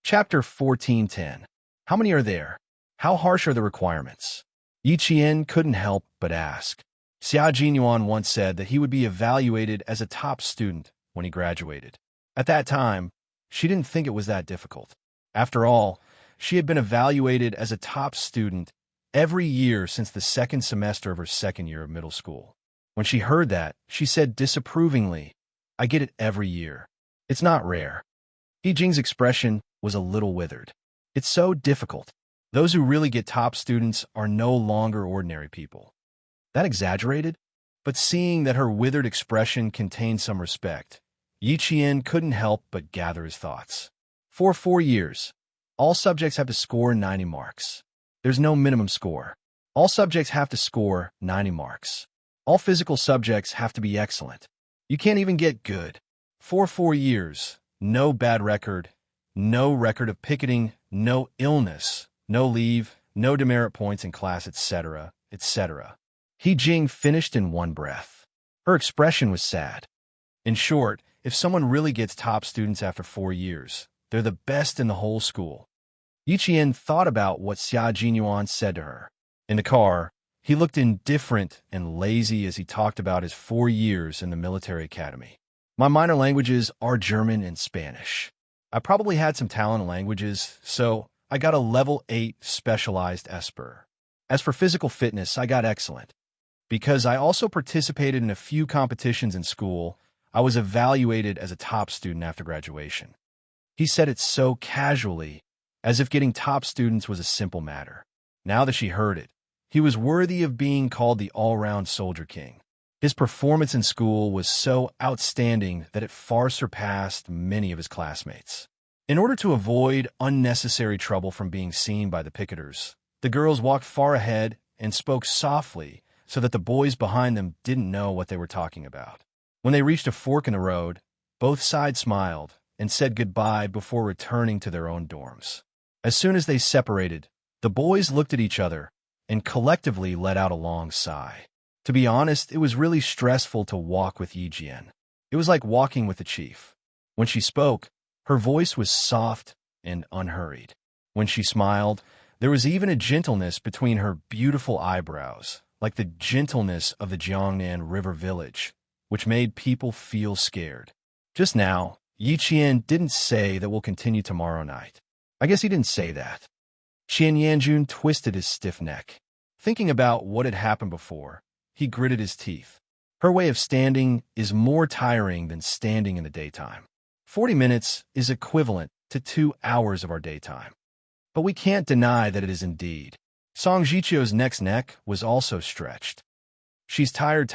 Chapter 14:10. How many are there? How harsh are the requirements? Yi Qian couldn't help but ask. Xia Jinyuan once said that he would be evaluated as a top student when he graduated. At that time, she didn't think it was that difficult. After all, she had been evaluated as a top student every year since the second semester of her second year of middle school. When she heard that, she said disapprovingly, "I get it every year. It's not rare." He Jing's expression was a little withered. It's so difficult. Those who really get top students are no longer ordinary people. That exaggerated? But seeing that her withered expression contained some respect, Yi Qian couldn't help but gather his thoughts. For 4 years, all subjects have to score 90 marks. There's no minimum score. All subjects have to score 90 marks. All physical subjects have to be excellent. You can't even get good. For 4 years, no bad record, no record of picketing, no illness, no leave, no demerit points in class, etc., etc. He Jing finished in one breath. Her expression was sad. In short, if someone really gets top students after 4 years, they're the best in the whole school. Yi Qian thought about what Xia Jinyuan said to her. In the car, he looked indifferent and lazy as he talked about his 4 years in the military academy. My minor languages are German and Spanish. I probably had some talent in languages, so I got a level 8 specialized Esper. As for physical fitness, I got excellent. Because I also participated in a few competitions in school, I was evaluated as a top student after graduation. He said it so casually, as if getting top students was a simple matter. Now that she heard it, he was worthy of being called the all-round soldier king. His performance in school was so outstanding that it far surpassed many of his classmates. In order to avoid unnecessary trouble from being seen by the picketers, the girls walked far ahead and spoke softly so that the boys behind them didn't know what they were talking about. When they reached a fork in the road, both sides smiled and said goodbye before returning to their own dorms. As soon as they separated, the boys looked at each other and collectively let out a long sigh. To be honest, it was really stressful to walk with Yi Jian. It was like walking with the chief. When she spoke, her voice was soft and unhurried. When she smiled, there was even a gentleness between her beautiful eyebrows, like the gentleness of the Jiangnan River village, which made people feel scared. Just now, Yi Qian didn't say that we'll continue tomorrow night. I guess he didn't say that. Qian Yanjun twisted his stiff neck. Thinking about what had happened before, he gritted his teeth. Her way of standing is more tiring than standing in the daytime. 40 minutes is equivalent to 2 hours of our daytime. But we can't deny that it is indeed. Song Jichio's neck was also stretched. She's tired,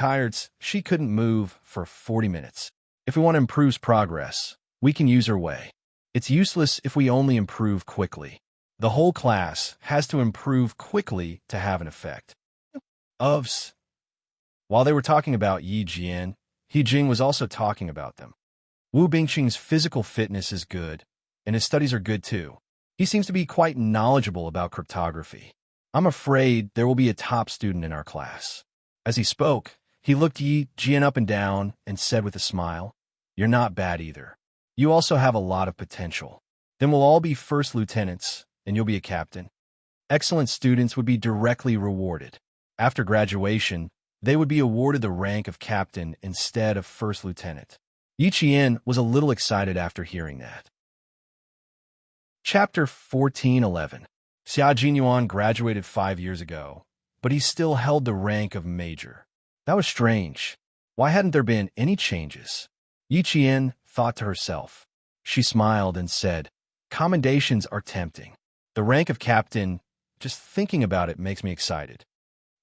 she couldn't move for 40 minutes. If we want to improve progress, we can use her way. It's useless if we only improve quickly. The whole class has to improve quickly to have an effect. While they were talking about Yi Jian, He Jing was also talking about them. Wu Bingqing's physical fitness is good, and his studies are good too. He seems to be quite knowledgeable about cryptography. I'm afraid there will be a top student in our class. As he spoke, he looked Yi Jian up and down and said with a smile, "You're not bad either. You also have a lot of potential. Then we'll all be first lieutenants, and you'll be a captain." Excellent students would be directly rewarded. After graduation, they would be awarded the rank of captain instead of first lieutenant. Yi Qian was a little excited after hearing that. Chapter 14:11. Xia Jinyuan graduated 5 years ago, but he still held the rank of major. That was strange. Why hadn't there been any changes? Yi Qian thought to herself. She smiled and said, "Commendations are tempting. The rank of captain, just thinking about it makes me excited."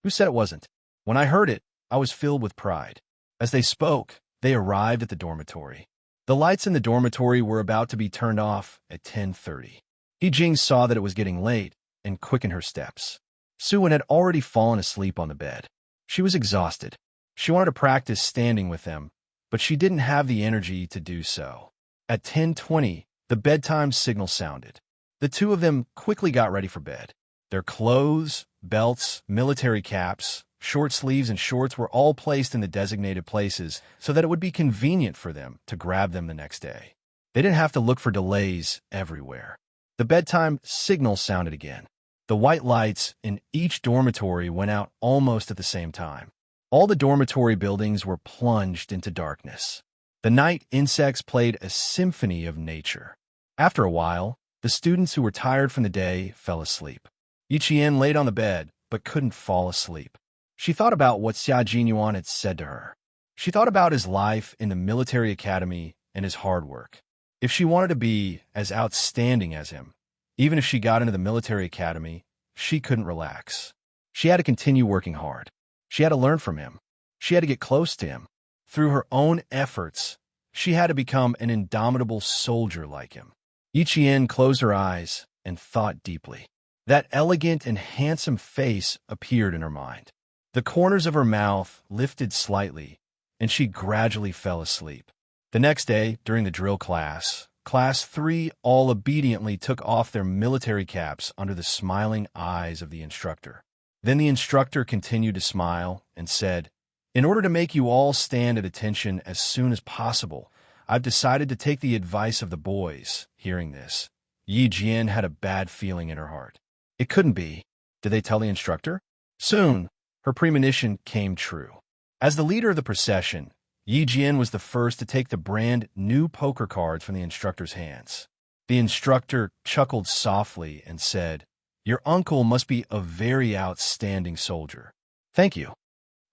Who said it wasn't? When I heard it, I was filled with pride. As they spoke, they arrived at the dormitory. The lights in the dormitory were about to be turned off at 10:30. He Jing saw that it was getting late and quickened her steps. Suwen had already fallen asleep on the bed. She was exhausted. She wanted to practice standing with them, but she didn't have the energy to do so. At 10:20, the bedtime signal sounded. The two of them quickly got ready for bed. Their clothes, belts, military caps, short sleeves, and shorts were all placed in the designated places so that it would be convenient for them to grab them the next day. They didn't have to look for delays everywhere. The bedtime signal sounded again. The white lights in each dormitory went out almost at the same time. All the dormitory buildings were plunged into darkness. The night insects played a symphony of nature. After a while, the students who were tired from the day fell asleep. Yiqian laid on the bed, but couldn't fall asleep. She thought about what Xia Jinyuan had said to her. She thought about his life in the military academy and his hard work. If she wanted to be as outstanding as him, even if she got into the military academy, she couldn't relax. She had to continue working hard. She had to learn from him. She had to get close to him. Through her own efforts, she had to become an indomitable soldier like him. Yiqian closed her eyes and thought deeply. That elegant and handsome face appeared in her mind. The corners of her mouth lifted slightly, and she gradually fell asleep. The next day, during the drill class, Class 3 all obediently took off their military caps under the smiling eyes of the instructor. Then the instructor continued to smile and said, "In order to make you all stand at attention as soon as possible, I've decided to take the advice of the boys." Hearing this, Yi Jian had a bad feeling in her heart. It couldn't be. Did they tell the instructor? Soon, her premonition came true. As the leader of the procession, Yi Jian was the first to take the brand new poker cards from the instructor's hands. The instructor chuckled softly and said, "Your uncle must be a very outstanding soldier." "Thank you."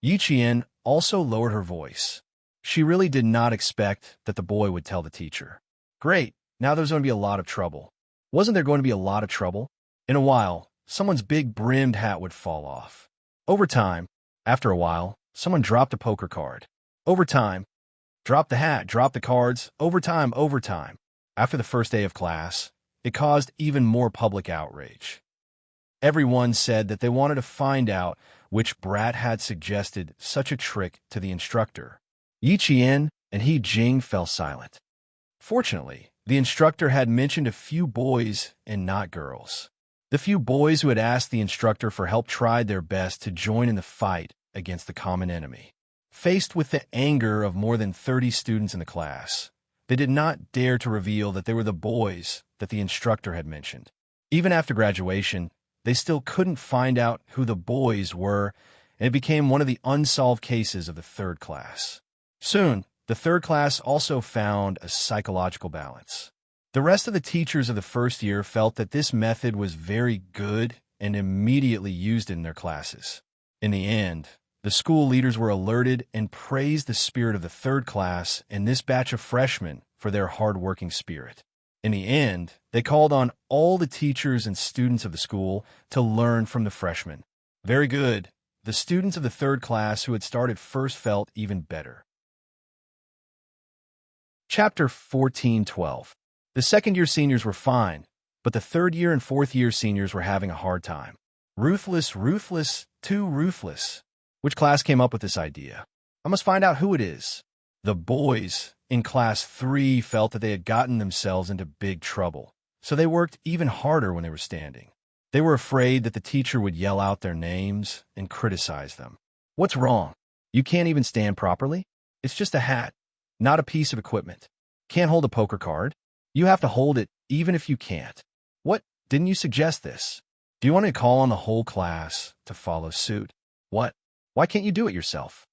Yi Jian also lowered her voice. She really did not expect that the boy would tell the teacher. Great, now there's going to be a lot of trouble. Wasn't there going to be a lot of trouble? In a while, someone's big brimmed hat would fall off. Over time, after a while, someone dropped a poker card. Over time, drop the hat, drop the cards, over time. After the first day of class, it caused even more public outrage. Everyone said that they wanted to find out which brat had suggested such a trick to the instructor. Yi Qian and He Jing fell silent. Fortunately, the instructor had mentioned a few boys and not girls. The few boys who had asked the instructor for help tried their best to join in the fight against the common enemy. Faced with the anger of more than 30 students in the class, they did not dare to reveal that they were the boys that the instructor had mentioned. Even after graduation, they still couldn't find out who the boys were, and it became one of the unsolved cases of the third class. Soon, the third class also found a psychological balance. The rest of the teachers of the first year felt that this method was very good and immediately used it in their classes. In the end, the school leaders were alerted and praised the spirit of the third class and this batch of freshmen for their hard-working spirit. In the end, they called on all the teachers and students of the school to learn from the freshmen. Very good. The students of the third class who had started first felt even better. Chapter 14:12. The second-year seniors were fine, but the third-year and fourth-year seniors were having a hard time. Ruthless, too ruthless. Which class came up with this idea? I must find out who it is. The boys in Class 3 felt that they had gotten themselves into big trouble, so they worked even harder when they were standing. They were afraid that the teacher would yell out their names and criticize them. What's wrong? You can't even stand properly? It's just a hat, not a piece of equipment. Can't hold a poker card? You have to hold it even if you can't. What? Didn't you suggest this? Do you want to call on the whole class to follow suit? What? Why can't you do it yourself?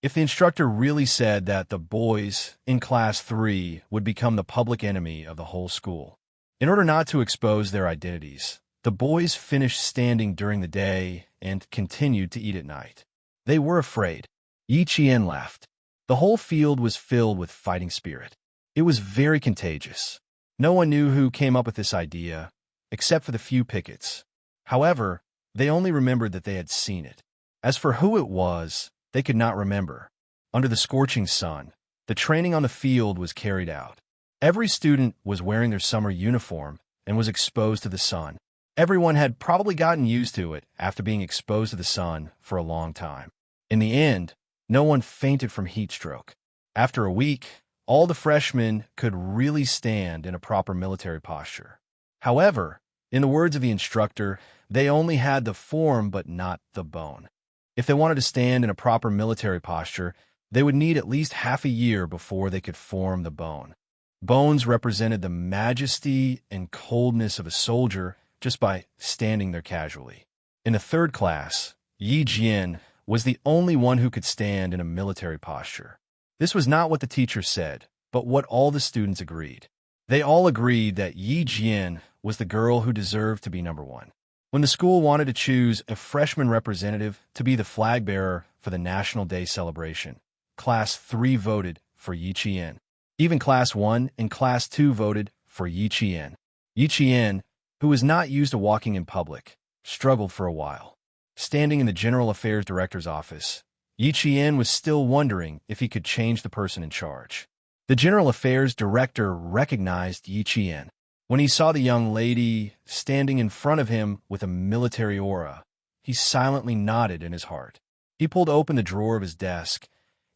If the instructor really said that the boys in Class 3 would become the public enemy of the whole school, in order not to expose their identities, the boys finished standing during the day and continued to eat at night. They were afraid. Yi Qian laughed. The whole field was filled with fighting spirit. It was very contagious. No one knew who came up with this idea, except for the few pickets. However, they only remembered that they had seen it. As for who it was, they could not remember. Under the scorching sun, the training on the field was carried out. Every student was wearing their summer uniform and was exposed to the sun. Everyone had probably gotten used to it after being exposed to the sun for a long time. In the end, no one fainted from heat stroke. After a week, all the freshmen could really stand in a proper military posture. However, in the words of the instructor, they only had the form but not the bone. If they wanted to stand in a proper military posture, they would need at least half a year before they could form the bone. Bones represented the majesty and coldness of a soldier just by standing there casually. In the third class, Yi Jian was the only one who could stand in a military posture. This was not what the teacher said, but what all the students agreed. They all agreed that Yi Jian was the girl who deserved to be number one. When the school wanted to choose a freshman representative to be the flag bearer for the National Day celebration, Class 3 voted for Yi Qian. Even Class 1 and Class 2 voted for Yi Qian. Yi Qian, who was not used to walking in public, struggled for a while. Standing in the General Affairs Director's office, Yi Qian was still wondering if he could change the person in charge. The General Affairs Director recognized Yi Qian. When he saw the young lady standing in front of him with a military aura, he silently nodded in his heart. He pulled open the drawer of his desk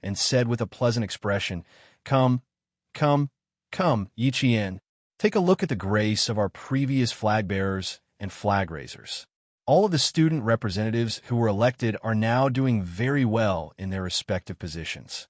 and said with a pleasant expression, Come, Yi Qian, take a look at the grace of our previous flag bearers and flag raisers. All of the student representatives who were elected are now doing very well in their respective positions.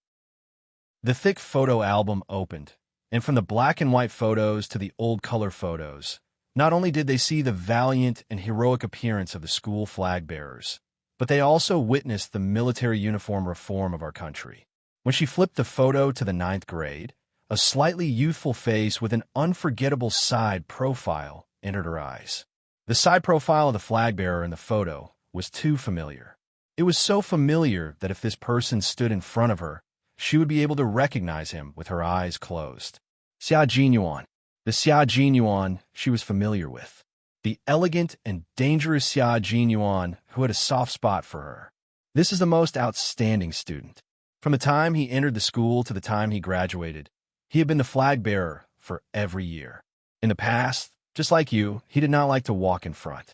The thick photo album opened, and from the black and white photos to the old color photos, not only did they see the valiant and heroic appearance of the school flag bearers, but they also witnessed the military uniform reform of our country. When she flipped the photo to the 9th grade, a slightly youthful face with an unforgettable side profile entered her eyes. The side profile of the flag bearer in the photo was too familiar. It was so familiar that if this person stood in front of her, she would be able to recognize him with her eyes closed. Xia Jinyuan, the Xia Jinyuan she was familiar with. The elegant and dangerous Xia Jinyuan who had a soft spot for her. This is the most outstanding student. From the time he entered the school to the time he graduated, he had been the flag bearer for every year. In the past, just like you, he did not like to walk in front.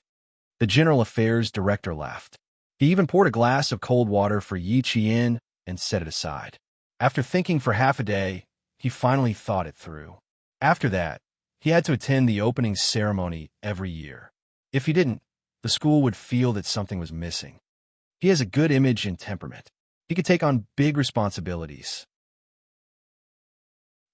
The General Affairs Director laughed. He even poured a glass of cold water for Yi Qian and set it aside. After thinking for half a day, he finally thought it through. After that, he had to attend the opening ceremony every year. If he didn't, the school would feel that something was missing. He has a good image and temperament. He could take on big responsibilities.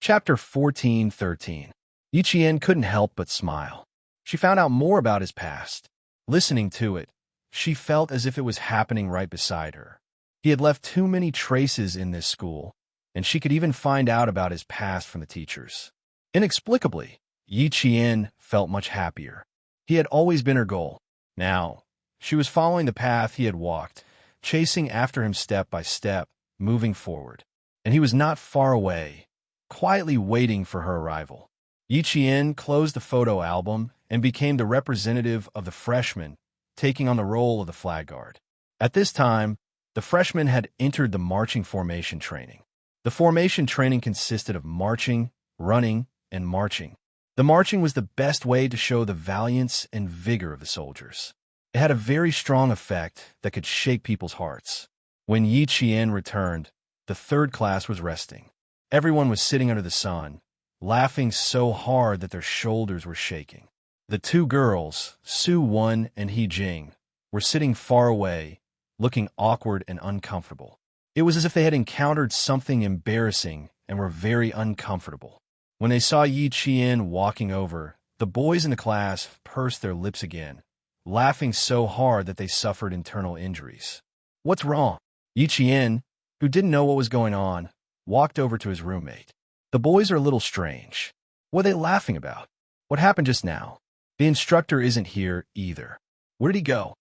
Chapter 14-13. Yi Qian couldn't help but smile. She found out more about his past. Listening to it, she felt as if it was happening right beside her. He had left too many traces in this school, and she could even find out about his past from the teachers. Inexplicably, Yi Qian felt much happier. He had always been her goal. Now, she was following the path he had walked, chasing after him step by step, moving forward. And he was not far away, quietly waiting for her arrival. Yi Qian closed the photo album and became the representative of the freshmen, taking on the role of the flag guard. At this time, the freshmen had entered the marching formation training. The formation training consisted of marching, running, and marching. The marching was the best way to show the valiance and vigor of the soldiers. It had a very strong effect that could shake people's hearts. When Yi Qian returned, the third class was resting. Everyone was sitting under the sun, laughing so hard that their shoulders were shaking. The two girls, Su Wen and He Jing, were sitting far away, looking awkward and uncomfortable. It was as if they had encountered something embarrassing and were very uncomfortable. When they saw Yi Qian walking over, the boys in the class pursed their lips again, laughing so hard that they suffered internal injuries. What's wrong? Yi Qian, who didn't know what was going on, walked over to his roommate. The boys are a little strange. What are they laughing about? What happened just now? The instructor isn't here either. Where did he go?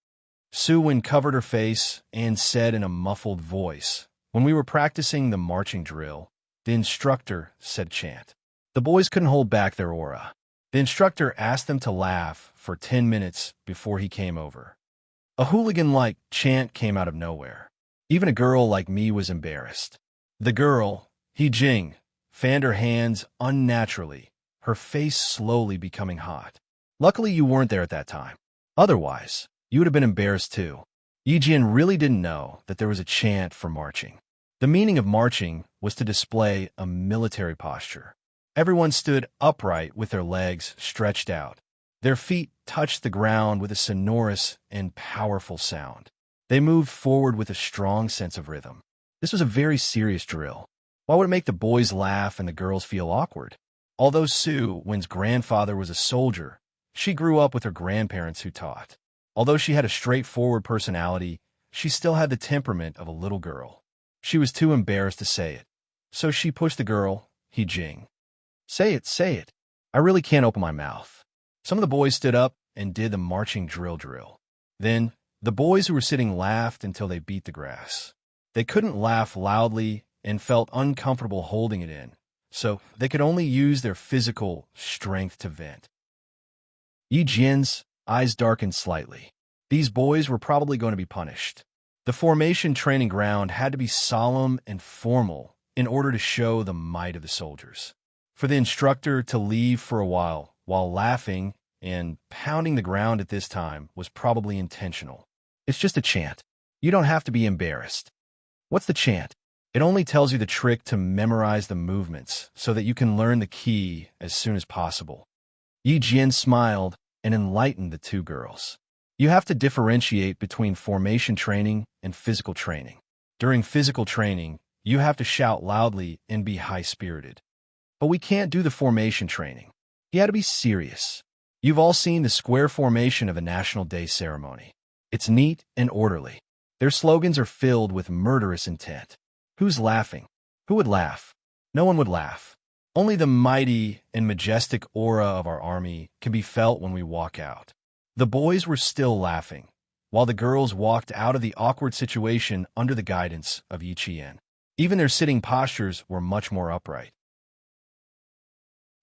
Su Wen covered her face and said in a muffled voice, When we were practicing the marching drill, the instructor said chant. The boys couldn't hold back their aura. The instructor asked them to laugh for 10 minutes before he came over. A hooligan-like chant came out of nowhere. Even a girl like me was embarrassed. The girl, He Jing, fanned her hands unnaturally, her face slowly becoming hot. Luckily you weren't there at that time. Otherwise, you would have been embarrassed too. Yi Jian really didn't know that there was a chant for marching. The meaning of marching was to display a military posture. Everyone stood upright with their legs stretched out. Their feet touched the ground with a sonorous and powerful sound. They moved forward with a strong sense of rhythm. This was a very serious drill. Why would it make the boys laugh and the girls feel awkward? Although Su Wen's grandfather was a soldier, she grew up with her grandparents who taught. Although she had a straightforward personality, she still had the temperament of a little girl. She was too embarrassed to say it, so she pushed the girl, Jing. Say it, say it. I really can't open my mouth. Some of the boys stood up and did the marching drill. Then, the boys who were sitting laughed until they beat the grass. They couldn't laugh loudly and felt uncomfortable holding it in, so they could only use their physical strength to vent. Yi Jin's eyes darkened slightly. These boys were probably going to be punished. The formation training ground had to be solemn and formal in order to show the might of the soldiers. For the instructor to leave for a while laughing and pounding the ground at this time was probably intentional. It's just a chant. You don't have to be embarrassed. What's the chant? It only tells you the trick to memorize the movements so that you can learn the key as soon as possible. Yi Jin smiled and enlightened the two girls. You have to differentiate between formation training and physical training. During physical training, you have to shout loudly and be high-spirited. But we can't do the formation training. You have to be serious. You've all seen the square formation of a National Day ceremony. It's neat and orderly. Their slogans are filled with murderous intent. Who's laughing? Who would laugh? No one would laugh. Only the mighty and majestic aura of our army can be felt when we walk out. The boys were still laughing, while the girls walked out of the awkward situation under the guidance of Yi Qian. Even their sitting postures were much more upright.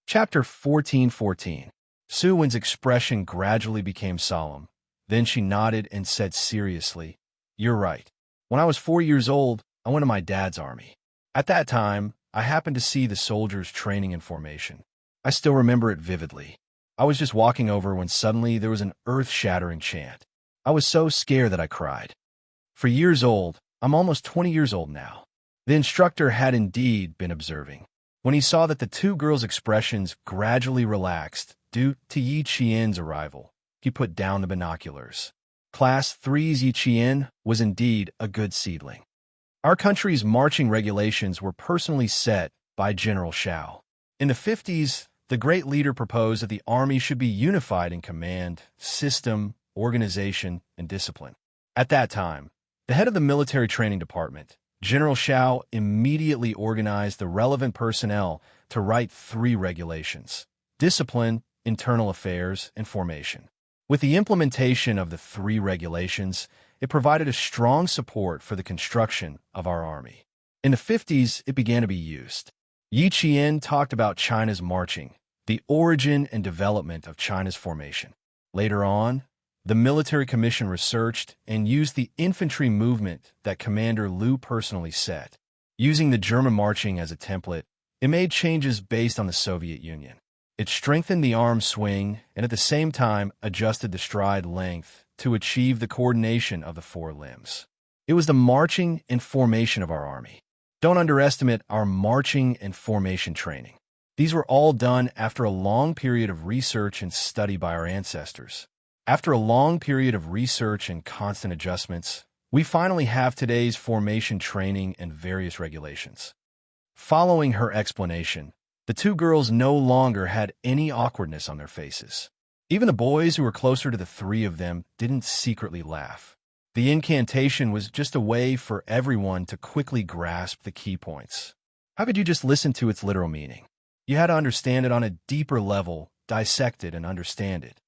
Chapter 14:14. Su Wen's expression gradually became solemn. Then she nodded and said seriously, "You're right. When I was 4 years old, I went to my dad's army. At that time, I happened to see the soldiers training in formation. I still remember it vividly. I was just walking over when suddenly there was an earth-shattering chant. I was so scared that I cried. For years old, I'm almost 20 years old now." The instructor had indeed been observing. When he saw that the two girls' expressions gradually relaxed due to Yi Qian's arrival, he put down the binoculars. Class 3's Yi Qian was indeed a good seedling. Our country's marching regulations were personally set by General Shao. In the 50s, the great leader proposed that the army should be unified in command, system, organization, and discipline. At that time, the head of the military training department, General Shao, immediately organized the relevant personnel to write 3 regulations: discipline, internal affairs, and formation. With the implementation of the 3 regulations, it provided a strong support for the construction of our army. In the 50s, it began to be used. Yi Qian talked about China's marching, the origin and development of China's formation. Later on, the military commission researched and used the infantry movement that Commander Liu personally set. Using the German marching as a template, it made changes based on the Soviet Union. It strengthened the arm swing and at the same time adjusted the stride length to achieve the coordination of the 4 limbs. It was the marching and formation of our army. Don't underestimate our marching and formation training. These were all done after a long period of research and study by our ancestors. After a long period of research and constant adjustments, we finally have today's formation training and various regulations. Following her explanation, the two girls no longer had any awkwardness on their faces. Even the boys who were closer to the 3 of them didn't secretly laugh. The incantation was just a way for everyone to quickly grasp the key points. How could you just listen to its literal meaning? You had to understand it on a deeper level, dissect it, and understand it.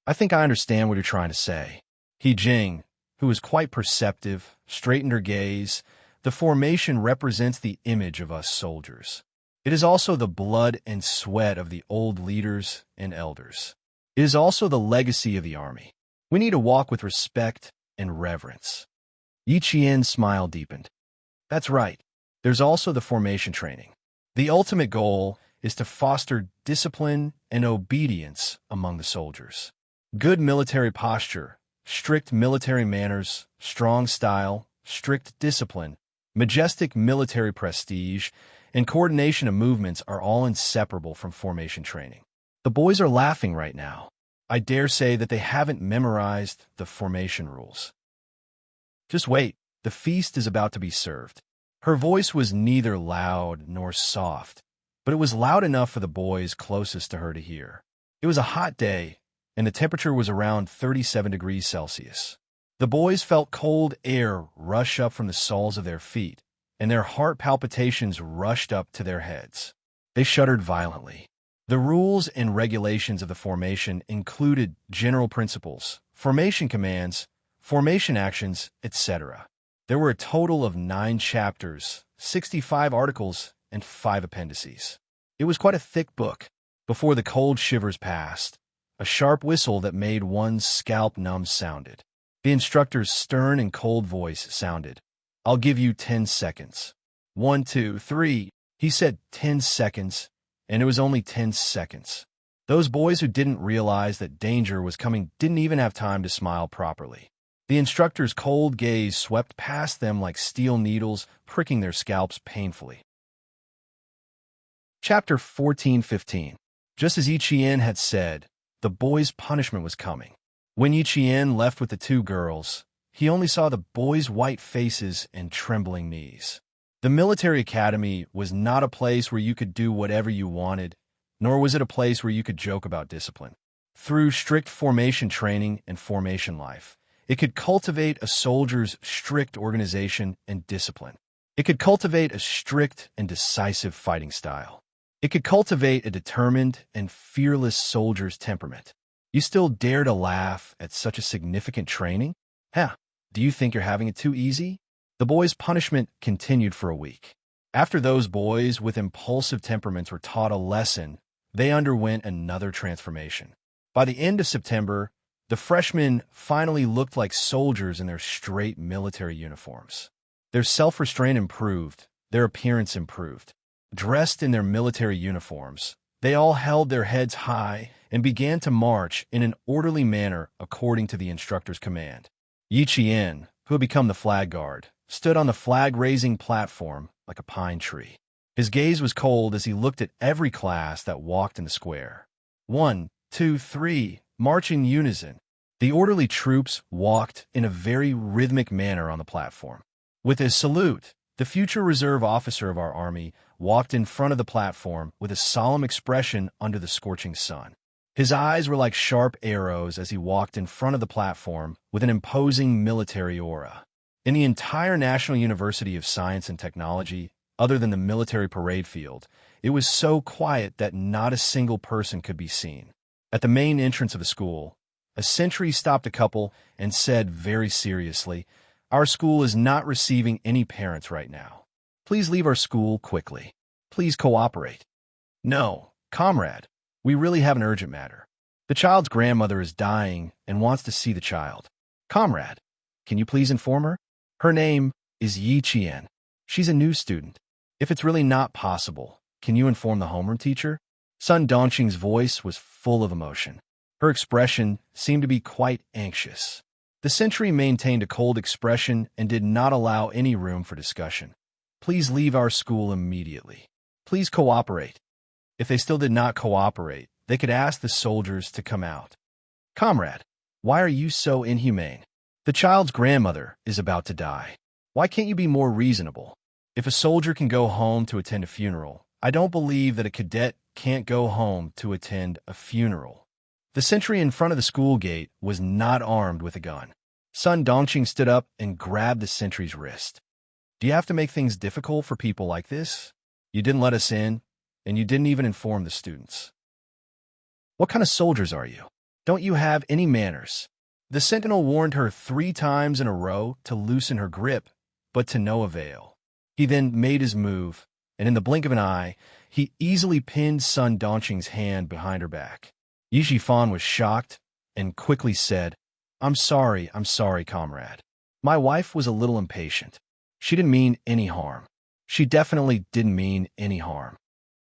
I think I understand what you're trying to say. Jing, who was quite perceptive, straightened her gaze. The formation represents the image of us soldiers. It is also the blood and sweat of the old leaders and elders. It is also the legacy of the army. We need to walk with respect and reverence. Yi Qian's smile deepened. That's right. There's also the formation training. The ultimate goal is to foster discipline and obedience among the soldiers. Good military posture, strict military manners, strong style, strict discipline, majestic military prestige, and coordination of movements are all inseparable from formation training. The boys are laughing right now. I dare say that they haven't memorized the formation rules. Just wait, the feast is about to be served. Her voice was neither loud nor soft, but it was loud enough for the boys closest to her to hear. It was a hot day, and the temperature was around 37 degrees Celsius. The boys felt cold air rush up from the soles of their feet, and their heart palpitations rushed up to their heads. They shuddered violently. The rules and regulations of the formation included general principles, formation commands, formation actions, etc. There were a total of 9 chapters, 65 articles, and 5 appendices. It was quite a thick book. Before the cold shivers passed, a sharp whistle that made one's scalp numb sounded. The instructor's stern and cold voice sounded. "I'll give you 10 seconds. 1, 2, 3. He said 10 seconds, and it was only 10 seconds. Those boys who didn't realize that danger was coming didn't even have time to smile properly. The instructor's cold gaze swept past them like steel needles, pricking their scalps painfully. Chapter 14:15. Just as Yiqian had said, the boys' punishment was coming. When Yiqian left with the 2 girls, he only saw the boys' white faces and trembling knees. The military academy was not a place where you could do whatever you wanted, nor was it a place where you could joke about discipline. Through strict formation training and formation life, it could cultivate a soldier's strict organization and discipline. It could cultivate a strict and decisive fighting style. It could cultivate a determined and fearless soldier's temperament. You still dare to laugh at such a significant training? Do you think you're having it too easy? The boys' punishment continued for a week. After those boys with impulsive temperaments were taught a lesson, they underwent another transformation. By the end of September, the freshmen finally looked like soldiers in their straight military uniforms. Their self-restraint improved, their appearance improved. Dressed in their military uniforms, they all held their heads high and began to march in an orderly manner according to the instructor's command. Yiqian, who had become the flag guard, stood on the flag-raising platform like a pine tree. His gaze was cold as he looked at every class that walked in the square. 1, 2, 3, march in unison. The orderly troops walked in a very rhythmic manner on the platform. With his salute, the future reserve officer of our army walked in front of the platform with a solemn expression under the scorching sun. His eyes were like sharp arrows as he walked in front of the platform with an imposing military aura. In the entire National University of Science and Technology, other than the military parade field, it was so quiet that not a single person could be seen. At the main entrance of the school, a sentry stopped a couple and said very seriously, "Our school is not receiving any parents right now. Please leave our school quickly. Please cooperate." "No, comrade. We really have an urgent matter. The child's grandmother is dying and wants to see the child. Comrade, can you please inform her? Her name is Yiqian. She's a new student. If it's really not possible, can you inform the homeroom teacher?" Sun Dongqing's voice was full of emotion. Her expression seemed to be quite anxious. The sentry maintained a cold expression and did not allow any room for discussion. "Please leave our school immediately. Please cooperate." If they still did not cooperate, they could ask the soldiers to come out. "Comrade, why are you so inhumane? The child's grandmother is about to die. Why can't you be more reasonable? If a soldier can go home to attend a funeral, I don't believe that a cadet can't go home to attend a funeral." The sentry in front of the school gate was not armed with a gun. Sun Dongqing stood up and grabbed the sentry's wrist. "Do you have to make things difficult for people like this? You didn't let us in, and you didn't even inform the students. What kind of soldiers are you? Don't you have any manners?" The sentinel warned her 3 times in a row to loosen her grip, but to no avail. He then made his move, and in the blink of an eye, he easily pinned Sun Dongqing's hand behind her back. Yi Fan was shocked and quickly said, I'm sorry, comrade. My wife was a little impatient. She didn't mean any harm. She definitely didn't mean any harm.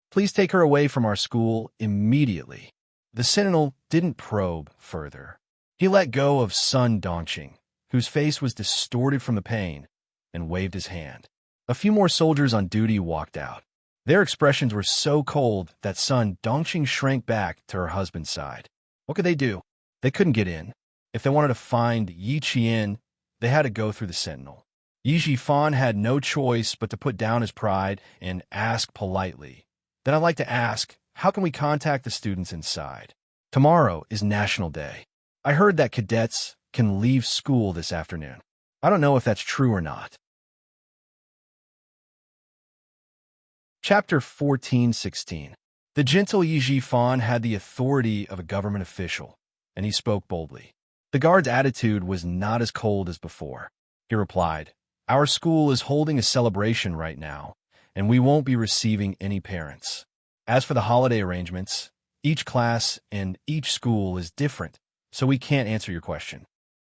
Please take her away from our school immediately." The sentinel didn't probe further. He let go of Sun Dongqing, whose face was distorted from the pain, and waved his hand. A few more soldiers on duty walked out. Their expressions were so cold that Sun Dongqing shrank back to her husband's side. What could they do? They couldn't get in. If they wanted to find Yiqian, they had to go through the sentinel. Yi Fan had no choice but to put down his pride and ask politely, Then I'd like to ask, how can we contact the students inside? Tomorrow is National Day. I heard that cadets can leave school this afternoon. I don't know if that's true or not. Chapter 14:16. The gentle Yi Jifan had the authority of a government official, and he spoke boldly. The guard's attitude was not as cold as before. He replied, "Our school is holding a celebration right now, and we won't be receiving any parents. As for the holiday arrangements, each class and each school is different, so we can't answer your question.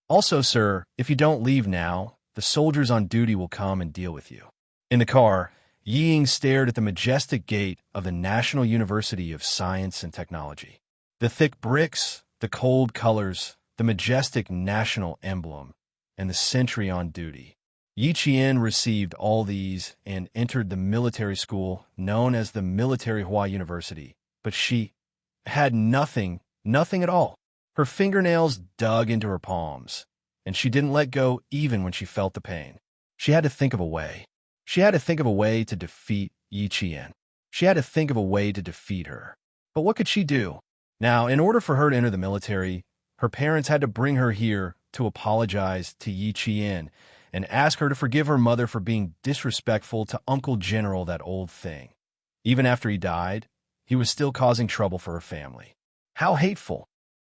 Also, sir, if you don't leave now, the soldiers on duty will come and deal with you." In the car, Ying stared at the majestic gate of the National University of Science and Technology. The thick bricks, the cold colors, the majestic national emblem, and the sentry on duty. Yi Qian received all these and entered the military school known as the Military Hua University, but she had nothing at all. Her fingernails dug into her palms, and she didn't let go even when she felt the pain. She had to think of a way. She had to think of a way to defeat Yi Qian. She had to think of a way to defeat her. But what could she do? Now, in order for her to enter the military, her parents had to bring her here to apologize to Yi Qian and ask her to forgive her mother for being disrespectful to Uncle General, that old thing. Even after he died, he was still causing trouble for her family. How hateful.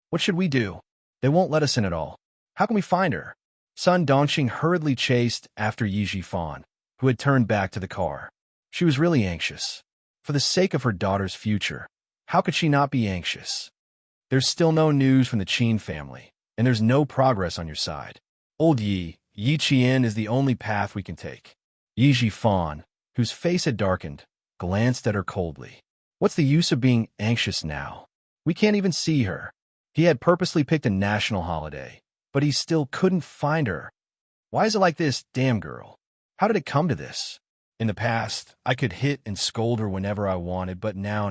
What should we do? They won't let us in at all. How can we find her? Sun Dongxing hurriedly chased after Yi Jifan, who had turned back to the car. She was really anxious. For the sake of her daughter's future, how could she not be anxious? There's still no news from the Qin family, and there's no progress on your side. Old Yi Qian is the only path we can take. Yi Jifan, whose face had darkened, glanced at her coldly. What's the use of being anxious now? We can't even see her. He had purposely picked a national holiday, but he still couldn't find her. Why is it like this, damn girl? How did it come to this? In the past, I could hit and scold her whenever I wanted, but now,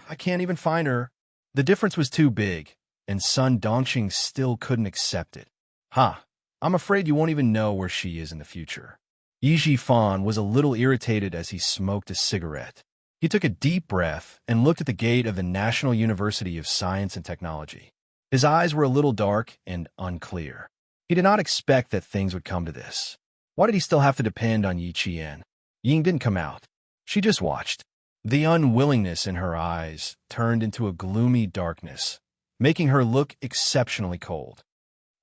I can't even find her. The difference was too big, and Sun Dongxing still couldn't accept it. I'm afraid you won't even know where she is in the future. Yi Jifan was a little irritated as he smoked a cigarette. He took a deep breath and looked at the gate of the National University of Science and Technology. His eyes were a little dark and unclear. He did not expect that things would come to this. Why did he still have to depend on Yi Qian? Ying didn't come out. She just watched. The unwillingness in her eyes turned into a gloomy darkness, making her look exceptionally cold.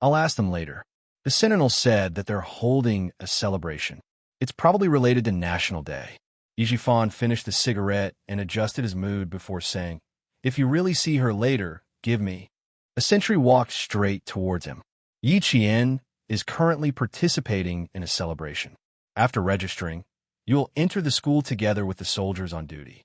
I'll ask them later. The Sentinel said that they're holding a celebration. It's probably related to National Day. Yi Jifan finished the cigarette and adjusted his mood before saying, "If you really see her later, give me." A sentry walked straight towards him. Yi Qian is currently participating in a celebration. After registering, you will enter the school together with the soldiers on duty.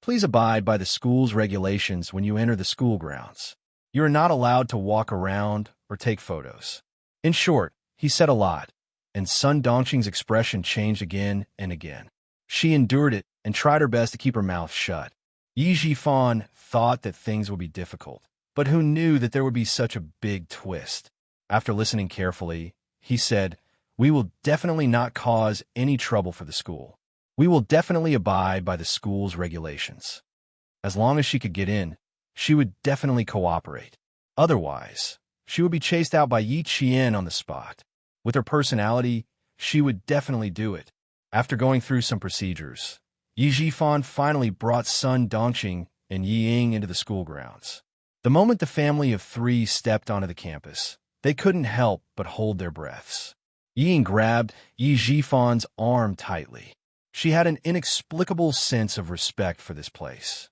Please abide by the school's regulations when you enter the school grounds. You are not allowed to walk around or take photos. In short, he said a lot, and Sun Dongxing's expression changed again and again. She endured it and tried her best to keep her mouth shut. Yi Jifan thought that things would be difficult, but who knew that there would be such a big twist? After listening carefully, he said, "We will definitely not cause any trouble for the school. We will definitely abide by the school's regulations." As long as she could get in, she would definitely cooperate. Otherwise, she would be chased out by Yi Qian on the spot. With her personality, she would definitely do it. After going through some procedures, Yi Jifan finally brought Sun Dongxing and Yi Ying into the school grounds. The moment the family of three stepped onto the campus, they couldn't help but hold their breaths. Yi Ying grabbed Yi Jifan's arm tightly. She had an inexplicable sense of respect for this place.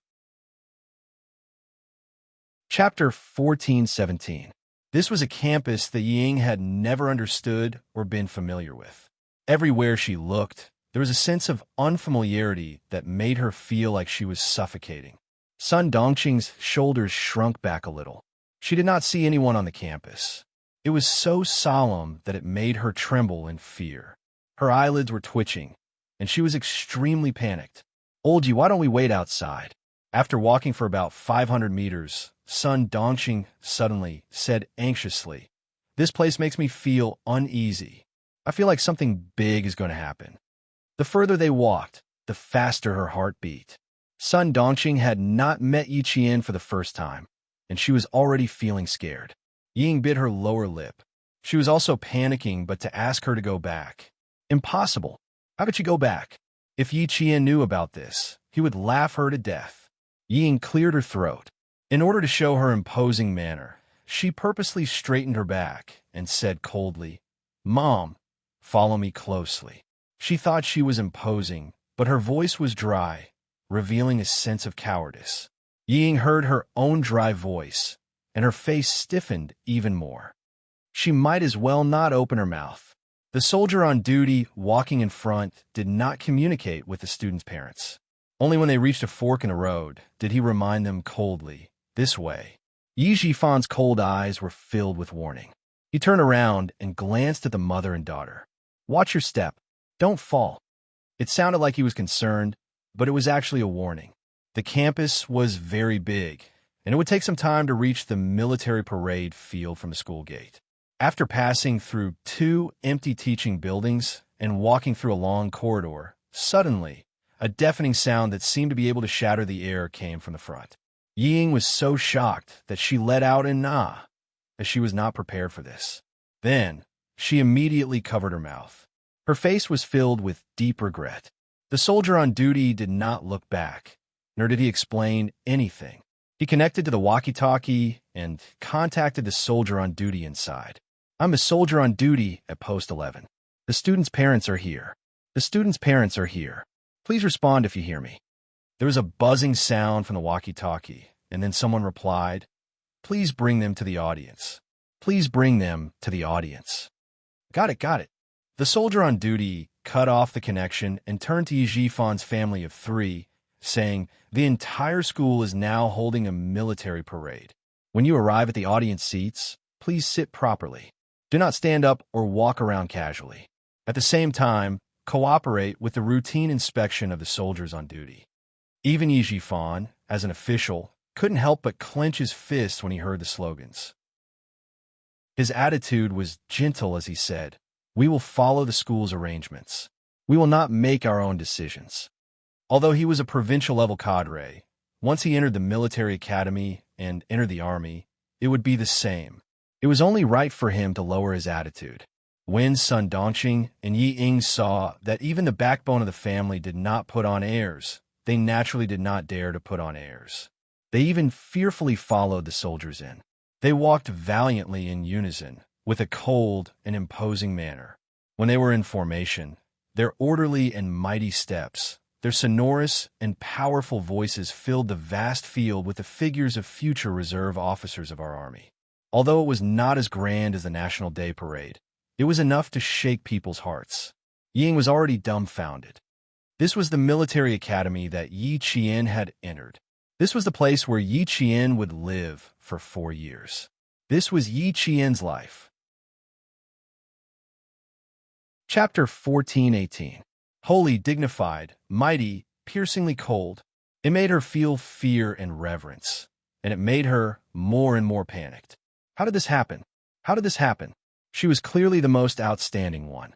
Chapter 14:17. This was a campus that Ying had never understood or been familiar with. Everywhere she looked, there was a sense of unfamiliarity that made her feel like she was suffocating. Sun Dongxing's shoulders shrunk back a little. She did not see anyone on the campus. It was so solemn that it made her tremble in fear. Her eyelids were twitching, and she was extremely panicked. "Old Yi, why don't we wait outside?" After walking for about 500 meters, Sun Dongxing suddenly said anxiously, "This place makes me feel uneasy. I feel like something big is going to happen." The further they walked, the faster her heart beat. Sun Dongqing had not met Yi Qian for the first time, and she was already feeling scared. Ying bit her lower lip. She was also panicking, but to ask her to go back. Impossible. How could she go back? If Yi Qian knew about this, he would laugh her to death. Ying cleared her throat. In order to show her imposing manner, she purposely straightened her back and said coldly, "Mom, follow me closely." She thought she was imposing, but her voice was dry, revealing a sense of cowardice. Ying heard her own dry voice, and her face stiffened even more. She might as well not open her mouth. The soldier on duty, walking in front, did not communicate with the students' parents. Only when they reached a fork in the road did he remind them coldly, "This way." Yi Jifan's cold eyes were filled with warning. He turned around and glanced at the mother and daughter. "Watch your step. Don't fall." It sounded like he was concerned, but it was actually a warning. The campus was very big, and it would take some time to reach the military parade field from the school gate. After passing through 2 empty teaching buildings and walking through a long corridor, suddenly, a deafening sound that seemed to be able to shatter the air came from the front. Ying was so shocked that she let out an "ah," as she was not prepared for this. Then, she immediately covered her mouth. Her face was filled with deep regret. The soldier on duty did not look back, nor did he explain anything. He connected to the walkie-talkie and contacted the soldier on duty inside. "I'm a soldier on duty at Post 11. The students' parents are here. The students' parents are here. Please respond if you hear me." There was a buzzing sound from the walkie-talkie, and then someone replied, "Please bring them to the audience. Please bring them to the audience." Got it, got it. The soldier on duty cut off the connection and turned to Yi Jifan's family of 3, saying, "The entire school is now holding a military parade. When you arrive at the audience seats, please sit properly. Do not stand up or walk around casually. At the same time, cooperate with the routine inspection of the soldiers on duty." Even Yi Jifan, as an official, couldn't help but clench his fists when he heard the slogans. His attitude was gentle as he said, "We will follow the school's arrangements. We will not make our own decisions." Although he was a provincial-level cadre, once he entered the military academy and entered the army, it would be the same. It was only right for him to lower his attitude. When Sun Dongqing and Yi Ying saw that even the backbone of the family did not put on airs, they naturally did not dare to put on airs. They even fearfully followed the soldiers in. They walked valiantly in unison, with a cold and imposing manner. When they were in formation, their orderly and mighty steps, their sonorous and powerful voices filled the vast field with the figures of future reserve officers of our army. Although it was not as grand as the National Day Parade, it was enough to shake people's hearts. Ying was already dumbfounded. This was the military academy that Yi Qian had entered. This was the place where Yi Qian would live for 4 years. This was Yi Qian's life. Chapter 14:18. Holy, dignified, mighty, piercingly cold. It made her feel fear and reverence, and it made her more and more panicked. How did this happen? How did this happen? She was clearly the most outstanding one,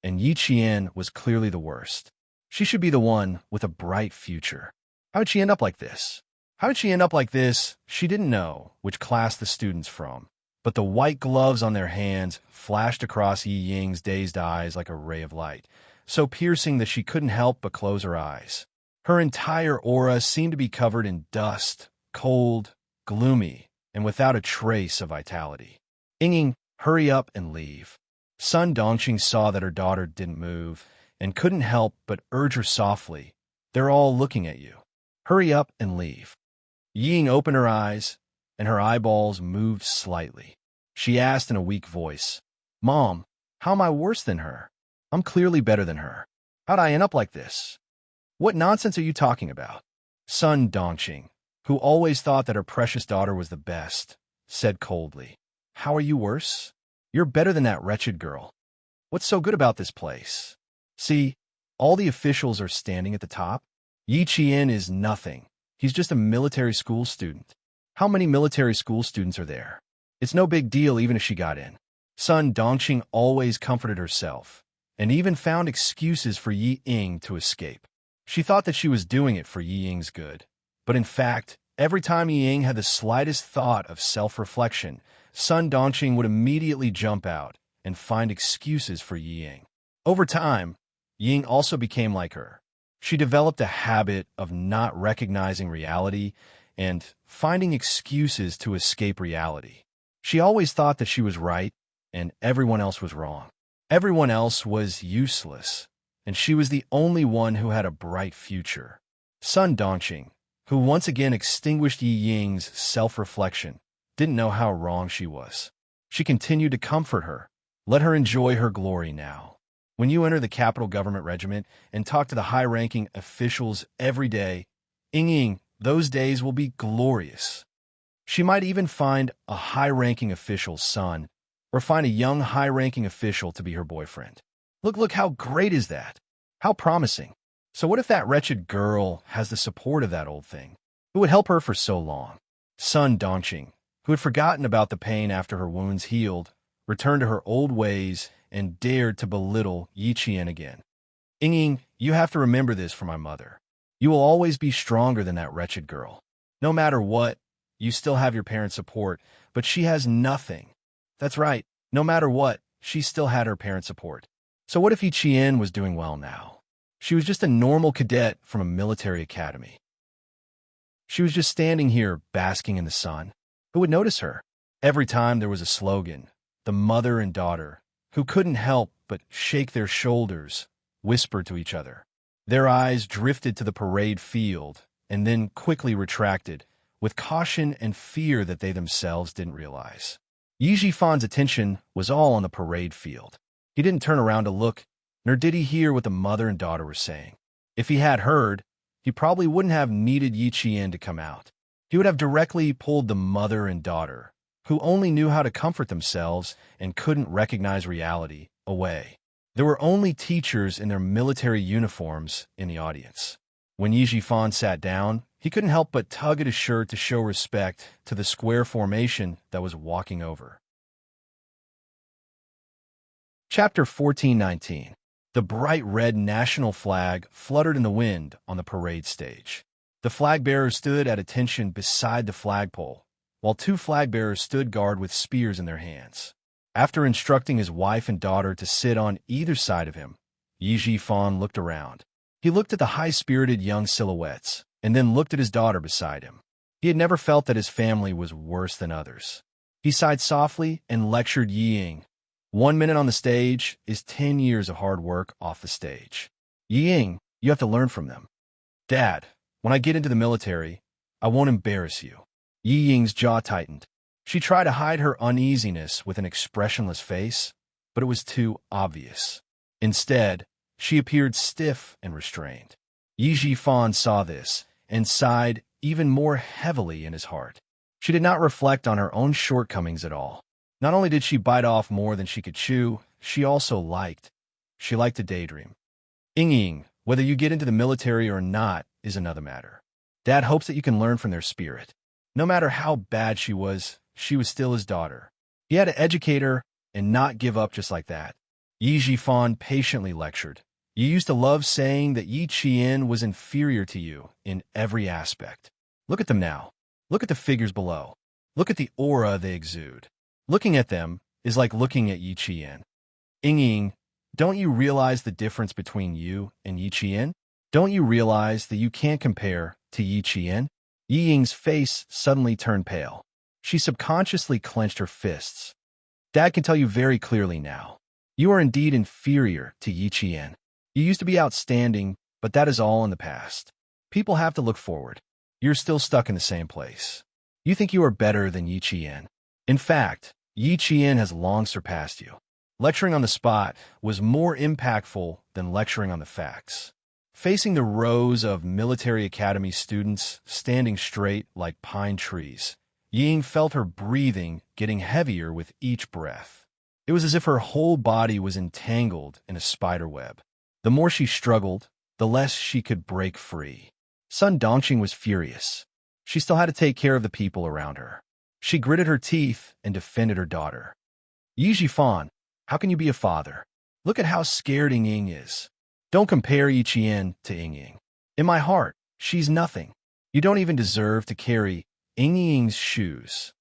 and Yi Qian was clearly the worst. She should be the one with a bright future. How did she end up like this? How did she end up like this? She didn't know which class the students from, but the white gloves on their hands flashed across Yi Ying's dazed eyes like a ray of light, so piercing that she couldn't help but close her eyes. Her entire aura seemed to be covered in dust, cold, gloomy, and without a trace of vitality. Ying, hurry up and leave. Sun Dongqing saw that her daughter didn't move and couldn't help but urge her softly, "They're all looking at you. Hurry up and leave." Ying opened her eyes, and her eyeballs moved slightly. She asked in a weak voice, "Mom, how am I worse than her? I'm clearly better than her. How'd I end up like this?" "What nonsense are you talking about?" Sun Dongqing, who always thought that her precious daughter was the best, said coldly, "How are you worse? You're better than that wretched girl. What's so good about this place? See, all the officials are standing at the top. Yi Qian is nothing. He's just a military school student. How many military school students are there? It's no big deal even if she got in." Sun Dongqing always comforted herself, and even found excuses for Yi Ying to escape. She thought that she was doing it for Yi Ying's good. But in fact, every time Yi Ying had the slightest thought of self-reflection, Sun Dongqing would immediately jump out and find excuses for Yi Ying. Over time, Yi Ying also became like her. She developed a habit of not recognizing reality and finding excuses to escape reality. She always thought that she was right and everyone else was wrong. Everyone else was useless, and she was the only one who had a bright future. Sun Dongqing, who once again extinguished Yi Ying's self-reflection, didn't know how wrong she was. She continued to comfort her. Let her enjoy her glory now. When you enter the capital government regiment and talk to the high-ranking officials every day, Ying, those days will be glorious. She might even find a high-ranking official's son, or find a young high-ranking official to be her boyfriend. Look, how great is that? How promising. So what if that wretched girl has the support of that old thing, who would help her for so long? Sun Dongqing, who had forgotten about the pain after her wounds healed, returned to her old ways and dared to belittle Yi Qian again. Ying, you have to remember this for my mother. You will always be stronger than that wretched girl. No matter what, you still have your parents' support, but she has nothing. That's right. No matter what, she still had her parents' support. So what if Yi Qian was doing well now? She was just a normal cadet from a military academy. She was just standing here basking in the sun. Who would notice her? Every time there was a slogan, the mother and daughter, who couldn't help but shake their shoulders, whispered to each other. Their eyes drifted to the parade field and then quickly retracted, with caution and fear that they themselves didn't realize. Yi Jifan's attention was all on the parade field. He didn't turn around to look, nor did he hear what the mother and daughter were saying. If he had heard, he probably wouldn't have needed Yi Qian to come out. He would have directly pulled the mother and daughter, who only knew how to comfort themselves and couldn't recognize reality, away. There were only teachers in their military uniforms in the audience. When Yi Jifan sat down, he couldn't help but tug at his shirt to show respect to the square formation that was walking over. Chapter 14:19. The bright red national flag fluttered in the wind on the parade stage. The flag bearers stood at attention beside the flagpole, while two flag bearers stood guard with spears in their hands. After instructing his wife and daughter to sit on either side of him, Yi Jifan looked around. He looked at the high-spirited young silhouettes, and then looked at his daughter beside him. He had never felt that his family was worse than others. He sighed softly and lectured Yi Ying. 1 minute on the stage is 10 years of hard work off the stage. Yi Ying, you have to learn from them. Dad, when I get into the military, I won't embarrass you. Yi Ying's jaw tightened. She tried to hide her uneasiness with an expressionless face, but it was too obvious. Instead, she appeared stiff and restrained. Yi Jifan saw this and sighed even more heavily in his heart. She did not reflect on her own shortcomings at all. Not only did she bite off more than she could chew, she also liked. She liked to daydream. Ying, whether you get into the military or not is another matter. Dad hopes that you can learn from their spirit. No matter how bad she was still his daughter. He had to educate her and not give up just like that. Yi Jifan patiently lectured. You used to love saying that Yi Qian was inferior to you in every aspect. Look at them now. Look at the figures below. Look at the aura they exude. Looking at them is like looking at Yi Qian. Ying, don't you realize the difference between you and Yi Qian? Don't you realize that you can't compare to Yi Qian? Yi Ying's face suddenly turned pale. She subconsciously clenched her fists. Dad can tell you very clearly now. You are indeed inferior to Yi Qian. You used to be outstanding, but that is all in the past. People have to look forward. You're still stuck in the same place. You think you are better than Yi Qian. In fact, Yi Qian has long surpassed you. Lecturing on the spot was more impactful than lecturing on the facts. Facing the rows of military academy students standing straight like pine trees, Ying felt her breathing getting heavier with each breath. It was as if her whole body was entangled in a spider web. The more she struggled, the less she could break free. Sun Dongqing was furious. She still had to take care of the people around her. She gritted her teeth and defended her daughter. Yi Jifan, how can you be a father? Look at how scared Ying is. Don't compare Yi Qian to Ying. In my heart, she's nothing. You don't even deserve to carry Ying's shoes.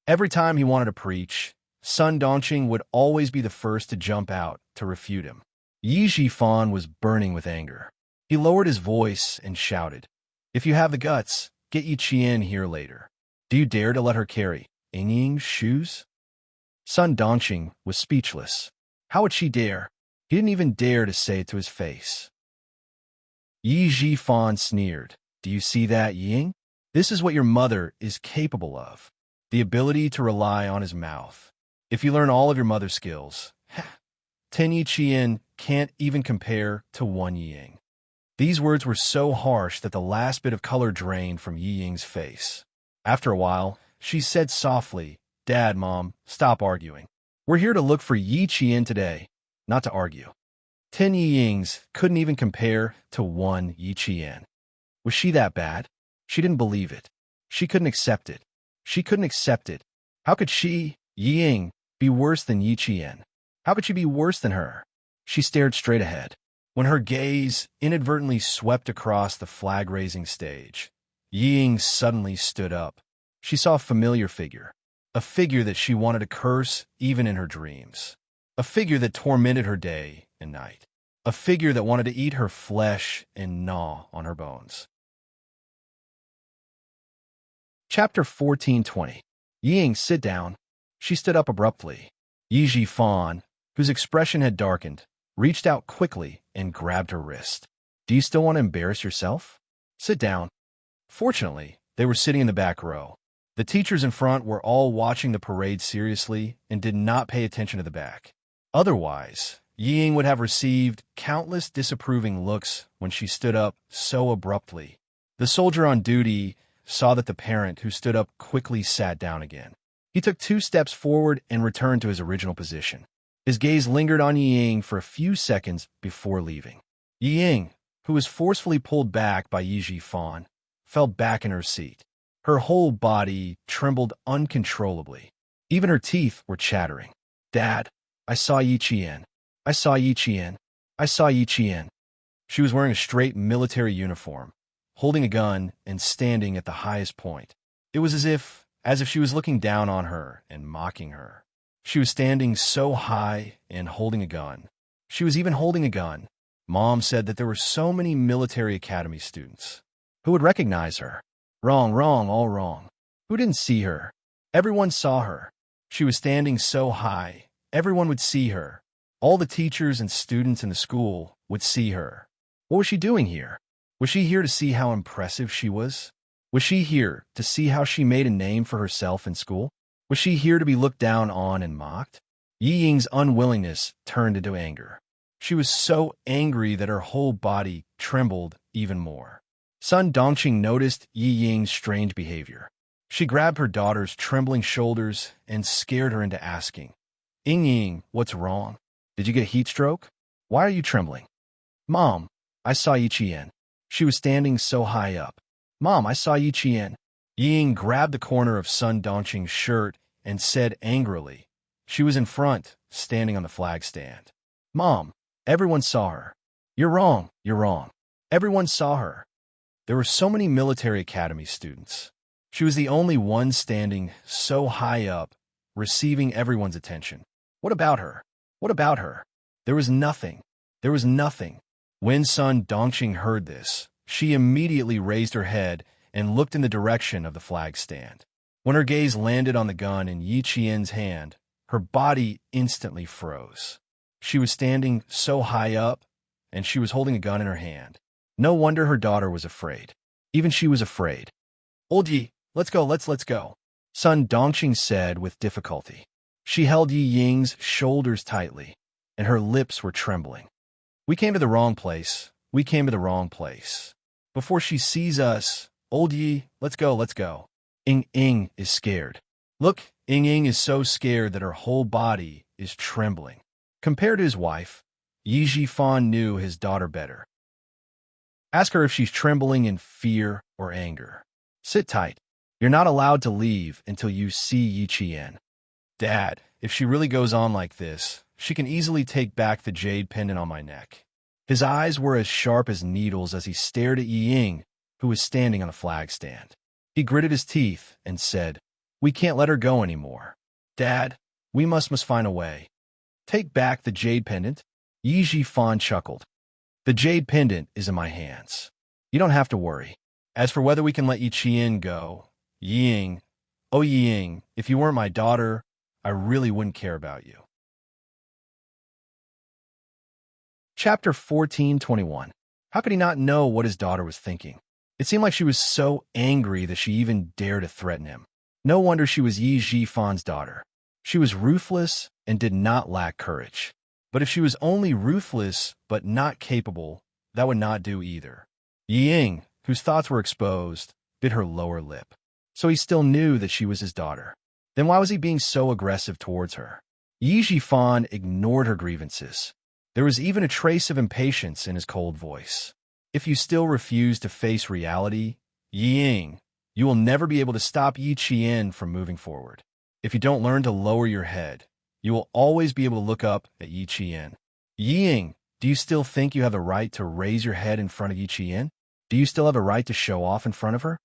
Every time he wanted to preach, Sun Dongqing would always be the first to jump out to refute him. Yi Jifan was burning with anger. He lowered his voice and shouted, "If you have the guts, get Yi Qian here later. Do you dare to let her carry Ying's shoes?" Sun Dongqing was speechless. How would she dare? He didn't even dare to say it to his face. Yi Jifan sneered. "Do you see that, Ying? This is what your mother is capable of. The ability to rely on his mouth. If you learn all of your mother's skills, 10 Yi Qian can't even compare to 1 Ying." These words were so harsh that the last bit of color drained from Yi Ying's face. After a while, she said softly, "Dad, Mom, stop arguing. We're here to look for Yi Qian today, not to argue." 10 Yi Yings couldn't even compare to 1 Yi Qian. Was she that bad? She didn't believe it. She couldn't accept it. She couldn't accept it. How could she, Yi Ying, be worse than Yi Qian? How could she be worse than her? She stared straight ahead. When her gaze inadvertently swept across the flag-raising stage, Yi Ying suddenly stood up. She saw a familiar figure, a figure that she wanted to curse even in her dreams, a figure that tormented her day and night, a figure that wanted to eat her flesh and gnaw on her bones. Chapter 14:20. Yi Ying, sit down. She stood up abruptly. Yi Jifan, whose expression had darkened, reached out quickly and grabbed her wrist. "Do you still want to embarrass yourself? Sit down." Fortunately, they were sitting in the back row. The teachers in front were all watching the parade seriously and did not pay attention to the back. Otherwise, Yi Ying would have received countless disapproving looks when she stood up so abruptly. The soldier on duty saw that the parent who stood up quickly sat down again. He took 2 steps forward and returned to his original position. His gaze lingered on Yi Ying for a few seconds before leaving. Yi Ying, who was forcefully pulled back by Yi Jifan, fell back in her seat. Her whole body trembled uncontrollably. Even her teeth were chattering. "Dad, I saw Yi Qian. I saw Yi Qian. I saw Yi Qian." She was wearing a straight military uniform, holding a gun and standing at the highest point. It was as if she was looking down on her and mocking her. She was standing so high and holding a gun. She was even holding a gun. Mom said that there were so many military academy students who would recognize her. Wrong, all wrong. Who didn't see her? Everyone saw her. She was standing so high, everyone would see her. All the teachers and students in the school would see her. What was she doing here? Was she here to see how impressive she was? Was she here to see how she made a name for herself in school? Was she here to be looked down on and mocked? Yi Ying's unwillingness turned into anger. She was so angry that her whole body trembled even more. Sun Dongqing noticed Yi Ying's strange behavior. She grabbed her daughter's trembling shoulders and scared her into asking, Ying, what's wrong? Did you get a heat stroke? Why are you trembling?" "Mom, I saw Yi Qian. She was standing so high up." "Mom, I saw Yi Qian." Ying grabbed the corner of Sun Dongqing's shirt and said angrily, "She was in front, standing on the flag stand." "Mom, everyone saw her." You're wrong. Everyone saw her." There were so many military academy students. She was the only one standing so high up, receiving everyone's attention. What about her? There was nothing. When Sun Dongqing heard this, she immediately raised her head and looked in the direction of the flag stand. When her gaze landed on the gun in Yi Qian's hand, her body instantly froze. She was standing so high up, and she was holding a gun in her hand. No wonder her daughter was afraid. Even she was afraid. "Old Yi, let's go," Sun Dongqing said with difficulty. She held Yi Ying's shoulders tightly, and her lips were trembling. "We came to the wrong place. Before she sees us, old Yi, let's go. Ying is scared. Look, Ying is so scared that her whole body is trembling." Compared to his wife, Yi Jifan knew his daughter better. Ask her if she's trembling in fear or anger. Sit tight. You're not allowed to leave until you see Yi Qian. "Dad, if she really goes on like this, she can easily take back the jade pendant on my neck." His eyes were as sharp as needles as he stared at Yi Ying, who was standing on a flag stand. He gritted his teeth and said, "We can't let her go anymore. Dad, we must find a way. Take back the jade pendant." Yi Jifan chuckled. "The jade pendant is in my hands. You don't have to worry. As for whether we can let Yi Qian go, Yi Ying, oh Yi Ying, if you weren't my daughter, I really wouldn't care about you." Chapter 14:21. How could he not know what his daughter was thinking? It seemed like she was so angry that she even dared to threaten him. No wonder she was Yi Jifan's daughter. She was ruthless and did not lack courage. But if she was only ruthless but not capable, that would not do either. Yi Ying, whose thoughts were exposed, bit her lower lip. So he still knew that she was his daughter. Then why was he being so aggressive towards her? Yi Jifan ignored her grievances. There was even a trace of impatience in his cold voice. "If you still refuse to face reality, Yi Ying, you will never be able to stop Yi Qian from moving forward. If you don't learn to lower your head, you will always be able to look up at Yi Qian. Yi Ying, do you still think you have the right to raise your head in front of Yi Qian? Do you still have a right to show off in front of her?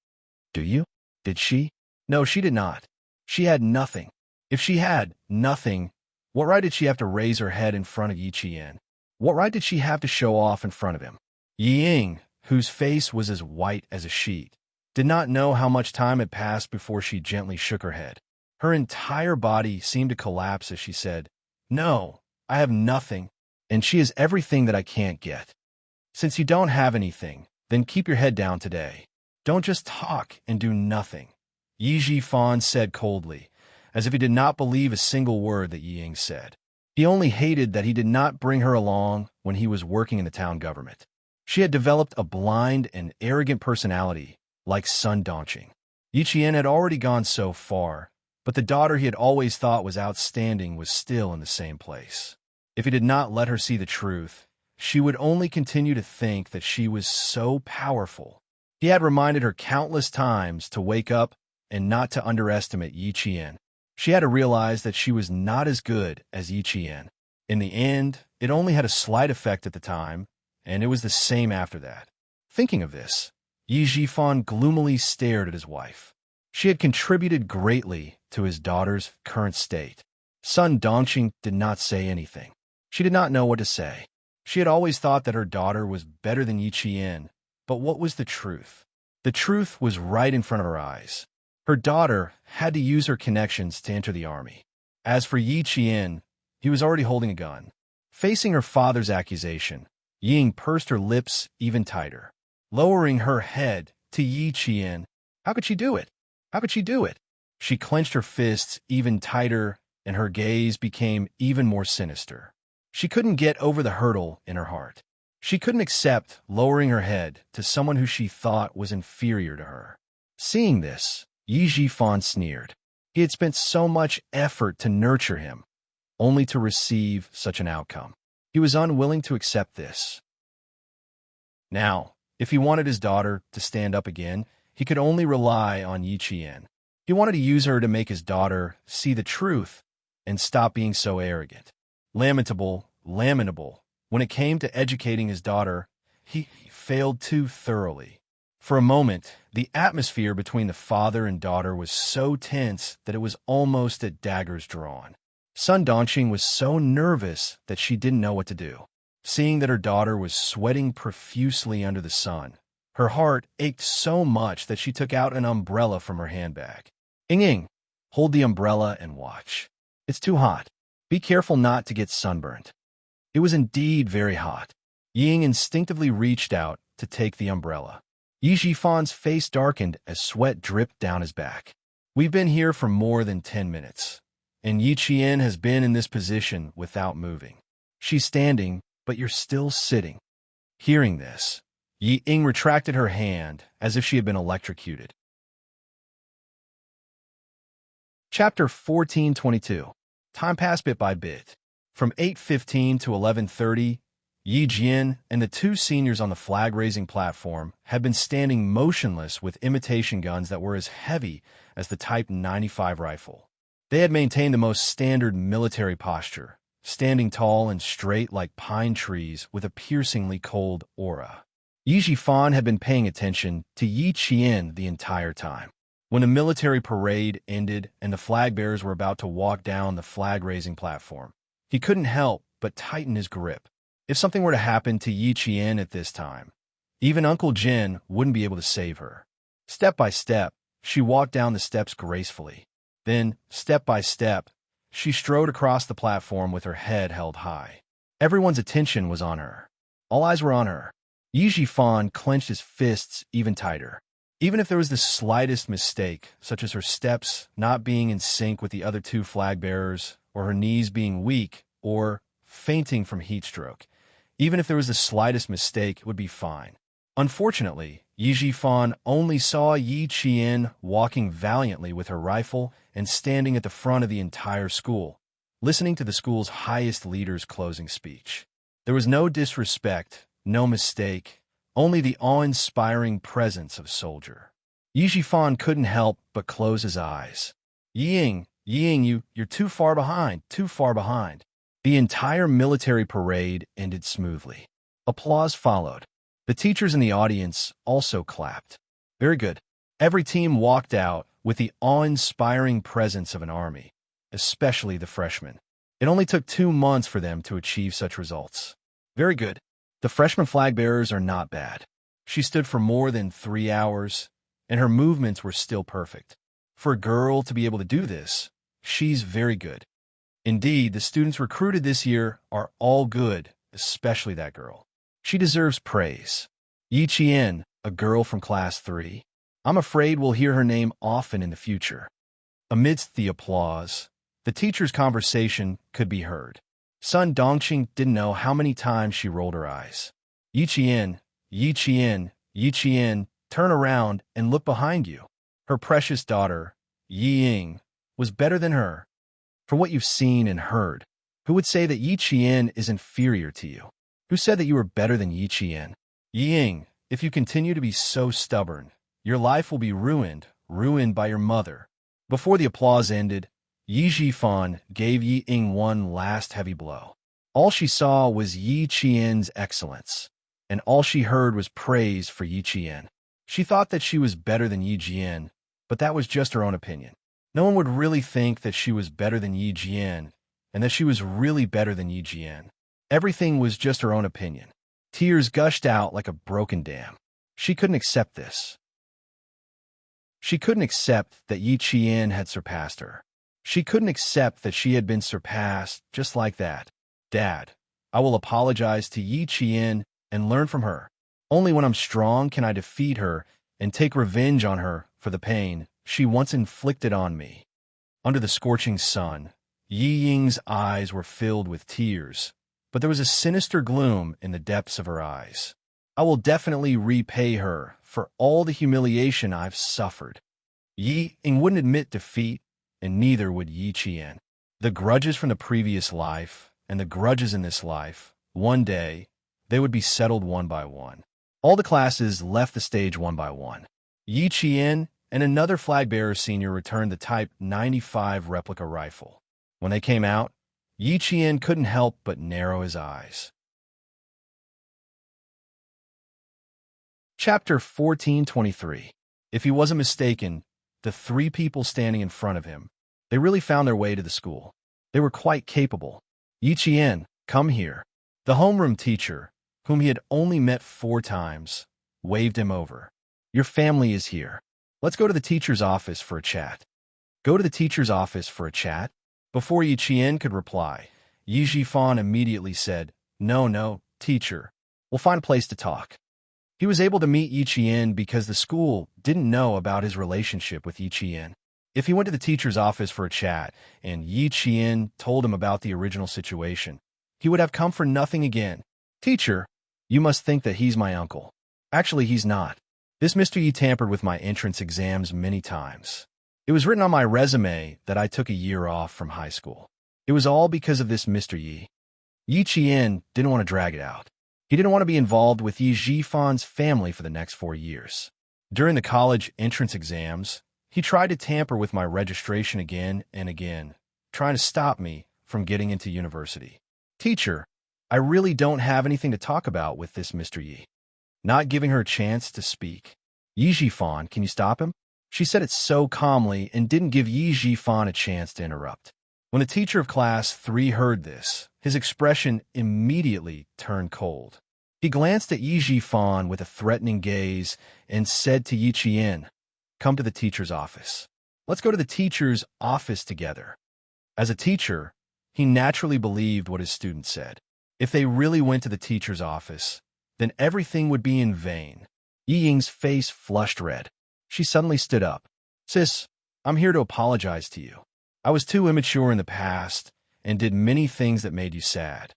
Do you? Did she? No, she did not. She had nothing. If she had nothing, what right did she have to raise her head in front of Yi Qian? What right did she have to show off in front of him?" Yi Ying, whose face was as white as a sheet, did not know how much time had passed before she gently shook her head. Her entire body seemed to collapse as she said, "No, I have nothing, and she is everything that I can't get. Since you don't have anything, then keep your head down today. Don't just talk and do nothing," Yi Jifan said coldly, as if he did not believe a single word that Yi Ying said. He only hated that he did not bring her along when he was working in the town government. She had developed a blind and arrogant personality, like Sun Dongqing. Yi Qian had already gone so far, but the daughter he had always thought was outstanding was still in the same place. If he did not let her see the truth, she would only continue to think that she was so powerful. He had reminded her countless times to wake up and not to underestimate Yi Qian. She had to realize that she was not as good as Yi Qian. In the end, it only had a slight effect at the time, and it was the same after that. Thinking of this, Yi Jifan gloomily stared at his wife. She had contributed greatly to his daughter's current state. Sun Dongqing did not say anything. She did not know what to say. She had always thought that her daughter was better than Yi Qian, but what was the truth? The truth was right in front of her eyes. Her daughter had to use her connections to enter the army. As for Yi Qian, he was already holding a gun. Facing her father's accusation, Yi Ying pursed her lips even tighter. Lowering her head to Yi Qian, how could she do it? How could she do it? She clenched her fists even tighter, and her gaze became even more sinister. She couldn't get over the hurdle in her heart. She couldn't accept lowering her head to someone who she thought was inferior to her. Seeing this, Yi Jifan sneered. He had spent so much effort to nurture him, only to receive such an outcome. He was unwilling to accept this. Now, if he wanted his daughter to stand up again, he could only rely on Yi Qian. He wanted to use her to make his daughter see the truth and stop being so arrogant. Lamentable. When it came to educating his daughter, he failed too thoroughly. For a moment, the atmosphere between the father and daughter was so tense that it was almost at daggers drawn. Sun Dongqing was so nervous that she didn't know what to do. Seeing that her daughter was sweating profusely under the sun, her heart ached so much that she took out an umbrella from her handbag. Ying, hold the umbrella and watch. It's too hot. Be careful not to get sunburned. It was indeed very hot. Ying instinctively reached out to take the umbrella. Yi Jifan's face darkened as sweat dripped down his back. We've been here for more than 10 minutes, and Yi Qian has been in this position without moving. She's standing, but you're still sitting. Hearing this, Yi Ying retracted her hand as if she had been electrocuted. Chapter 14:22. Time passed bit by bit. From 8:15 to 11:30, Yi Jian and the two seniors on the flag-raising platform had been standing motionless with imitation guns that were as heavy as the Type 95 rifle. They had maintained the most standard military posture, standing tall and straight like pine trees with a piercingly cold aura. Yi Jifan had been paying attention to Yi Qian the entire time. When the military parade ended and the flag bearers were about to walk down the flag-raising platform, he couldn't help but tighten his grip. If something were to happen to Yi Qian at this time, even Uncle Jin wouldn't be able to save her. Step by step, she walked down the steps gracefully. Then, step by step, she strode across the platform with her head held high. Everyone's attention was on her. All eyes were on her. Yi Jifan clenched his fists even tighter. Even if there was the slightest mistake, such as her steps not being in sync with the other two flag bearers, or her knees being weak, or fainting from heat stroke, even if there was the slightest mistake, it would be fine. Unfortunately, Yi Jifan only saw Yi Qian walking valiantly with her rifle and standing at the front of the entire school, listening to the school's highest leader's closing speech. There was no disrespect, no mistake, only the awe-inspiring presence of soldier. Yi Jifan couldn't help but close his eyes. Ying, you're too far behind, too far behind. The entire military parade ended smoothly. Applause followed. The teachers in the audience also clapped. Very good. Every team walked out with the awe-inspiring presence of an army, especially the freshmen. It only took 2 months for them to achieve such results. Very good. The freshman flag bearers are not bad. She stood for more than 3 hours, and her movements were still perfect. For a girl to be able to do this, she's very good. Indeed, the students recruited this year are all good, especially that girl. She deserves praise. Yi Qian, a girl from class 3. I'm afraid we'll hear her name often in the future. Amidst the applause, the teacher's conversation could be heard. Sun Dongqing didn't know how many times she rolled her eyes. Yi Qian, turn around and look behind you. Her precious daughter, Yi Ying, was better than her. For what you've seen and heard, who would say that Yi Qian is inferior to you? Who said that you were better than Yi Qian? Yi Ying, if you continue to be so stubborn, your life will be ruined by your mother. Before the applause ended, Yi Jifan gave Yi Ying one last heavy blow. All she saw was Yi Qian's excellence, and all she heard was praise for Yi Qian. She thought that she was better than Yi Jian, but that was just her own opinion. No one would really think that she was better than Yi Jian, and that she was really better than Yi Jian. Everything was just her own opinion. Tears gushed out like a broken dam. She couldn't accept this. She couldn't accept that Yi Qian had surpassed her. She couldn't accept that she had been surpassed just like that. Dad, I will apologize to Yi Qian and learn from her. Only when I'm strong can I defeat her and take revenge on her for the pain she once inflicted on me. Under the scorching sun, Yi Ying's eyes were filled with tears, but there was a sinister gloom in the depths of her eyes. I will definitely repay her for all the humiliation I've suffered. Yi Ying wouldn't admit defeat, and neither would Yi Qian. The grudges from the previous life and the grudges in this life, one day, they would be settled one by one. All the classes left the stage one by one. Yi Qian and another flag bearer senior returned the Type 95 replica rifle. When they came out, Yi Qian couldn't help but narrow his eyes. Chapter 1423. If he wasn't mistaken, the 3 people standing in front of him, they really found their way to the school. They were quite capable. Yi Qian, come here. The homeroom teacher, whom he had only met 4 times, waved him over. Your family is here. Let's go to the teacher's office for a chat. Go to the teacher's office for a chat? Before Yi Qian could reply, Yi Jifan immediately said, No, teacher. We'll find a place to talk. He was able to meet Yi Qian because the school didn't know about his relationship with Yi Qian. If he went to the teacher's office for a chat and Yi Qian told him about the original situation, he would have come for nothing again. Teacher, you must think that he's my uncle. Actually, he's not. This Mr. Yi tampered with my entrance exams many times. It was written on my resume that I took a year off from high school. It was all because of this Mr. Yi. Yi Qian didn't want to drag it out. He didn't want to be involved with Yi Jifan's family for the next 4 years. During the college entrance exams, he tried to tamper with my registration again and again, trying to stop me from getting into university. Teacher, I really don't have anything to talk about with this Mr. Yi. Not giving her a chance to speak. Yi Jifan, can you stop him? She said it so calmly and didn't give Yi Jifan a chance to interrupt. When the teacher of class 3 heard this, his expression immediately turned cold. He glanced at Yi Jifan with a threatening gaze and said to Yi Qian, "Come to the teacher's office. Let's go to the teacher's office together." As a teacher, he naturally believed what his students said. If they really went to the teacher's office, then everything would be in vain. Yi Ying's face flushed red. She suddenly stood up. "Sis, I'm here to apologize to you. I was too immature in the past and did many things that made you sad."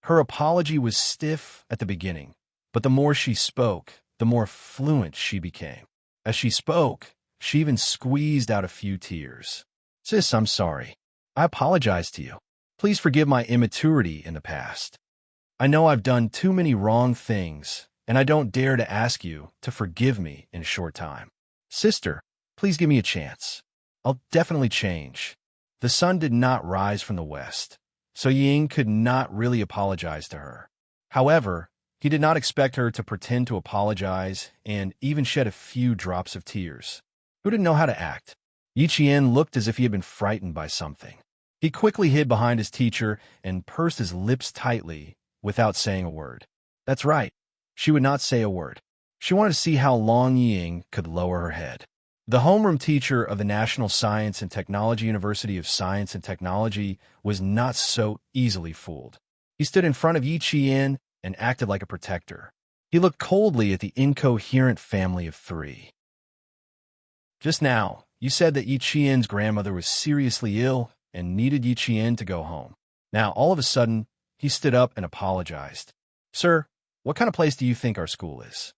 Her apology was stiff at the beginning, but the more she spoke, the more fluent she became. As she spoke, she even squeezed out a few tears. "Sis, I'm sorry. I apologize to you. Please forgive my immaturity in the past. I know I've done too many wrong things, and I don't dare to ask you to forgive me in a short time. Sister, please give me a chance. I'll definitely change." The sun did not rise from the west, so Ying could not really apologize to her. However, he did not expect her to pretend to apologize and even shed a few drops of tears. Who didn't know how to act? Yi Qian looked as if he had been frightened by something. He quickly hid behind his teacher and pursed his lips tightly without saying a word. That's right. She would not say a word. She wanted to see how long Ying could lower her head. The homeroom teacher of the National Science and Technology University of Science and Technology was not so easily fooled. He stood in front of Yi Qian and acted like a protector. He looked coldly at the incoherent family of 3. "Just now, you said that Yi Qian's grandmother was seriously ill and needed Yi Qian to go home. Now, all of a sudden, he stood up and apologized. Sir, what kind of place do you think our school is?"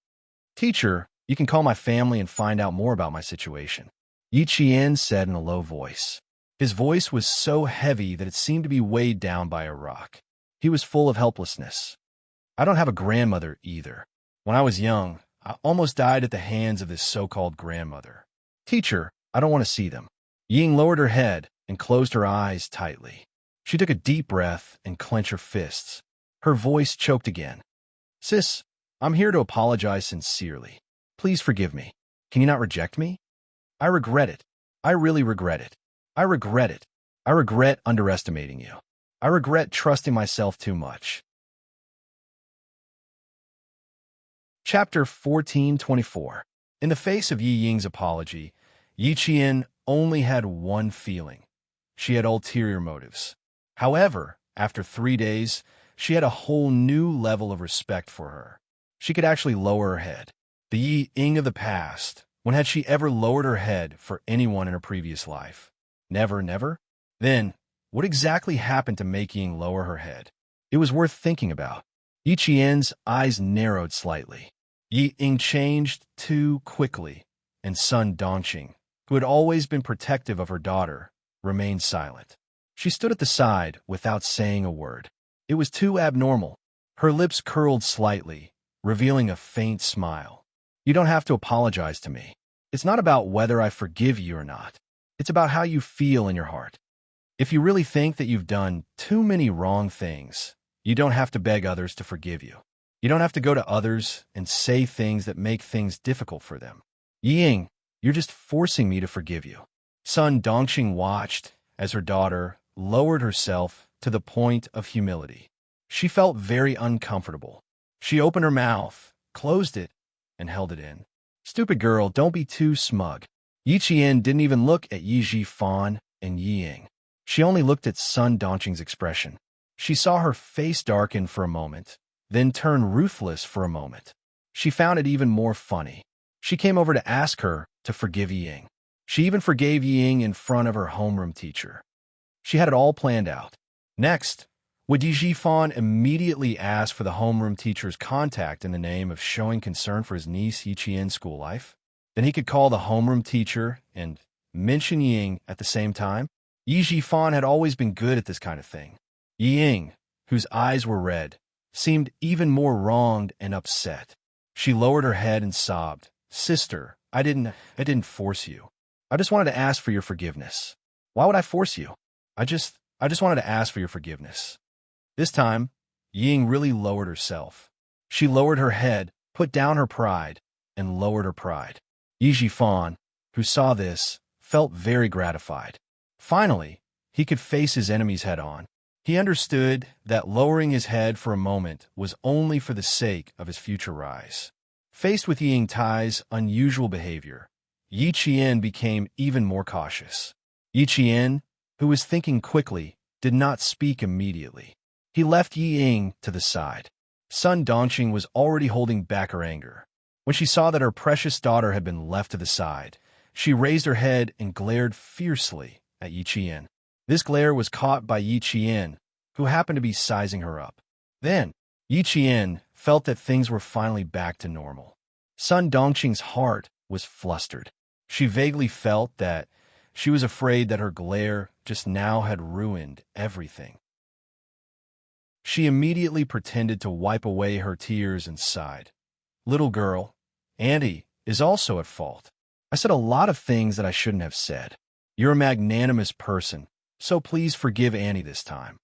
"Teacher, you can call my family and find out more about my situation," Yi Qian said in a low voice. His voice was so heavy that it seemed to be weighed down by a rock. He was full of helplessness. "I don't have a grandmother either. When I was young, I almost died at the hands of this so-called grandmother. Teacher, I don't want to see them." Ying lowered her head and closed her eyes tightly. She took a deep breath and clenched her fists. Her voice choked again. "Sis, I'm here to apologize sincerely. Please forgive me. Can you not reject me? I regret it. I really regret it. I regret it. I regret underestimating you. I regret trusting myself too much." Chapter 14:24. In the face of Yi Ying's apology, Yi Qian only had one feeling. She had ulterior motives. However, after 3 days, she had a whole new level of respect for her. She could actually lower her head. The Yi Ying of the past, when had she ever lowered her head for anyone in her previous life? Never, never? Then, what exactly happened to make Ying lower her head? It was worth thinking about. Yi Qian's eyes narrowed slightly. Yi Ying changed too quickly, and Sun Dongqing, who had always been protective of her daughter, remained silent. She stood at the side without saying a word. It was too abnormal. Her lips curled slightly, revealing a faint smile. "You don't have to apologize to me. It's not about whether I forgive you or not. It's about how you feel in your heart. If you really think that you've done too many wrong things, you don't have to beg others to forgive you. You don't have to go to others and say things that make things difficult for them. Yi Ying, you're just forcing me to forgive you." Sun Dongqing watched as her daughter lowered herself to the point of humility. She felt very uncomfortable. She opened her mouth, closed it, and held it in. "Stupid girl, don't be too smug." Yi Qian didn't even look at Yi Jifan and Yi Ying. She only looked at Sun Dongqing's expression. She saw her face darken for a moment, then turn ruthless for a moment. She found it even more funny. She came over to ask her to forgive Yi Ying. She even forgave Yi Ying in front of her homeroom teacher. She had it all planned out. Next, would Yi Jifan immediately ask for the homeroom teacher's contact in the name of showing concern for his niece Yi Qian's school life? Then he could call the homeroom teacher and mention Ying at the same time. Yi Jifan had always been good at this kind of thing. Yi Ying, whose eyes were red, seemed even more wronged and upset. She lowered her head and sobbed. "Sister, I didn't force you. I just wanted to ask for your forgiveness. Why would I force you? I just I just wanted to ask for your forgiveness. This time, Ying really lowered herself. She lowered her head, put down her pride, and lowered her pride. Yi Jifan, who saw this, felt very gratified. Finally, he could face his enemies head-on. He understood that lowering his head for a moment was only for the sake of his future rise. Faced with Ying Tai's unusual behavior, Yi Qian became even more cautious. Yi Qian, who was thinking quickly, did not speak immediately. He left Yi Ying to the side. Sun Dongqing was already holding back her anger. When she saw that her precious daughter had been left to the side, she raised her head and glared fiercely at Yi Qian. This glare was caught by Yi Qian, who happened to be sizing her up. Then, Yi Qian felt that things were finally back to normal. Sun Dongqing's heart was flustered. She vaguely felt that she was afraid that her glare just now had ruined everything. She immediately pretended to wipe away her tears and sighed. Little girl, Auntie is also at fault. I said a lot of things that I shouldn't have said. You're a magnanimous person, so please forgive Auntie this time.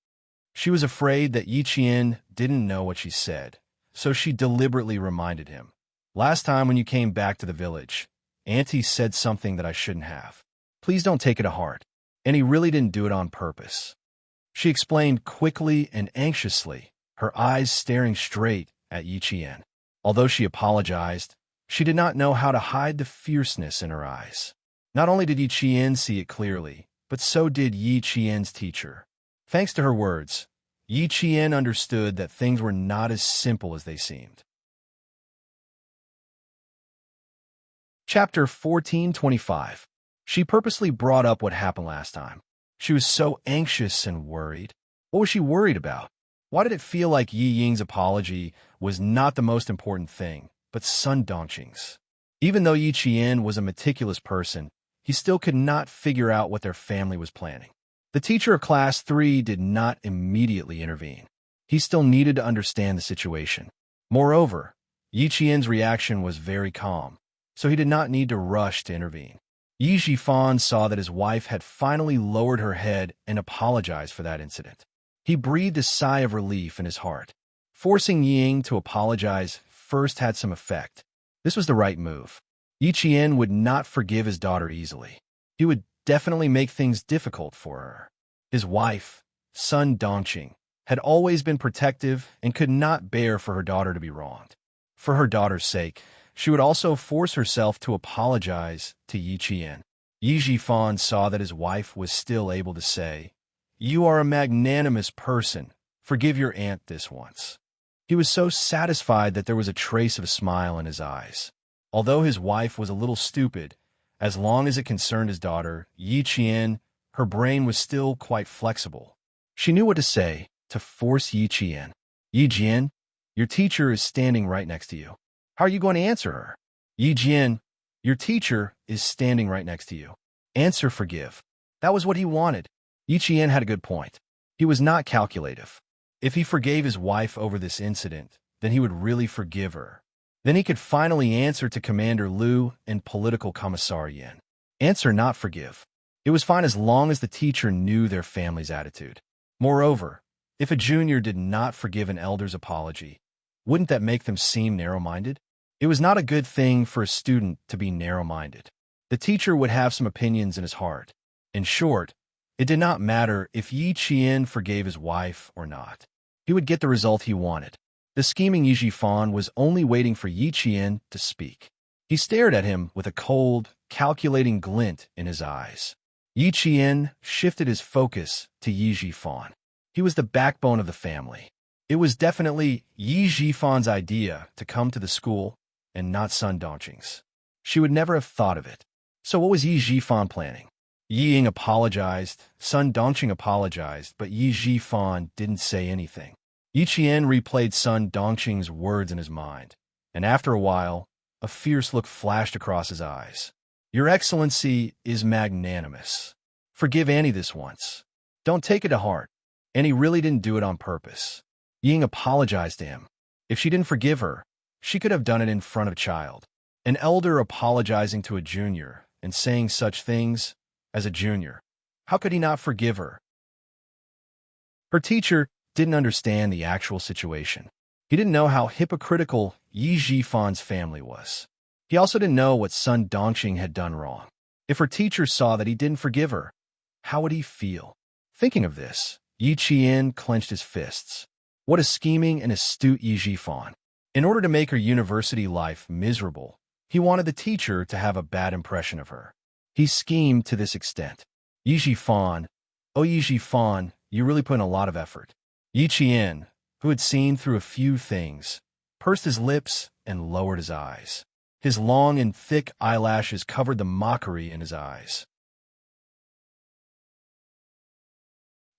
She was afraid that Yi Qian didn't know what she said, so she deliberately reminded him. Last time when you came back to the village, Auntie said something that I shouldn't have. Please don't take it to heart. And he really didn't do it on purpose. She explained quickly and anxiously, her eyes staring straight at Yi Qian. Although she apologized, she did not know how to hide the fierceness in her eyes. Not only did Yi Qian see it clearly, but so did Yi Qian's teacher. Thanks to her words, Yi Qian understood that things were not as simple as they seemed. Chapter 1425. She purposely brought up what happened last time. She was so anxious and worried. What was she worried about? Why did it feel like Yi Ying's apology was not the most important thing, but Sun Dongqing's? Even though Yi Qian was a meticulous person, he still could not figure out what their family was planning. The teacher of Class 3 did not immediately intervene. He still needed to understand the situation. Moreover, Yi Qian's reaction was very calm, so he did not need to rush to intervene. Yi Jifan saw that his wife had finally lowered her head and apologized for that incident. He breathed a sigh of relief in his heart. Forcing Ying to apologize first had some effect. This was the right move. Yi Qian would not forgive his daughter easily. He would definitely make things difficult for her. His wife, Sun Dongqing, had always been protective and could not bear for her daughter to be wronged. For her daughter's sake, she would also force herself to apologize to Yi Qian. Yi Jifan saw that his wife was still able to say, "You are a magnanimous person. Forgive your aunt this once." He was so satisfied that there was a trace of a smile in his eyes. Although his wife was a little stupid, as long as it concerned his daughter, Yi Qian, her brain was still quite flexible. She knew what to say to force Yi Qian. "Yi Jian, your teacher is standing right next to you. How are you going to answer her?" "Yi Jian, your teacher is standing right next to you. Answer forgive." That was what he wanted. Yi Qian had a good point. He was not calculative. If he forgave his wife over this incident, then he would really forgive her. Then he could finally answer to Commander Liu and Political Commissar Yan. Answer not forgive. It was fine as long as the teacher knew their family's attitude. Moreover, if a junior did not forgive an elder's apology, wouldn't that make them seem narrow-minded? It was not a good thing for a student to be narrow-minded. The teacher would have some opinions in his heart. In short, it did not matter if Yi Qian forgave his wife or not. He would get the result he wanted. The scheming Yi Jifan was only waiting for Yi Qian to speak. He stared at him with a cold, calculating glint in his eyes. Yi Qian shifted his focus to Yi Jifan. He was the backbone of the family. It was definitely Yi Jifan's idea to come to the school and not Sun Dongqing's. She would never have thought of it. So what was Yi Jifan planning? Yi Ying apologized, Sun Dongqing apologized, but Yi Jifan didn't say anything. Yi Qian replayed Sun Dongqing's words in his mind, and after a while, a fierce look flashed across his eyes. "Your Excellency is magnanimous. Forgive Annie this once. Don't take it to heart." And he really didn't do it on purpose. Ying apologized to him. If she didn't forgive her, she could have done it in front of a child. An elder apologizing to a junior and saying such things as a junior. How could he not forgive her? Her teacher didn't understand the actual situation. He didn't know how hypocritical Yi Jifan's family was. He also didn't know what Sun Dongxing had done wrong. If her teacher saw that he didn't forgive her, how would he feel? Thinking of this, Yi Qian clenched his fists. What a scheming and astute Yi Jifan. In order to make her university life miserable, he wanted the teacher to have a bad impression of her. He schemed to this extent. Yi Jifan, oh Yi Jifan, you really put in a lot of effort. Yi Qian, who had seen through a few things, pursed his lips and lowered his eyes. His long and thick eyelashes covered the mockery in his eyes.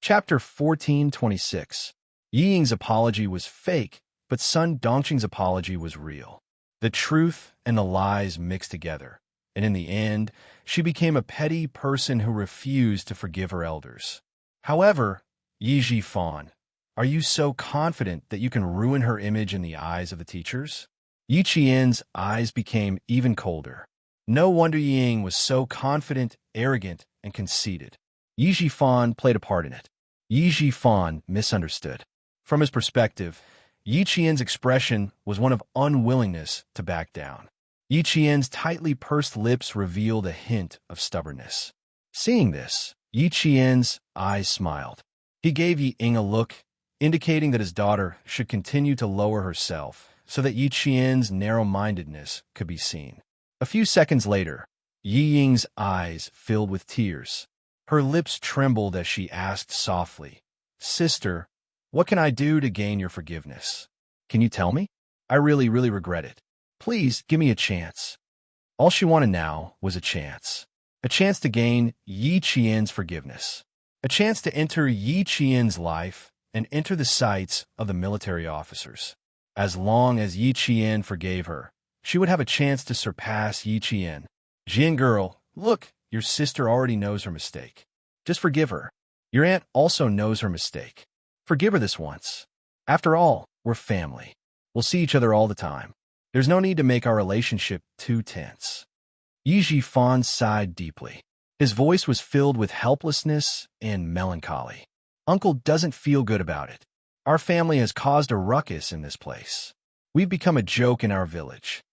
Chapter 1426. Yi Ying's apology was fake, but Sun Dongxing's apology was real. The truth and the lies mixed together, and in the end, she became a petty person who refused to forgive her elders. However, Yi Jifan, are you so confident that you can ruin her image in the eyes of the teachers? Yi Qian's eyes became even colder. No wonder Yi Ying was so confident, arrogant, and conceited. Yi Jifan played a part in it. Yi Jifan misunderstood. From his perspective, Yi Qian's expression was one of unwillingness to back down. Yi Qian's tightly pursed lips revealed a hint of stubbornness. Seeing this, Yi Qian's eyes smiled. He gave Yi Ying a look, indicating that his daughter should continue to lower herself so that Yi Qian's narrow-mindedness could be seen. A few seconds later, Yi Ying's eyes filled with tears. Her lips trembled as she asked softly, "Sister, what can I do to gain your forgiveness? Can you tell me? I really regret it. Please give me a chance." All she wanted now was a chance. A chance to gain Yi Qian's forgiveness. A chance to enter Yi Qian's life and enter the sights of the military officers. As long as Yi Qian forgave her, she would have a chance to surpass Yi Qian. "Jian girl, look, your sister already knows her mistake. Just forgive her. Your aunt also knows her mistake. Forgive her this once. After all, we're family. We'll see each other all the time. There's no need to make our relationship too tense." Yi Jifan sighed deeply. His voice was filled with helplessness and melancholy. "Uncle doesn't feel good about it. Our family has caused a ruckus in this place. We've become a joke in our village."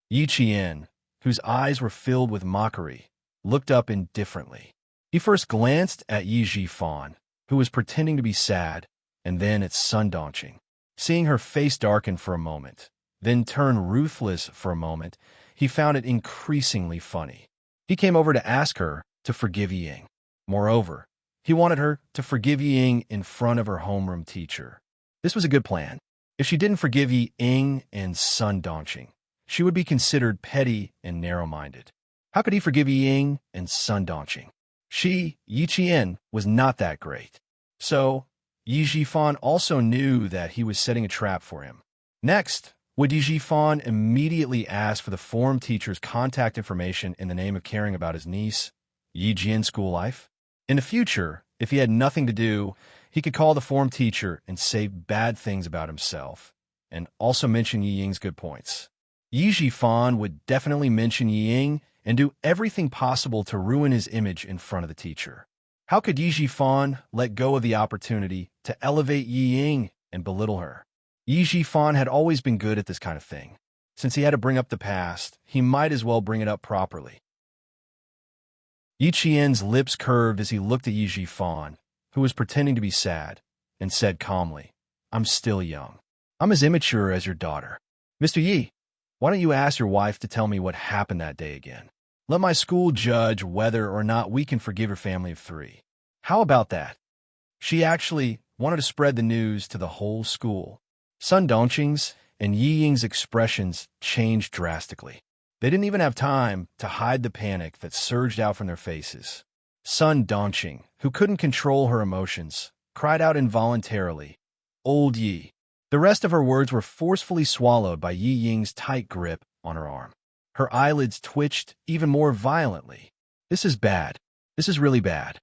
Yi Qian, whose eyes were filled with mockery, looked up indifferently. He first glanced at Yi Jifan, who was pretending to be sad, and then at Sun Dongxing. Seeing her face darken for a moment, then turn ruthless for a moment, he found it increasingly funny. He came over to ask her to forgive Yi Ying. Moreover, he wanted her to forgive Yi Ying in front of her homeroom teacher. This was a good plan. If she didn't forgive Yi Ying and Sun Dongxing, she would be considered petty and narrow-minded. How could he forgive Yi Ying and Sun Dongxing? She, Yi Qian, was not that great. So, Yi Jifan also knew that he was setting a trap for him. Next, would Yi Jifan immediately ask for the form teacher's contact information in the name of caring about his niece, Yi Jian's school life? In the future, if he had nothing to do, he could call the form teacher and say bad things about himself, and also mention Yi Ying's good points. Yi Jifan would definitely mention Yi Ying and do everything possible to ruin his image in front of the teacher. How could Yi Jifan let go of the opportunity to elevate Yi Ying and belittle her? Yi Jifan had always been good at this kind of thing. Since he had to bring up the past, he might as well bring it up properly. Yi Qian's lips curved as he looked at Yi Jifan, who was pretending to be sad, and said calmly, "I'm still young. I'm as immature as your daughter. Mr. Yi, why don't you ask your wife to tell me what happened that day again? Let my school judge whether or not we can forgive your family of 3. How about that?" She actually wanted to spread the news to the whole school. Sun Dongxing's and Yi Ying's expressions changed drastically. They didn't even have time to hide the panic that surged out from their faces. Sun Dongxing, who couldn't control her emotions, cried out involuntarily, "Old Yi." The rest of her words were forcefully swallowed by Yi Ying's tight grip on her arm. Her eyelids twitched even more violently. "This is bad. This is really bad."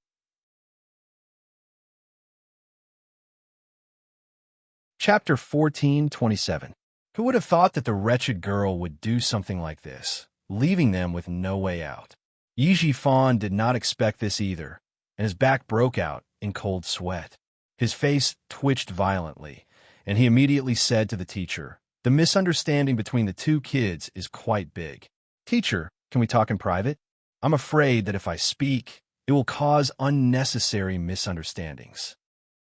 Chapter 1427. Who would have thought that the wretched girl would do something like this, leaving them with no way out? Yi Jifan did not expect this either, and his back broke out in cold sweat. His face twitched violently, and he immediately said to the teacher, "The misunderstanding between the two kids is quite big. Teacher, can we talk in private? I'm afraid that if I speak, it will cause unnecessary misunderstandings."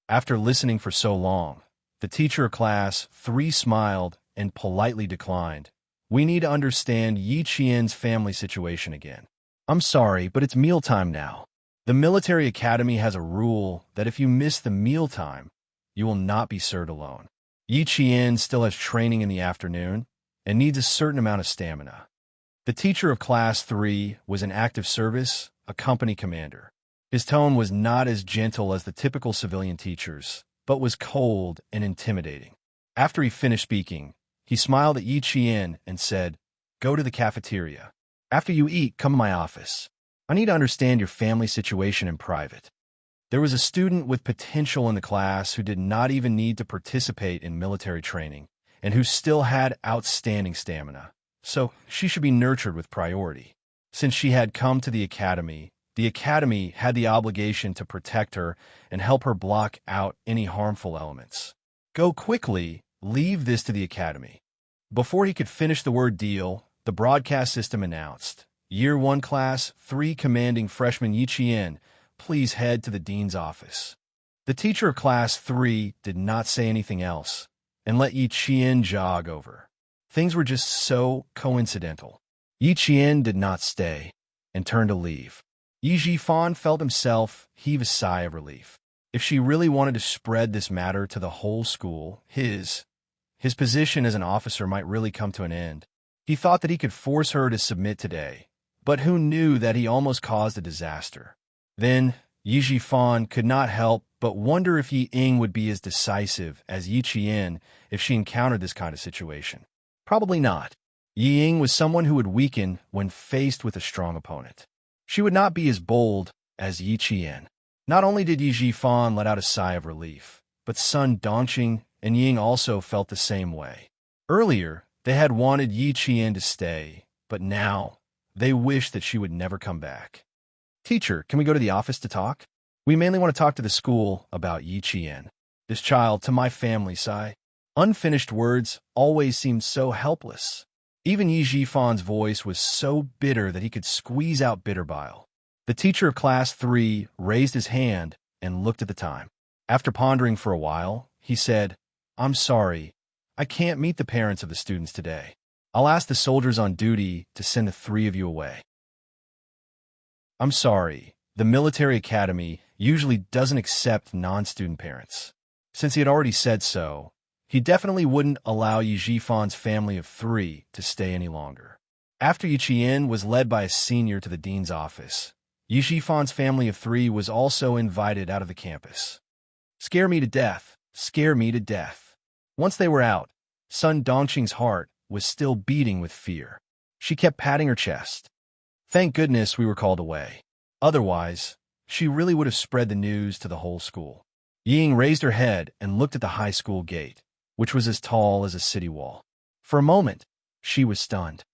After listening for so long, the teacher of class 3 smiled and politely declined. "We need to understand Yi Qian's family situation again. I'm sorry, but it's mealtime now. The military academy has a rule that if you miss the mealtime, you will not be served alone. Yi Qian still has training in the afternoon and needs a certain amount of stamina." The teacher of class 3 was in active service, a company commander. His tone was not as gentle as the typical civilian teachers, but was cold and intimidating. After he finished speaking, he smiled at Yi Qian and said, "Go to the cafeteria. After you eat, come to my office. I need to understand your family situation in private." There was a student with potential in the class who did not even need to participate in military training and who still had outstanding stamina, so she should be nurtured with priority. Since she had come to the academy had the obligation to protect her and help her block out any harmful elements. "Go quickly, leave this to the academy." Before he could finish the word "deal," the broadcast system announced, "Year 1 Class 3 Commanding Freshman Yi Qian, please head to the dean's office." The teacher of Class 3 did not say anything else and let Yi Qian jog over. Things were just so coincidental. Yi Qian did not stay and turned to leave. Yi Jifan felt himself heave a sigh of relief. If she really wanted to spread this matter to the whole school, his position as an officer might really come to an end. He thought that he could force her to submit today, but who knew that he almost caused a disaster? Then, Yi Jifan could not help but wonder if Yi Ying would be as decisive as Yi Qian if she encountered this kind of situation. Probably not. Yi Ying was someone who would weaken when faced with a strong opponent. She would not be as bold as Yi Qian. Not only did Yi Jifan let out a sigh of relief, but Sun Dongqing and Ying also felt the same way. Earlier, they had wanted Yi Qian to stay, but now they wished that she would never come back. "Teacher, can we go to the office to talk? We mainly want to talk to the school about Yi Qian. This child to my family, Sai." Unfinished words always seemed so helpless. Even Yi Jifan's voice was so bitter that he could squeeze out bitter bile. The teacher of Class 3 raised his hand and looked at the time. After pondering for a while, he said, "I'm sorry, I can't meet the parents of the students today. I'll ask the soldiers on duty to send the 3 of you away." "I'm sorry, the military academy usually doesn't accept non-student parents." Since he had already said so, he definitely wouldn't allow Yi Jifan's family of 3 to stay any longer. After Yi Qian was led by a senior to the dean's office, Yi Jifan's family of 3 was also invited out of the campus. "Scare me to death, scare me to death." Once they were out, Sun Dongqing's heart was still beating with fear. She kept patting her chest. "Thank goodness we were called away. Otherwise, she really would have spread the news to the whole school." Ying raised her head and looked at the high school gate, which was as tall as a city wall. For a moment, she was stunned.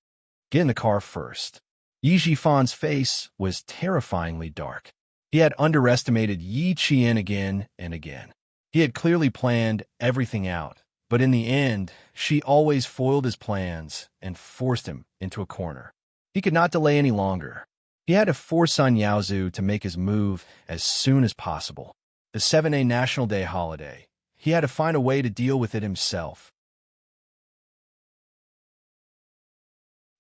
"Get in the car first." Yi Jifan's face was terrifyingly dark. He had underestimated Yi Qian again and again. He had clearly planned everything out, but in the end, she always foiled his plans and forced him into a corner. He could not delay any longer. He had to force Sun Yaozu to make his move as soon as possible. The 7A National Day holiday. He had to find a way to deal with it himself.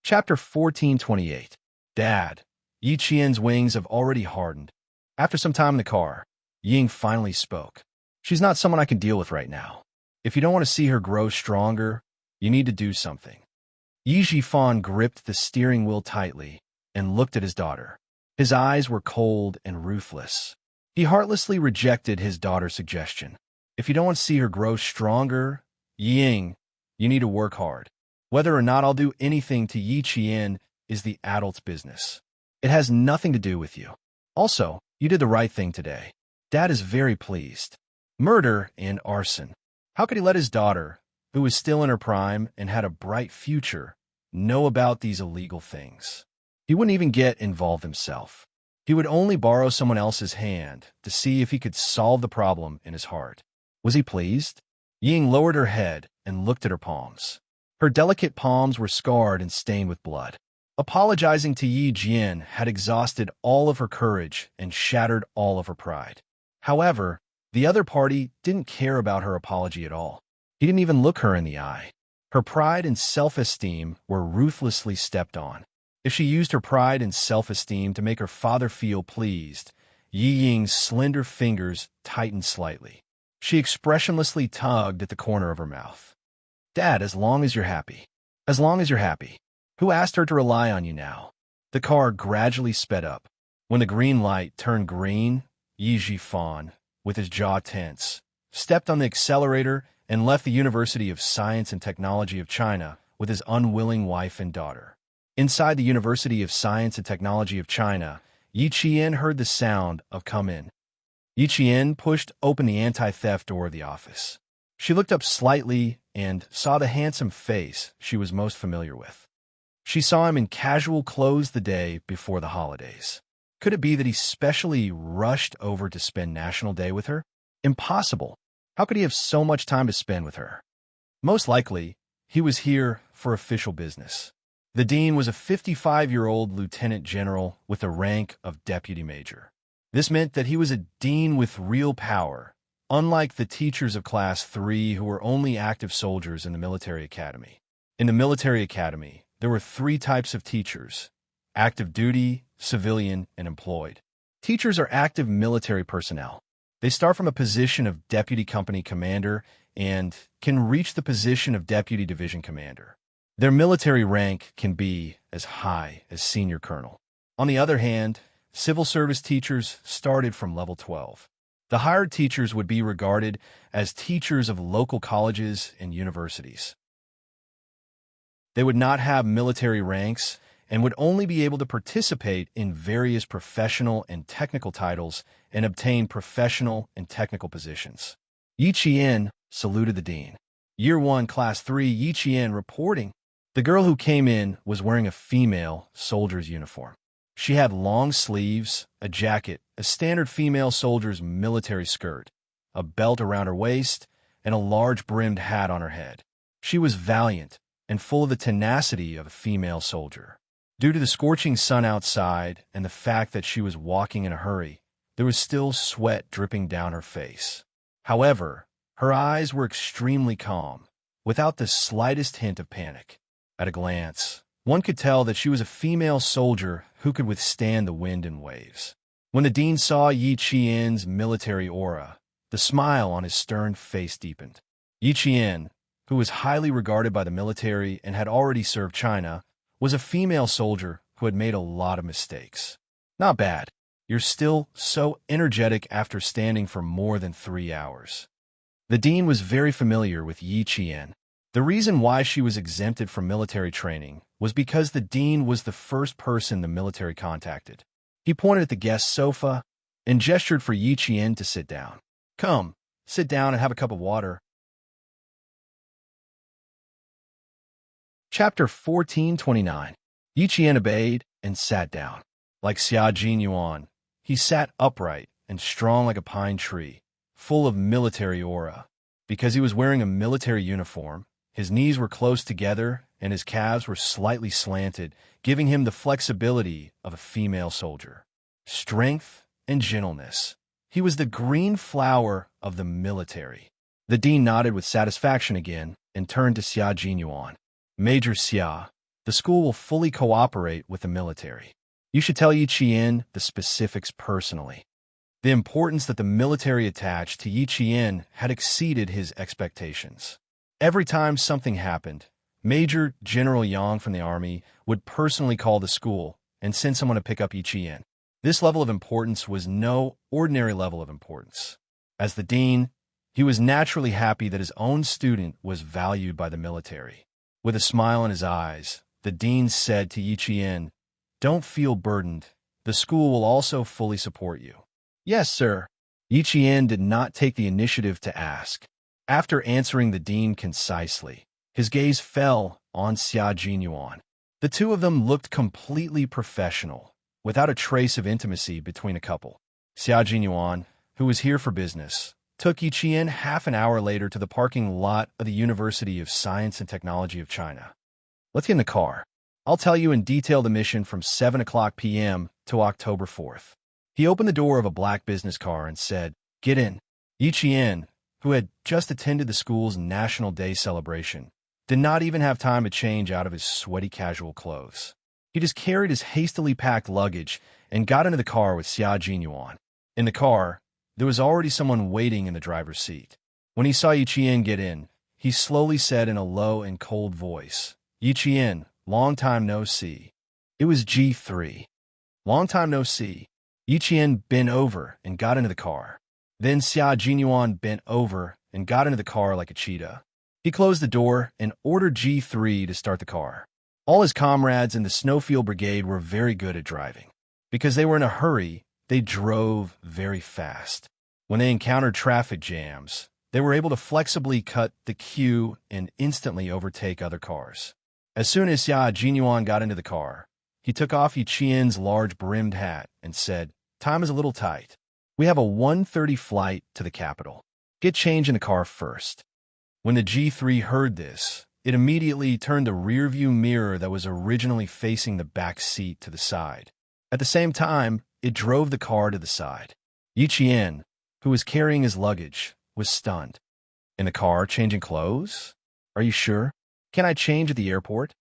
Chapter 1428. Dad. Yi Qian's wings have already hardened. After some time in the car, Ying finally spoke. "She's not someone I can deal with right now. If you don't want to see her grow stronger, you need to do something." Yi Jifan gripped the steering wheel tightly and looked at his daughter. His eyes were cold and ruthless. He heartlessly rejected his daughter's suggestion. "If you don't want to see her grow stronger, Ying, you need to work hard. Whether or not I'll do anything to Yi Qian is the adult's business. It has nothing to do with you. Also, you did the right thing today. Dad is very pleased. Murder and arson. How could he let his daughter, who was still in her prime and had a bright future, know about these illegal things? He wouldn't even get involved himself." He would only borrow someone else's hand to see if he could solve the problem in his heart. Was he pleased? Ying lowered her head and looked at her palms. Her delicate palms were scarred and stained with blood. Apologizing to Yi Jian had exhausted all of her courage and shattered all of her pride. However, the other party didn't care about her apology at all. He didn't even look her in the eye. Her pride and self-esteem were ruthlessly stepped on. If she used her pride and self-esteem to make her father feel pleased, Yi Ying's slender fingers tightened slightly. She expressionlessly tugged at the corner of her mouth. Dad, as long as you're happy. As long as you're happy. Who asked her to rely on you now? The car gradually sped up. When the green light turned green, Yi Jifan, with his jaw tense, stepped on the accelerator and left the University of Science and Technology of China with his unwilling wife and daughter. Inside the University of Science and Technology of China, Yi Qian heard the sound of come in. Yi Qian pushed open the anti-theft door of the office. She looked up slightly and saw the handsome face she was most familiar with. She saw him in casual clothes the day before the holidays. Could it be that he specially rushed over to spend National Day with her? Impossible. How could he have so much time to spend with her? Most likely, he was here for official business. The dean was a 55-year-old lieutenant general with the rank of deputy major. This meant that he was a dean with real power, unlike the teachers of Class 3 who were only active soldiers in the military academy. In the military academy, there were 3 types of teachers: active duty, civilian, and employed. Teachers are active military personnel. They start from a position of deputy company commander and can reach the position of deputy division commander. Their military rank can be as high as senior colonel. On the other hand, civil service teachers started from level 12. The hired teachers would be regarded as teachers of local colleges and universities. They would not have military ranks and would only be able to participate in various professional and technical titles and obtain professional and technical positions. Yi Qian saluted the dean. Year 1, Class 3, Yi Qian reporting. The girl who came in was wearing a female soldier's uniform. She had long sleeves, a jacket, a standard female soldier's military skirt, a belt around her waist, and a large brimmed hat on her head. She was valiant and full of the tenacity of a female soldier. Due to the scorching sun outside and the fact that she was walking in a hurry, there was still sweat dripping down her face. However, her eyes were extremely calm, without the slightest hint of panic. At a glance, one could tell that she was a female soldier who could withstand the wind and waves. When the dean saw Yi Qian's military aura, the smile on his stern face deepened. Yi Qian, who was highly regarded by the military and had already served China, was a female soldier who had made a lot of mistakes. Not bad. You're still so energetic after standing for more than 3 hours. The dean was very familiar with Yi Qian. The reason why she was exempted from military training was because the dean was the first person the military contacted. He pointed at the guest sofa and gestured for Yi Qian to sit down. Come, sit down and have a cup of water. Chapter 1429. Yi Qian obeyed and sat down. Like Xia Jinyuan, he sat upright and strong like a pine tree, full of military aura. Because he was wearing a military uniform, his knees were close together and his calves were slightly slanted, giving him the flexibility of a female soldier. Strength and gentleness. He was the green flower of the military. The dean nodded with satisfaction again and turned to Xia Jinyuan. Major Xia, the school will fully cooperate with the military. You should tell Yi Qian the specifics personally. The importance that the military attached to Yi Qian had exceeded his expectations. Every time something happened, Major General Yang from the army would personally call the school and send someone to pick up Yi Qian. This level of importance was no ordinary level of importance. As the dean, he was naturally happy that his own student was valued by the military. With a smile in his eyes, the dean said to Yi Qian, "Don't feel burdened. The school will also fully support you." "Yes, sir." Yi Qian did not take the initiative to ask. After answering the dean concisely, his gaze fell on Xia Jinyuan. The two of them looked completely professional, without a trace of intimacy between a couple. Xia Jinyuan, who was here for business, took Yiqian half an hour later to the parking lot of the University of Science and Technology of China. Let's get in the car. I'll tell you in detail the mission from 7 p.m. to October 4th. He opened the door of a black business car and said, "Get in." Yiqian, who had just attended the school's National Day celebration, did not even have time to change out of his sweaty casual clothes. He just carried his hastily packed luggage and got into the car with Xia Jinyuan. In the car, there was already someone waiting in the driver's seat. When he saw Yiqian get in, he slowly said in a low and cold voice, "Yiqian, long time no see." It was G3. Long time no see. Yiqian bent over and got into the car. Then Xia Jinyuan bent over and got into the car like a cheetah. He closed the door and ordered G3 to start the car. All his comrades in the Snowfield Brigade were very good at driving. Because they were in a hurry, they drove very fast. When they encountered traffic jams, they were able to flexibly cut the queue and instantly overtake other cars. As soon as Xia Jinyuan got into the car, he took off Yiqian's large brimmed hat and said, "Time is a little tight. We have a 1:30 flight to the capital. Get change in the car first." When the G3 heard this, it immediately turned the rearview mirror that was originally facing the back seat to the side. At the same time, it drove the car to the side. Yiqian, who was carrying his luggage, was stunned. "In the car, changing clothes? Are you sure? Can I change at the airport?"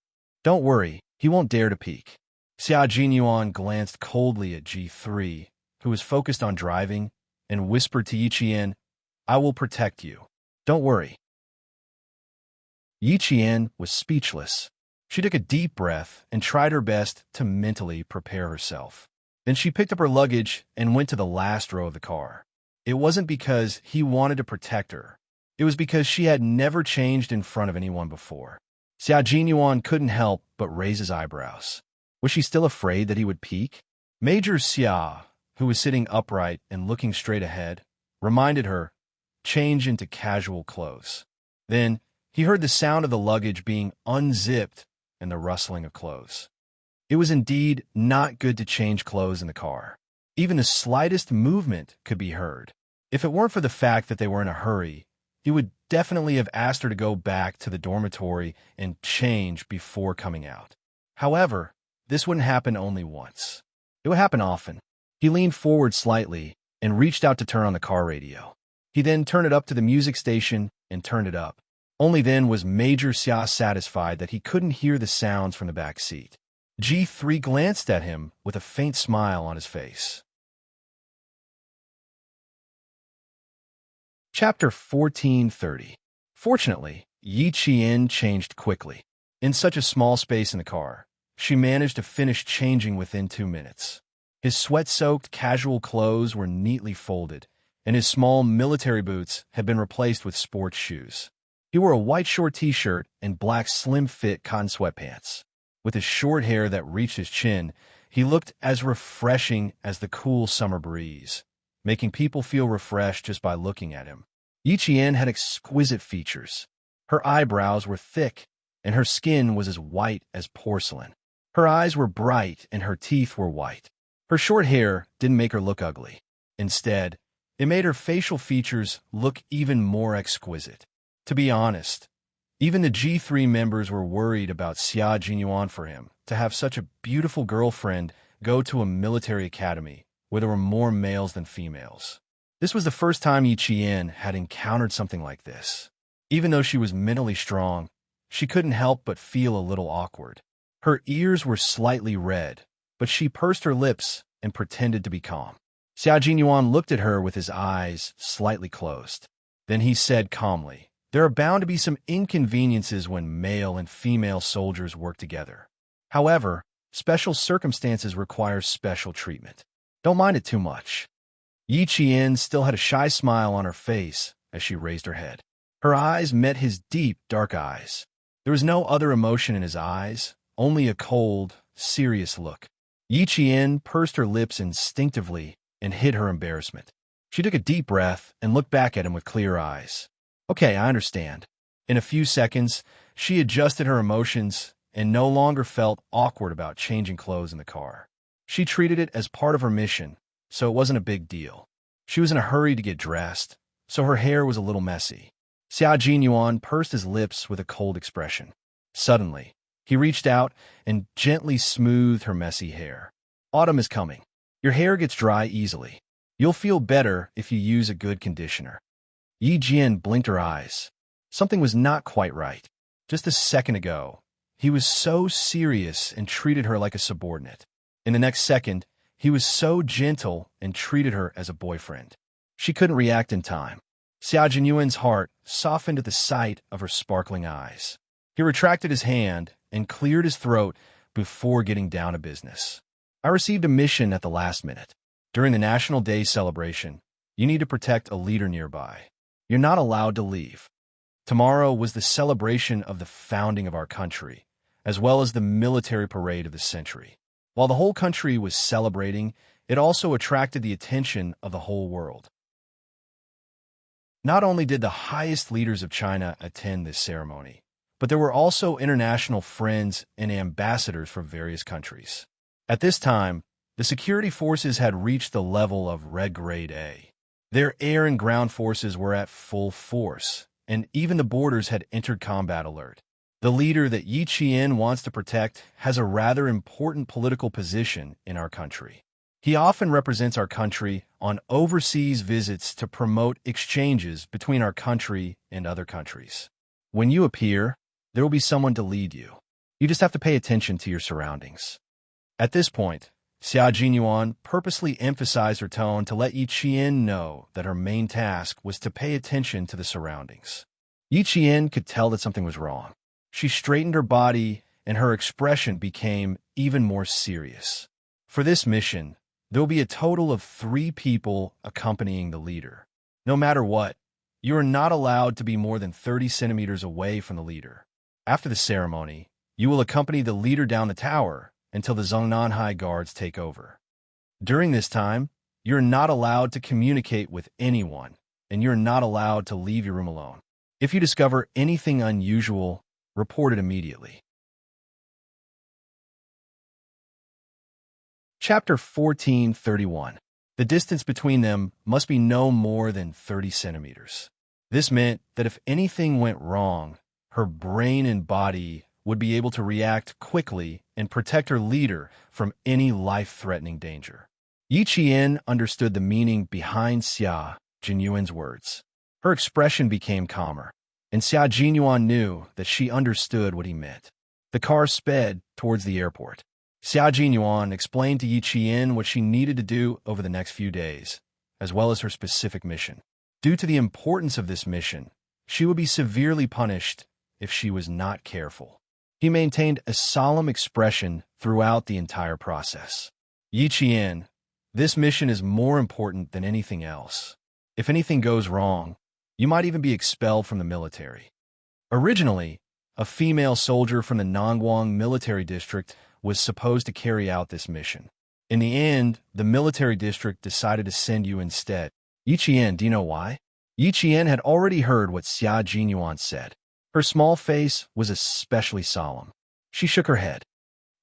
"Don't worry, he won't dare to peek." Xia Jinyuan glanced coldly at G3, who was focused on driving, and whispered to Yiqian, "I will protect you. Don't worry." Yiqian was speechless. She took a deep breath and tried her best to mentally prepare herself. Then she picked up her luggage and went to the last row of the car. It wasn't because he wanted to protect her. It was because she had never changed in front of anyone before. Xia Jinyuan couldn't help but raise his eyebrows. Was she still afraid that he would peek? Major Xia, who was sitting upright and looking straight ahead, reminded her, "Change into casual clothes." Then he heard the sound of the luggage being unzipped and the rustling of clothes. It was indeed not good to change clothes in the car. Even the slightest movement could be heard. If it weren't for the fact that they were in a hurry, he would definitely have asked her to go back to the dormitory and change before coming out. However, this wouldn't happen only once. It would happen often. He leaned forward slightly and reached out to turn on the car radio. He then turned it up to the music station and turned it up. Only then was Major Xia satisfied that he couldn't hear the sounds from the back seat. G3 glanced at him with a faint smile on his face. Chapter 1430. Fortunately, Yiqian changed quickly. In such a small space in the car, she managed to finish changing within 2 minutes. His sweat-soaked casual clothes were neatly folded, and his small military boots had been replaced with sports shoes. He wore a white short t-shirt and black slim-fit cotton sweatpants. With his short hair that reached his chin, he looked as refreshing as the cool summer breeze, making people feel refreshed just by looking at him. Yiqian had exquisite features. Her eyebrows were thick, and her skin was as white as porcelain. Her eyes were bright, and her teeth were white. Her short hair didn't make her look ugly. Instead, it made her facial features look even more exquisite. To be honest, even the G3 members were worried about Xia Jinyuan for him to have such a beautiful girlfriend go to a military academy where there were more males than females. This was the first time Yiqian had encountered something like this. Even though she was mentally strong, she couldn't help but feel a little awkward. Her ears were slightly red, but she pursed her lips and pretended to be calm. Xia Jinyuan looked at her with his eyes slightly closed. Then he said calmly, "There are bound to be some inconveniences when male and female soldiers work together. However, special circumstances require special treatment. Don't mind it too much." Yiqian still had a shy smile on her face as she raised her head. Her eyes met his deep, dark eyes. There was no other emotion in his eyes, only a cold, serious look. Yiqian pursed her lips instinctively and hid her embarrassment. She took a deep breath and looked back at him with clear eyes. "Okay, I understand." In a few seconds, she adjusted her emotions and no longer felt awkward about changing clothes in the car. She treated it as part of her mission, so it wasn't a big deal. She was in a hurry to get dressed, so her hair was a little messy. Xia Jinyuan pursed his lips with a cold expression. Suddenly, he reached out and gently smoothed her messy hair. Autumn is coming. Your hair gets dry easily. You'll feel better if you use a good conditioner. Yi Jian blinked her eyes. Something was not quite right. Just a second ago, he was so serious and treated her like a subordinate. In the next second, he was so gentle and treated her as a boyfriend. She couldn't react in time. Xia Jinyuan's heart softened at the sight of her sparkling eyes. He retracted his hand and cleared his throat before getting down to business. I received a mission at the last minute. During the National Day celebration, you need to protect a leader nearby. You're not allowed to leave. Tomorrow was the celebration of the founding of our country, as well as the military parade of the century. While the whole country was celebrating, it also attracted the attention of the whole world. Not only did the highest leaders of China attend this ceremony, but there were also international friends and ambassadors from various countries. At this time, the security forces had reached the level of Red Grade A. Their air and ground forces were at full force, and even the borders had entered combat alert. The leader that Yi Qian wants to protect has a rather important political position in our country. He often represents our country on overseas visits to promote exchanges between our country and other countries. When you appear, there will be someone to lead you. You just have to pay attention to your surroundings. At this point, Xia Jinyuan purposely emphasized her tone to let Yi Qian know that her main task was to pay attention to the surroundings. Yi Qian could tell that something was wrong. She straightened her body, and her expression became even more serious. For this mission, there will be a total of 3 people accompanying the leader. No matter what, you are not allowed to be more than 30 centimeters away from the leader. After the ceremony, you will accompany the leader down the tower until the Zongnanhai guards take over. During this time, you're not allowed to communicate with anyone, and you're not allowed to leave your room alone. If you discover anything unusual, report it immediately. Chapter 14:31. The distance between them must be no more than 30 centimeters. This meant that if anything went wrong, her brain and body would be able to react quickly and protect her leader from any life-threatening danger. Yi Qian understood the meaning behind Xia Jinyuan's words. Her expression became calmer, and Xia Jinyuan knew that she understood what he meant. The car sped towards the airport. Xia Jinyuan explained to Yi Qian what she needed to do over the next few days, as well as her specific mission. Due to the importance of this mission, she would be severely punished if she was not careful. He maintained a solemn expression throughout the entire process. Yi Qian, this mission is more important than anything else. If anything goes wrong, you might even be expelled from the military. Originally, a female soldier from the Nangguang military district was supposed to carry out this mission. In the end, the military district decided to send you instead. Yi Qian, do you know why? Yi Qian had already heard what Xia Jinyuan said. Her small face was especially solemn. She shook her head.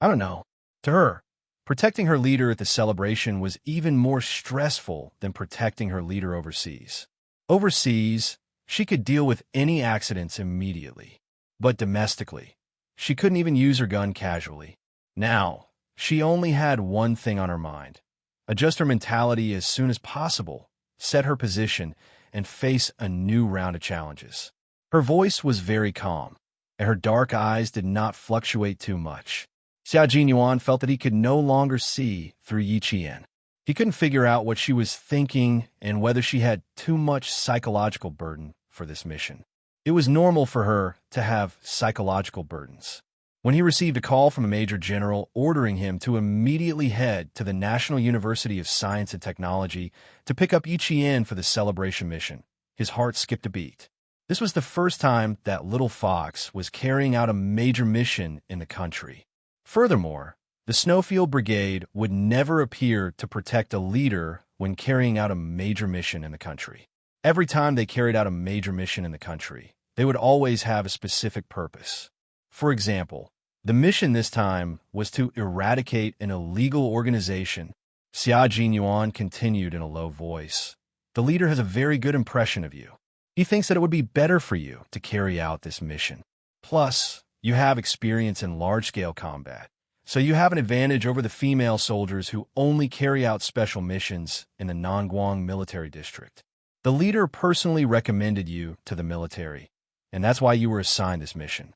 I don't know. To her, protecting her leader at the celebration was even more stressful than protecting her leader overseas. Overseas, she could deal with any accidents immediately. But domestically, she couldn't even use her gun casually. Now, she only had one thing on her mind: adjust her mentality as soon as possible, set her position, and face a new round of challenges. Her voice was very calm, and her dark eyes did not fluctuate too much. Xia Jinyuan felt that he could no longer see through Yi Qian. He couldn't figure out what she was thinking and whether she had too much psychological burden for this mission. It was normal for her to have psychological burdens. When he received a call from a major general ordering him to immediately head to the National University of Science and Technology to pick up Yi Qian for the celebration mission, his heart skipped a beat. This was the first time that little fox was carrying out a major mission in the country. Furthermore, the Snowfield Brigade would never appear to protect a leader when carrying out a major mission in the country. Every time they carried out a major mission in the country, they would always have a specific purpose. For example, The mission this time was to eradicate an illegal organization. Xia Jinyuan continued in a low voice. The leader has a very good impression of you. He thinks that it would be better for you to carry out this mission. Plus, you have experience in large-scale combat, so you have an advantage over the female soldiers who only carry out special missions in the Nangguang military district. The leader personally recommended you to the military, and that's why you were assigned this mission.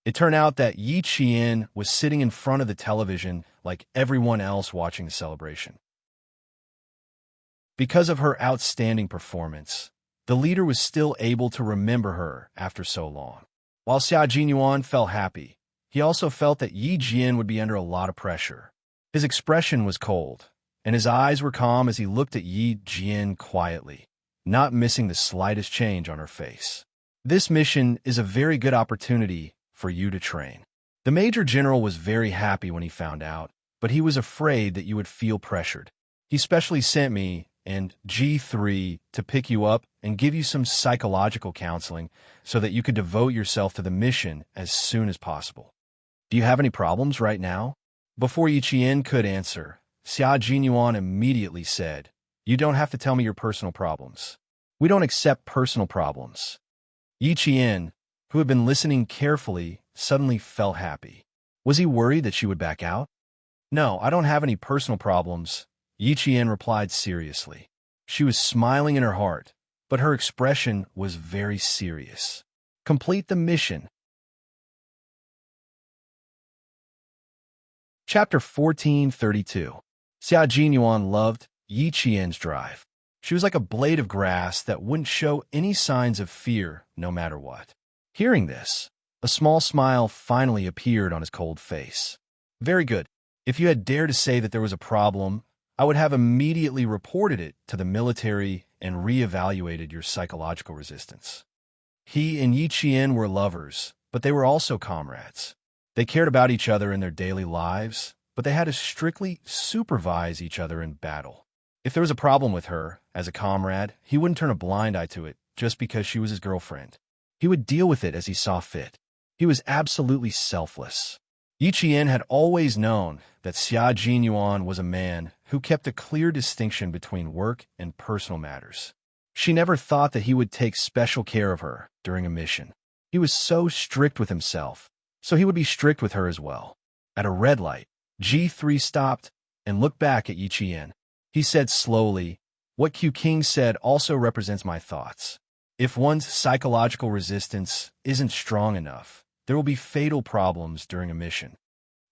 It turned out that Yi Qian was sitting in front of the television like everyone else watching the celebration. Because of her outstanding performance, the leader was still able to remember her after so long. While Xia Jinyuan felt happy, he also felt that Yi Jian would be under a lot of pressure. His expression was cold, and his eyes were calm as he looked at Yi Jian quietly, not missing the slightest change on her face. This mission is a very good opportunity for you to train. The Major General was very happy when he found out, but he was afraid that you would feel pressured. He specially sent me and G3 to pick you up and give you some psychological counseling so that you could devote yourself to the mission as soon as possible. Do you have any problems right now? Before Yi Qian could answer, Xia Jinyuan immediately said, "You don't have to tell me your personal problems. We don't accept personal problems." Yi Qian, who had been listening carefully, suddenly felt happy. Was he worried that she would back out? "No, I don't have any personal problems," Yi Qian replied seriously. She was smiling in her heart, but her expression was very serious. Complete the mission. Chapter 1432. Xia Jinyuan loved Yi Qian's drive. She was like a blade of grass that wouldn't show any signs of fear no matter what. Hearing this, a small smile finally appeared on his cold face. "Very good. If you had dared to say that there was a problem, I would have immediately reported it to the military and re-evaluated your psychological resistance." He and Yi Qian were lovers, but they were also comrades. They cared about each other in their daily lives, but they had to strictly supervise each other in battle. If there was a problem with her, as a comrade, he wouldn't turn a blind eye to it just because she was his girlfriend. He would deal with it as he saw fit. He was absolutely selfless. Yi Qian had always known that Xia Jinyuan was a man who kept a clear distinction between work and personal matters. She never thought that he would take special care of her during a mission. He was so strict with himself, so he would be strict with her as well. At a red light, G3 stopped and looked back at Yi Qian. He said slowly, "What Q King said also represents my thoughts. If one's psychological resistance isn't strong enough, there will be fatal problems during a mission.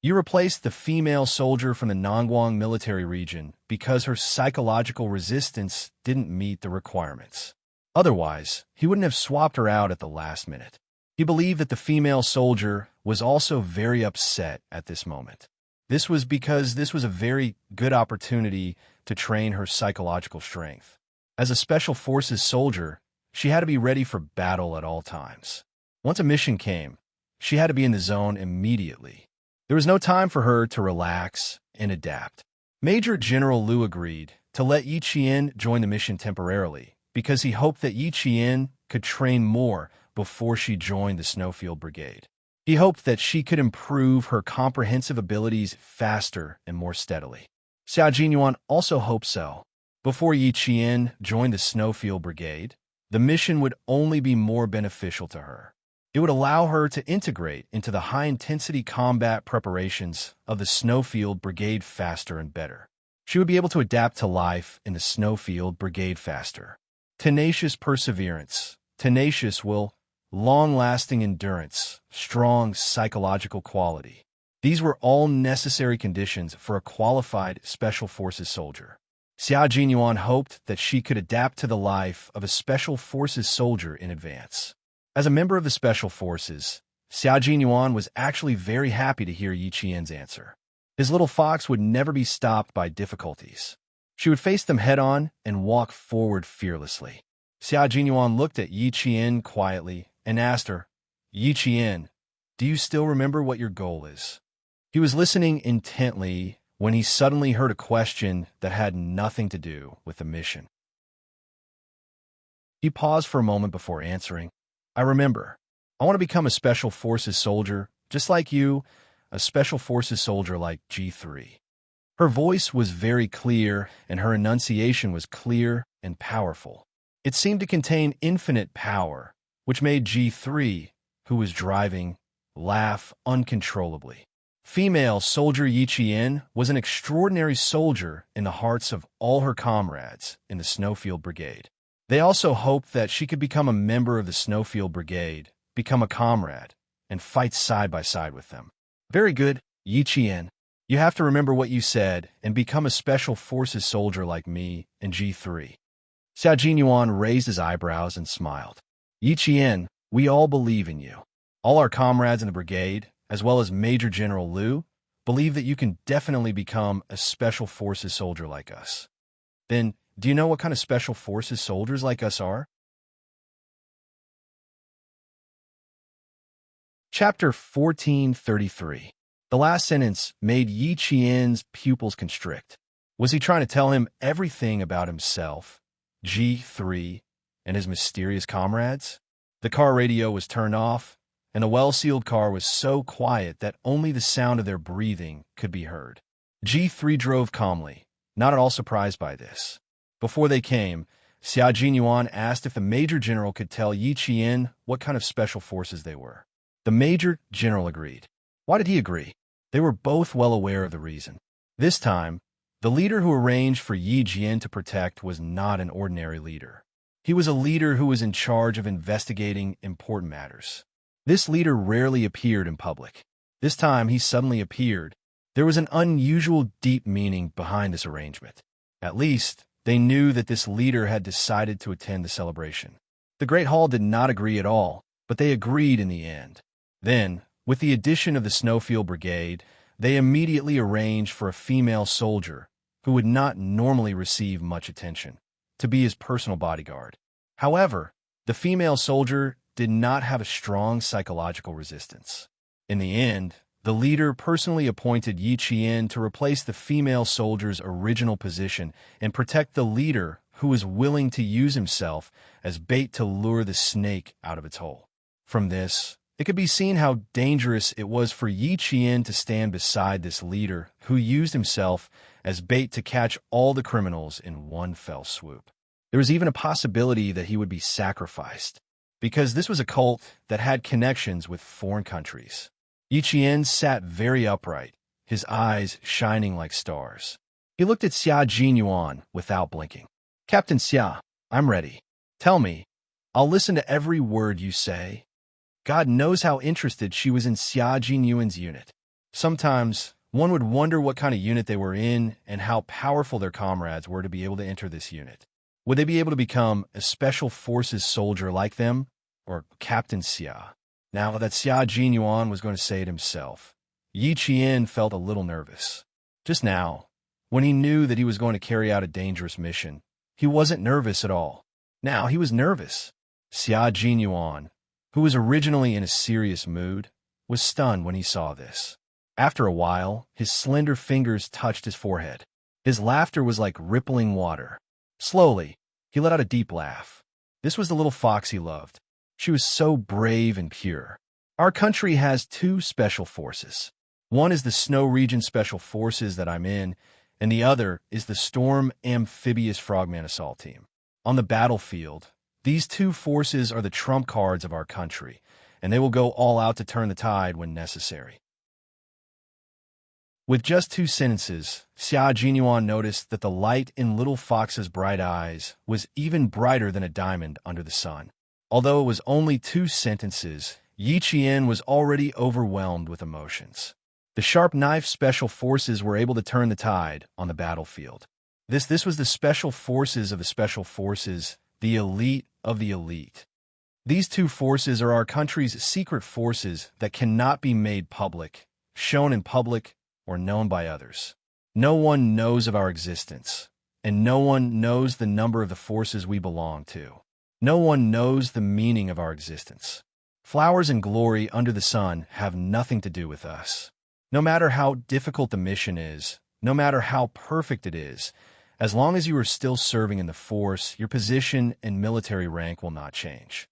You replaced the female soldier from the Nangguang military region because her psychological resistance didn't meet the requirements. Otherwise, he wouldn't have swapped her out at the last minute." He believed that the female soldier was also very upset at this moment. This was because this was a very good opportunity to train her psychological strength. As a Special Forces soldier, she had to be ready for battle at all times. Once a mission came, she had to be in the zone immediately. There was no time for her to relax and adapt. Major General Liu agreed to let Yi Qian join the mission temporarily because he hoped that Yi Qian could train more before she joined the Snowfield Brigade. He hoped that she could improve her comprehensive abilities faster and more steadily. Xia Jinyuan also hoped so. Before Yi Qian joined the Snowfield Brigade, the mission would only be more beneficial to her. It would allow her to integrate into the high-intensity combat preparations of the Snowfield Brigade faster and better. She would be able to adapt to life in the Snowfield Brigade faster. Tenacious perseverance, tenacious will, long-lasting endurance, strong psychological quality. These were all necessary conditions for a qualified Special Forces soldier. Xia Jinyuan hoped that she could adapt to the life of a Special Forces soldier in advance. As a member of the Special Forces, Xia Jinyuan was actually very happy to hear Yi Qian's answer. His little fox would never be stopped by difficulties. She would face them head-on and walk forward fearlessly. Xia Jinyuan looked at Yi Qian quietly and asked her, "Yi Qian, do you still remember what your goal is?" He was listening intently when he suddenly heard a question that had nothing to do with the mission. He paused for a moment before answering. "I remember. I want to become a Special Forces soldier, just like you. a special forces soldier like G3. Her voice was very clear, and her enunciation was clear and powerful. It seemed to contain infinite power, which made G3, who was driving, laugh uncontrollably. Female soldier Yi Qian was an extraordinary soldier in the hearts of all her comrades in the Snowfield Brigade. They also hoped that she could become a member of the Snowfield Brigade, become a comrade, and fight side by side with them. Very good, Yi Qian. You have to remember what you said and become a special forces soldier like me and G3. Xiao Jinyuan raised his eyebrows and smiled. Yi Qian, we all believe in you. All our comrades in the brigade, as well as Major General Liu, believe that you can definitely become a special forces soldier like us. Then, do you know what kind of special forces soldiers like us are? Chapter 1433. The last sentence made Yi Qian's pupils constrict. Was he trying to tell him everything about himself, G3, and his mysterious comrades? The car radio was turned off, and the well-sealed car was so quiet that only the sound of their breathing could be heard. G3 drove calmly, not at all surprised by this. Before they came, Xiao Jinyuan asked if the Major General could tell Yi Qian what kind of special forces they were. The Major General agreed. Why did he agree? They were both well aware of the reason. This time, the leader who arranged for Yi Jian to protect was not an ordinary leader. He was a leader who was in charge of investigating important matters. This leader rarely appeared in public. This time he suddenly appeared. There was an unusual deep meaning behind this arrangement. At least, they knew that this leader had decided to attend the celebration. The Great Hall did not agree at all, but they agreed in the end. Then, with the addition of the Snowfield Brigade, they immediately arranged for a female soldier, who would not normally receive much attention, to be his personal bodyguard. However, the female soldier did not have a strong psychological resistance. In the end, the leader personally appointed Yi Qian to replace the female soldier's original position and protect the leader who was willing to use himself as bait to lure the snake out of its hole. From this, it could be seen how dangerous it was for Yi Qian to stand beside this leader who used himself as bait to catch all the criminals in one fell swoop. There was even a possibility that he would be sacrificed, because this was a cult that had connections with foreign countries. Yi Qian sat very upright, his eyes shining like stars. He looked at Xiao Jinyuan without blinking. Captain Xia, I'm ready. Tell me. I'll listen to every word you say. God knows how interested she was in Xiao Jinyuan's unit. Sometimes, one would wonder what kind of unit they were in and how powerful their comrades were to be able to enter this unit. Would they be able to become a special forces soldier like them, or Captain Xia? Now that Xiao Jinyuan was going to say it himself, Yi Qian felt a little nervous. Just now, when he knew that he was going to carry out a dangerous mission, he wasn't nervous at all. Now he was nervous. Xiao Jinyuan, who was originally in a serious mood, was stunned when he saw this. After a while, his slender fingers touched his forehead. His laughter was like rippling water. Slowly, he let out a deep laugh. This was the little fox he loved. She was so brave and pure. Our country has two special forces. One is the Snow Region Special Forces that I'm in, and the other is the Storm Amphibious Frogman Assault Team. On the battlefield, these two forces are the trump cards of our country, and they will go all out to turn the tide when necessary. With just 2 sentences, Xiao Jinyuan noticed that the light in Little Fox's bright eyes was even brighter than a diamond under the sun. Although it was only 2 sentences, Yi Qian was already overwhelmed with emotions. The Sharp Knife Special Forces were able to turn the tide on the battlefield. This was the Special Forces of the Special Forces, the elite of the elite. These 2 forces are our country's secret forces that cannot be made public, shown in public, or known by others. No one knows of our existence, and no one knows the number of the forces we belong to. No one knows the meaning of our existence. Flowers and glory under the sun have nothing to do with us. No matter how difficult the mission is, no matter how perfect it is, as long as you are still serving in the force, your position and military rank will not change.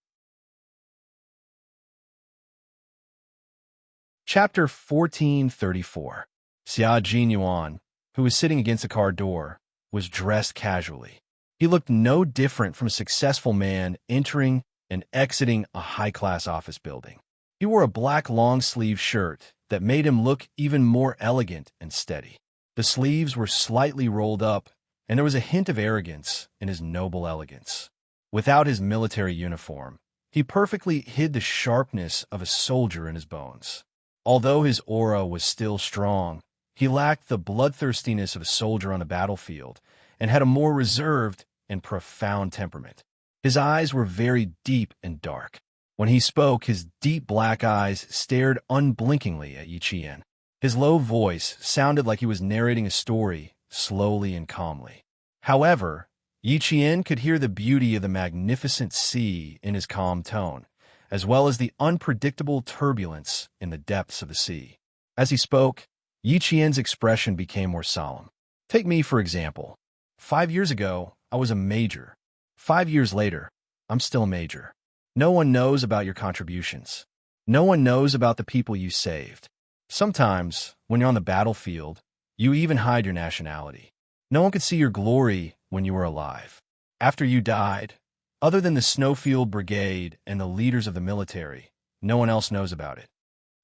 Chapter 1434. Xia Jinyuan, who was sitting against a car door, was dressed casually. He looked no different from a successful man entering and exiting a high-class office building. He wore a black long-sleeve shirt that made him look even more elegant and steady. The sleeves were slightly rolled up, and there was a hint of arrogance in his noble elegance. Without his military uniform, he perfectly hid the sharpness of a soldier in his bones. Although his aura was still strong, he lacked the bloodthirstiness of a soldier on a battlefield and had a more reserved and profound temperament. His eyes were very deep and dark. When he spoke, his deep black eyes stared unblinkingly at Yi Qian. His low voice sounded like he was narrating a story, slowly and calmly. However, Yi Qian could hear the beauty of the magnificent sea in his calm tone, as well as the unpredictable turbulence in the depths of the sea. As he spoke, Yi Qian's expression became more solemn. Take me, for example. 5 years ago, I was a major. 5 years later, I'm still a major. No one knows about your contributions. No one knows about the people you saved. Sometimes, when you're on the battlefield, you even hide your nationality. No one could see your glory when you were alive. After you died, other than the Snowfield Brigade and the leaders of the military, no one else knows about it.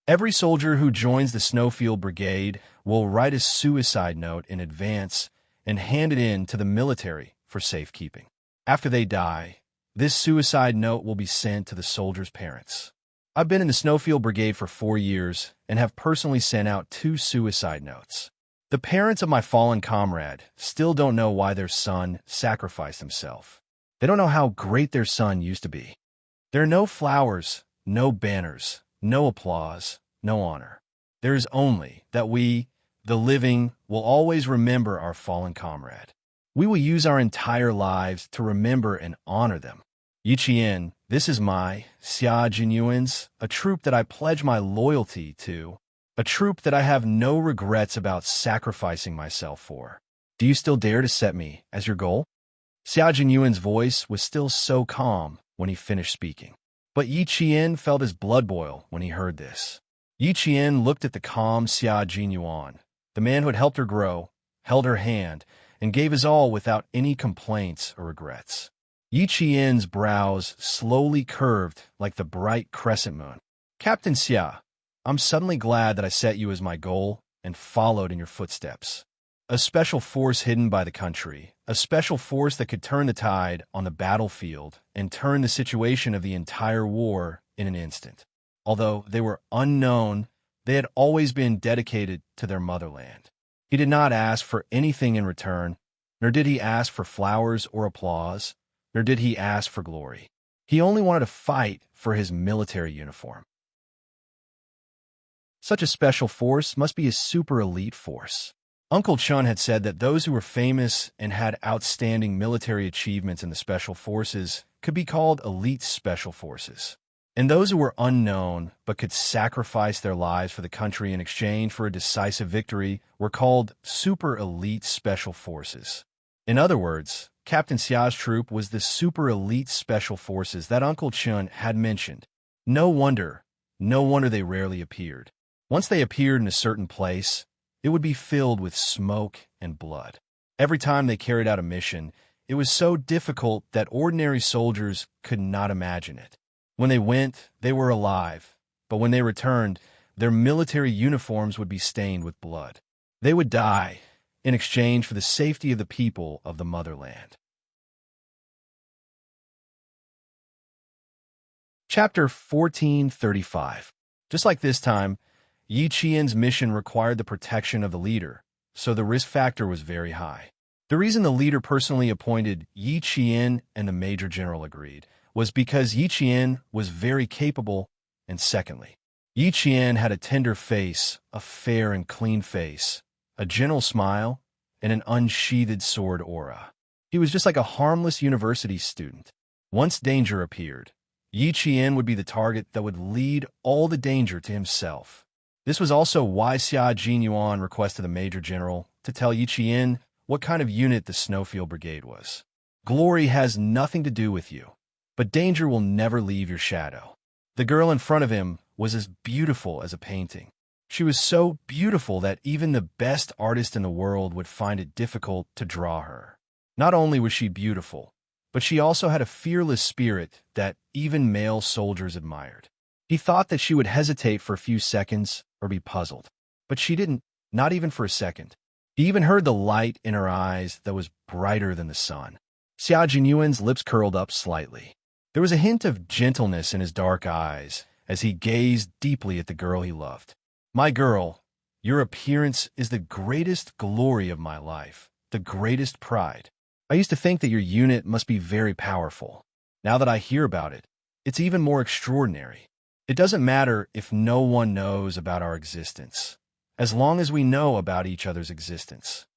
Every soldier who joins the Snowfield Brigade will write a suicide note in advance and hand it in to the military for safekeeping. After they die, this suicide note will be sent to the soldiers' parents. I've been in the Snowfield Brigade for 4 years and have personally sent out 2 suicide notes. The parents of my fallen comrade still don't know why their son sacrificed himself. They don't know how great their son used to be. There are no flowers, no banners, no applause, no honor. There is only that we, the living, will always remember our fallen comrade. We will use our entire lives to remember and honor them. Yi Qian, this is my, Xia Jinyuan's, a troop that I pledge my loyalty to, a troop that I have no regrets about sacrificing myself for. Do you still dare to set me as your goal? Xia Jinyuan's voice was still so calm when he finished speaking. But Yi Qian felt his blood boil when he heard this. Yi Qian looked at the calm Xia Jinyuan, the man who had helped her grow, held her hand, and gave his all without any complaints or regrets. Yi Qian's brows slowly curved like the bright crescent moon. Captain Xia, I'm suddenly glad that I set you as my goal and followed in your footsteps. A special force hidden by the country, a special force that could turn the tide on the battlefield and turn the situation of the entire war in an instant. Although they were unknown, they had always been dedicated to their motherland. He did not ask for anything in return, nor did he ask for flowers or applause, nor did he ask for glory. He only wanted to fight for his military uniform. Such a special force must be a super elite force. Uncle Chun had said that those who were famous and had outstanding military achievements in the special forces could be called elite special forces. And those who were unknown but could sacrifice their lives for the country in exchange for a decisive victory were called super elite special forces. In other words, Captain Xia's troop was the super elite special forces that Uncle Chun had mentioned. No wonder they rarely appeared. Once they appeared in a certain place, it would be filled with smoke and blood. Every time they carried out a mission, it was so difficult that ordinary soldiers could not imagine it. When they went, they were alive, but when they returned, their military uniforms would be stained with blood. They would die in exchange for the safety of the people of the motherland. Chapter 1435. Just like this time, Yi Qian's mission required the protection of the leader, so the risk factor was very high. The reason the leader personally appointed Yi Qian and the Major General agreed was because Yi Qian was very capable, and secondly, Yi Qian had a tender face, a fair and clean face, a gentle smile, and an unsheathed sword aura. He was just like a harmless university student. Once danger appeared, Yi Qian would be the target that would lead all the danger to himself. This was also why Xia Jinyuan requested the Major General to tell Yi Qian what kind of unit the Snowfield Brigade was. Glory has nothing to do with you, but danger will never leave your shadow. The girl in front of him was as beautiful as a painting. She was so beautiful that even the best artist in the world would find it difficult to draw her. Not only was she beautiful, but she also had a fearless spirit that even male soldiers admired. He thought that she would hesitate for a few seconds or be puzzled, but she didn't, not even for a second. He even heard the light in her eyes that was brighter than the sun. Xia Jinyuan's lips curled up slightly. There was a hint of gentleness in his dark eyes as he gazed deeply at the girl he loved. My girl, your appearance is the greatest glory of my life, the greatest pride. I used to think that your unit must be very powerful. Now that I hear about it, it's even more extraordinary. It doesn't matter if no one knows about our existence, as long as we know about each other's existence.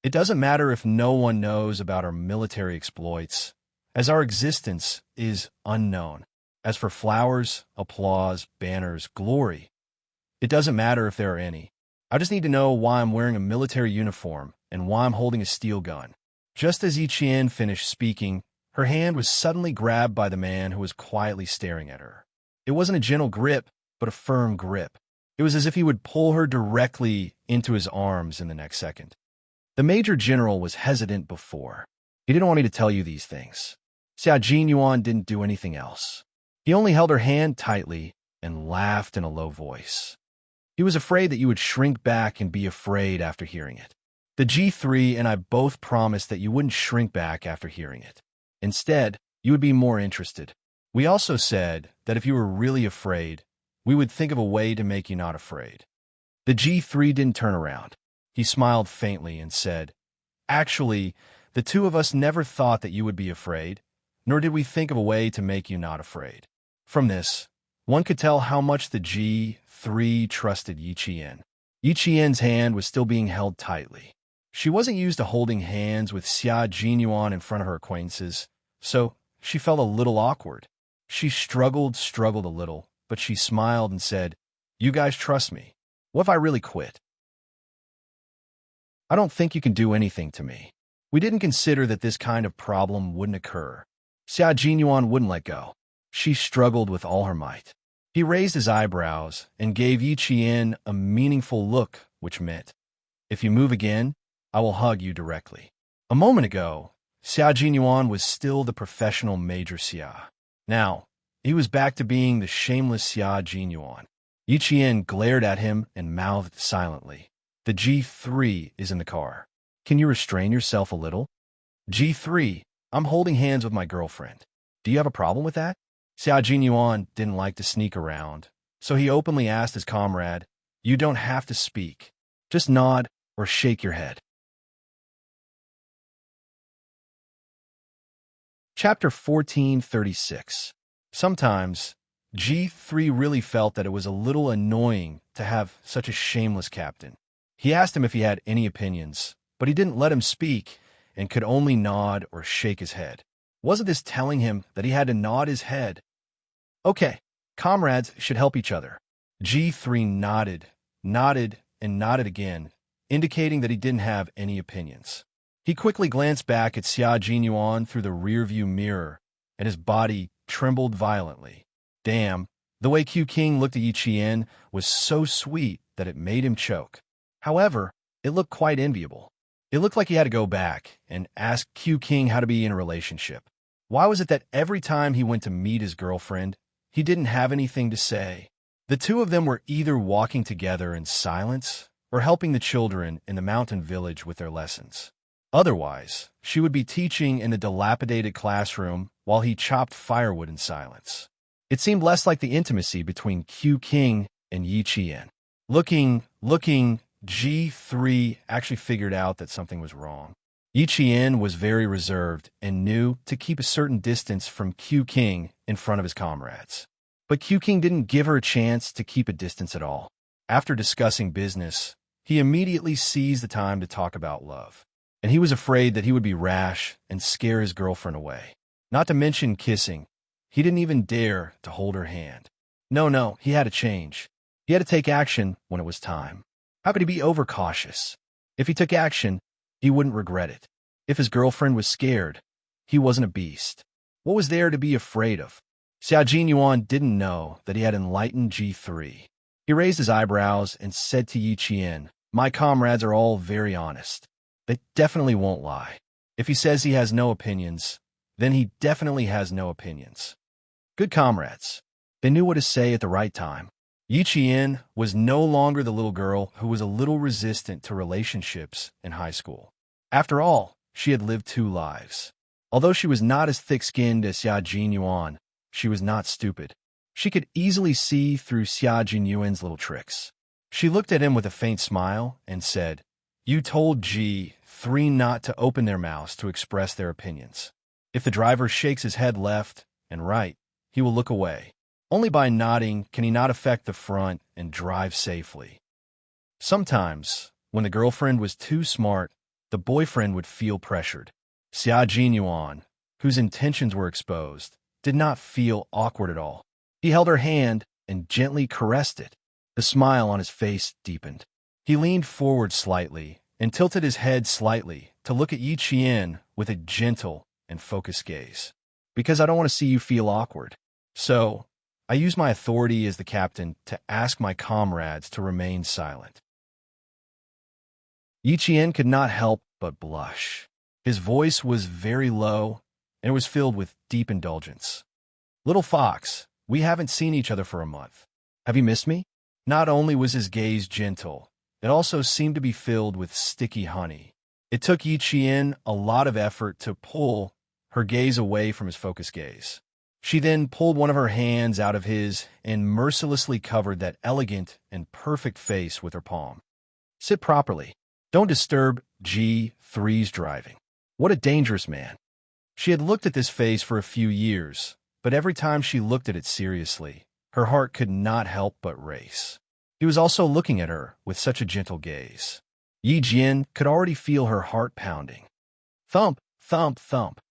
It doesn't matter if no one knows about our military exploits, as our existence is unknown. As for flowers, applause, banners, glory, it doesn't matter if there are any. I just need to know why I'm wearing a military uniform and why I'm holding a steel gun. Just as Yi Qian finished speaking, her hand was suddenly grabbed by the man who was quietly staring at her. It wasn't a gentle grip, but a firm grip. It was as if he would pull her directly into his arms in the next second. The Major General was hesitant before. He didn't want me to tell you these things. Xia Jinyuan didn't do anything else. He only held her hand tightly and laughed in a low voice. He was afraid that you would shrink back and be afraid after hearing it. The G3 and I both promised that you wouldn't shrink back after hearing it. Instead, you would be more interested. We also said that if you were really afraid, we would think of a way to make you not afraid. The G3 didn't turn around. He smiled faintly and said, Actually, the two of us never thought that you would be afraid, nor did we think of a way to make you not afraid. From this, one could tell how much the G3 trusted Yi Qian. Yi Qian's hand was still being held tightly. She wasn't used to holding hands with Xia Jinyuan in front of her acquaintances, so she felt a little awkward. She struggled a little, but she smiled and said, You guys trust me. What if I really quit? I don't think you can do anything to me. We didn't consider that this kind of problem wouldn't occur. Xia Jinyuan wouldn't let go. She struggled with all her might. He raised his eyebrows and gave Yi Qian a meaningful look, which meant, If you move again, I will hug you directly. A moment ago, Xia Jinyuan was still the professional Major Xia. Now, he was back to being the shameless Xia Jinyuan. Yi Qian glared at him and mouthed silently. The G3 is in the car. Can you restrain yourself a little? G3, I'm holding hands with my girlfriend. Do you have a problem with that? Xia Jinyuan didn't like to sneak around, so he openly asked his comrade, You don't have to speak. Just nod or shake your head. Chapter 1436. Sometimes, G3 really felt that it was a little annoying to have such a shameless captain. He asked him if he had any opinions, but he didn't let him speak and could only nod or shake his head. Wasn't this telling him that he had to nod his head? Okay, comrades should help each other. G3 nodded, and nodded again, indicating that he didn't have any opinions. He quickly glanced back at Xia Jinyuan through the rearview mirror, and his body trembled violently. Damn, the way Q King looked at Yi Qian was so sweet that it made him choke. However, it looked quite enviable. It looked like he had to go back and ask Q King how to be in a relationship. Why was it that every time he went to meet his girlfriend, he didn't have anything to say? The two of them were either walking together in silence or helping the children in the mountain village with their lessons. Otherwise, she would be teaching in a dilapidated classroom while he chopped firewood in silence. It seemed less like the intimacy between Q King and Yi Qian. Looking, G3 actually figured out that something was wrong. Yi Qian was very reserved and knew to keep a certain distance from Q King in front of his comrades. But Q King didn't give her a chance to keep a distance at all. After discussing business, he immediately seized the time to talk about love. And he was afraid that he would be rash and scare his girlfriend away. Not to mention kissing. He didn't even dare to hold her hand. No, he had to change. He had to take action when it was time. How could he be overcautious? If he took action, he wouldn't regret it. If his girlfriend was scared, he wasn't a beast. What was there to be afraid of? Xia Jinyuan didn't know that he had enlightened G3. He raised his eyebrows and said to Yi Qian, "My comrades are all very honest. They definitely won't lie. If he says he has no opinions, then he definitely has no opinions." Good comrades. They knew what to say at the right time. Yi Qian was no longer the little girl who was a little resistant to relationships in high school. After all, she had lived 2 lives. Although she was not as thick-skinned as Xia Jinyuan, she was not stupid. She could easily see through Xia Jinyuan's little tricks. She looked at him with a faint smile and said, "You told G3 not to open their mouths to express their opinions. If the driver shakes his head left and right, he will look away. Only by nodding can he not affect the front and drive safely." Sometimes, when the girlfriend was too smart, the boyfriend would feel pressured. Xia Jinyuan, whose intentions were exposed, did not feel awkward at all. He held her hand and gently caressed it. The smile on his face deepened. He leaned forward slightly and tilted his head slightly to look at Yi Qian with a gentle and focused gaze. "Because I don't want to see you feel awkward. So, I use my authority as the captain to ask my comrades to remain silent." Yi Qian could not help but blush. His voice was very low and was filled with deep indulgence. "Little fox, we haven't seen each other for a month. Have you missed me?" Not only was his gaze gentle, it also seemed to be filled with sticky honey. It took Yi Qian a lot of effort to pull her gaze away from his focused gaze. She then pulled one of her hands out of his and mercilessly covered that elegant and perfect face with her palm. "Sit properly. Don't disturb G3's driving. What a dangerous man." She had looked at this face for a few years, but every time she looked at it seriously, her heart could not help but race. He was also looking at her with such a gentle gaze. Yi Jian could already feel her heart pounding. Thump, thump, thump.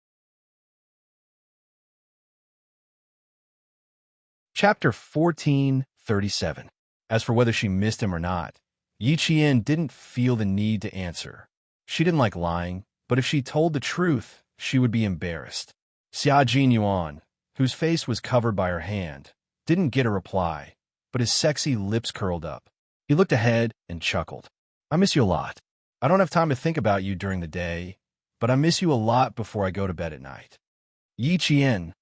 Chapter 1437. As for whether she missed him or not, Yi Qian didn't feel the need to answer. She didn't like lying, but if she told the truth, she would be embarrassed. Xia Jinyuan, whose face was covered by her hand, didn't get a reply, but his sexy lips curled up. He looked ahead and chuckled. "I miss you a lot. I don't have time to think about you during the day, but I miss you a lot before I go to bed at night." Yi Qian,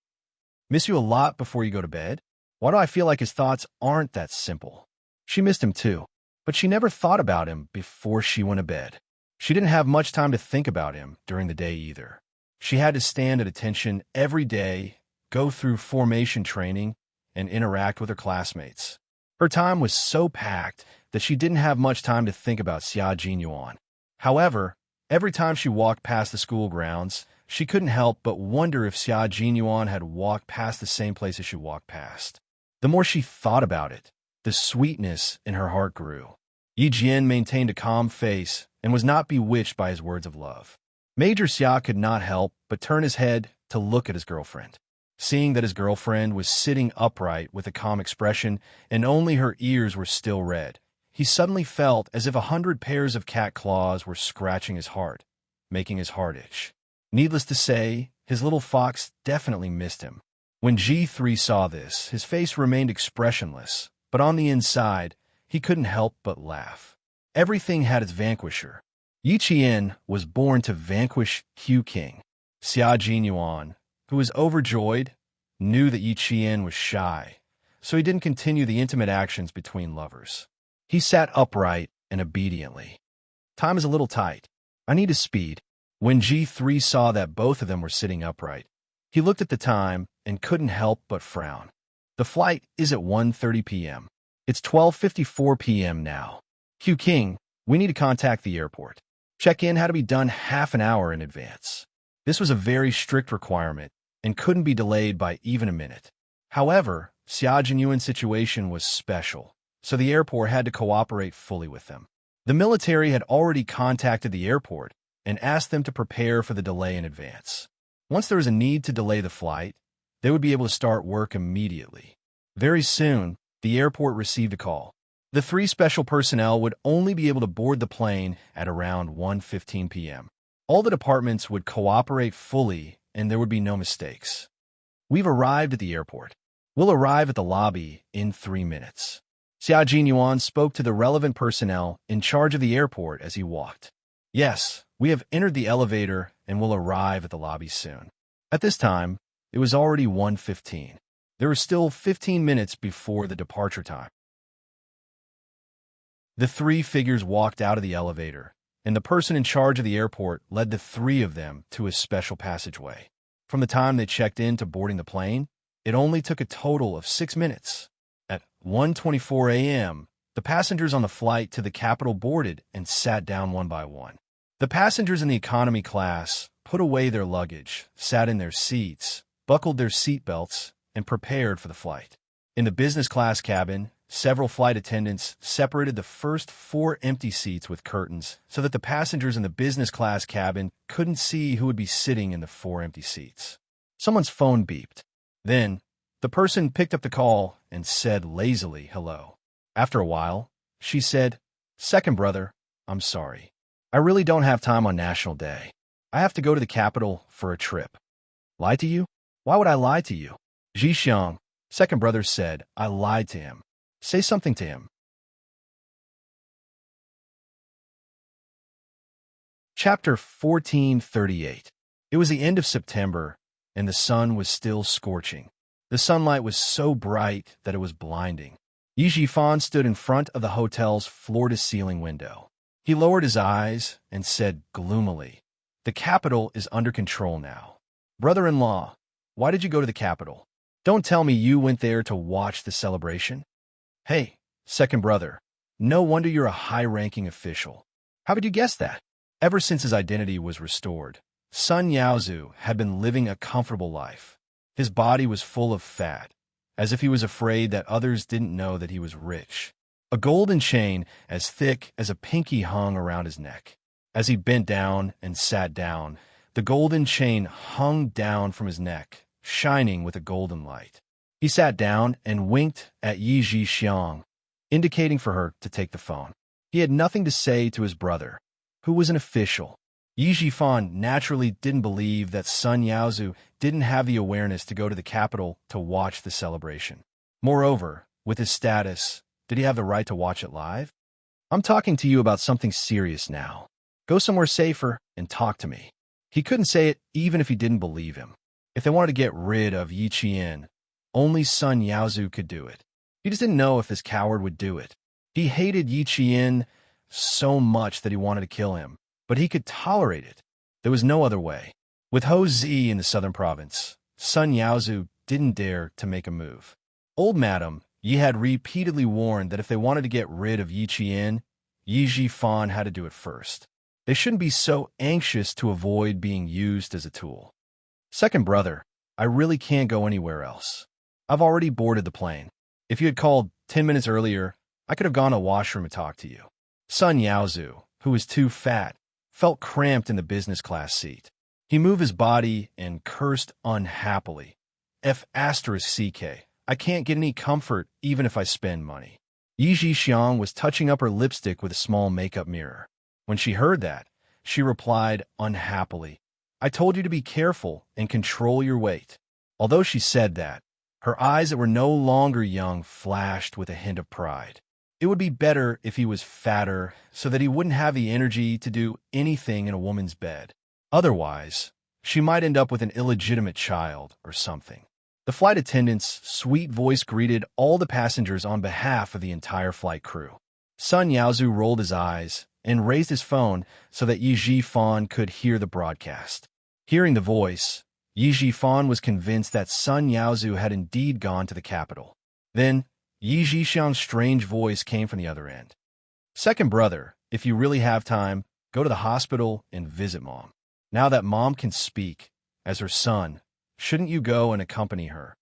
"Miss you a lot before you go to bed?" Why do I feel like his thoughts aren't that simple? She missed him too, but she never thought about him before she went to bed. She didn't have much time to think about him during the day either. She had to stand at attention every day, go through formation training, and interact with her classmates. Her time was so packed that she didn't have much time to think about Xia Jinyuan. However, every time she walked past the school grounds, she couldn't help but wonder if Xia Jinyuan had walked past the same place as she walked past. The more she thought about it, the sweetness in her heart grew. Yi Jian maintained a calm face and was not bewitched by his words of love. Major Xia could not help but turn his head to look at his girlfriend. Seeing that his girlfriend was sitting upright with a calm expression and only her ears were still red, he suddenly felt as if 100 pairs of cat claws were scratching his heart, making his heart itch. Needless to say, his little fox definitely missed him. When G3 saw this, his face remained expressionless, but on the inside, he couldn't help but laugh. Everything had its vanquisher. Yi Qian was born to vanquish Q King. Xia Jinyuan, who was overjoyed, knew that Yi Qian was shy, so he didn't continue the intimate actions between lovers. He sat upright and obediently. "Time is a little tight. I need to speed." When G3 saw that both of them were sitting upright, he looked at the time and couldn't help but frown. "The flight is at 1:30 p.m. It's 12:54 p.m. now. Q King, we need to contact the airport. Check-in had to be done half an hour in advance." This was a very strict requirement and couldn't be delayed by even a minute. However, Xia Jinyuan's situation was special, so the airport had to cooperate fully with them. The military had already contacted the airport and asked them to prepare for the delay in advance. Once there was a need to delay the flight, they would be able to start work immediately. Very soon, the airport received a call. The 3 special personnel would only be able to board the plane at around 1:15 p.m. All the departments would cooperate fully and there would be no mistakes. "We've arrived at the airport. We'll arrive at the lobby in 3 minutes." Xia Jinyuan spoke to the relevant personnel in charge of the airport as he walked. Yes, we have entered the elevator and will arrive at the lobby soon. At this time, it was already 1:15. There were still 15 minutes before the departure time. The three figures walked out of the elevator, and the person in charge of the airport led the three of them to a special passageway. From the time they checked in to boarding the plane, it only took a total of 6 minutes. At 1:24 a.m., the passengers on the flight to the capital boarded and sat down one by one. The passengers in the economy class put away their luggage, sat in their seats, buckled their seatbelts, and prepared for the flight. In the business class cabin, several flight attendants separated the first 4 empty seats with curtains so that the passengers in the business class cabin couldn't see who would be sitting in the 4 empty seats. Someone's phone beeped. Then, the person picked up the call and said lazily, "Hello." After a while, she said, "Second brother, I'm sorry. I really don't have time on National Day. I have to go to the capital for a trip." "Lie to you? Why would I lie to you?" Ji Xiang, second brother, said, "I lied to him. Say something to him." Chapter 1438. It was the end of September, and the sun was still scorching. The sunlight was so bright that it was blinding. Yi Jifan stood in front of the hotel's floor-to-ceiling window. He lowered his eyes and said gloomily, "The capital is under control now. Brother-in-law, why did you go to the capital? Don't tell me you went there to watch the celebration." "Hey, second brother, no wonder you're a high-ranking official. How did you guess that?" Ever since his identity was restored, Sun Yaozu had been living a comfortable life. His body was full of fat, as if he was afraid that others didn't know that he was rich. A golden chain as thick as a pinky hung around his neck. As he bent down and sat down, the golden chain hung down from his neck, shining with a golden light. He sat down and winked at Yi Xiang, indicating for her to take the phone. He had nothing to say to his brother, who was an official. Yi Jifan naturally didn't believe that Sun Yaozu didn't have the awareness to go to the capital to watch the celebration. Moreover, with his status, did he have the right to watch it live? "I'm talking to you about something serious now. Go somewhere safer and talk to me." He couldn't say it even if he didn't believe him. If they wanted to get rid of Yi Qian, only Sun Yaozu could do it. He just didn't know if this coward would do it. He hated Yi Qian so much that he wanted to kill him, but he could tolerate it. There was no other way. With Ho Zi in the southern province, Sun Yaozu didn't dare to make a move. Old Madam Yi had repeatedly warned that if they wanted to get rid of Yi Qian, Yi Jifan had to do it first. They shouldn't be so anxious to avoid being used as a tool. "Second brother, I really can't go anywhere else. I've already boarded the plane. If you had called 10 minutes earlier, I could have gone to the washroom and talked to you." Sun Yaozu, who was too fat, felt cramped in the business class seat. He moved his body and cursed unhappily. "F***CK. I can't get any comfort even if I spend money." Yi Xiang was touching up her lipstick with a small makeup mirror. When she heard that, she replied unhappily, "I told you to be careful and control your weight." Although she said that, her eyes that were no longer young flashed with a hint of pride. It would be better if he was fatter so that he wouldn't have the energy to do anything in a woman's bed. Otherwise, she might end up with an illegitimate child or something. The flight attendant's sweet voice greeted all the passengers on behalf of the entire flight crew. Sun Yaozu rolled his eyes and raised his phone so that Yi Jifan could hear the broadcast. Hearing the voice, Yi Jifan was convinced that Sun Yaozu had indeed gone to the capital. Then, Yi Jixiang's strange voice came from the other end. "Second brother, if you really have time, go to the hospital and visit Mom. Now that Mom can speak, as her son, shouldn't you go and accompany her?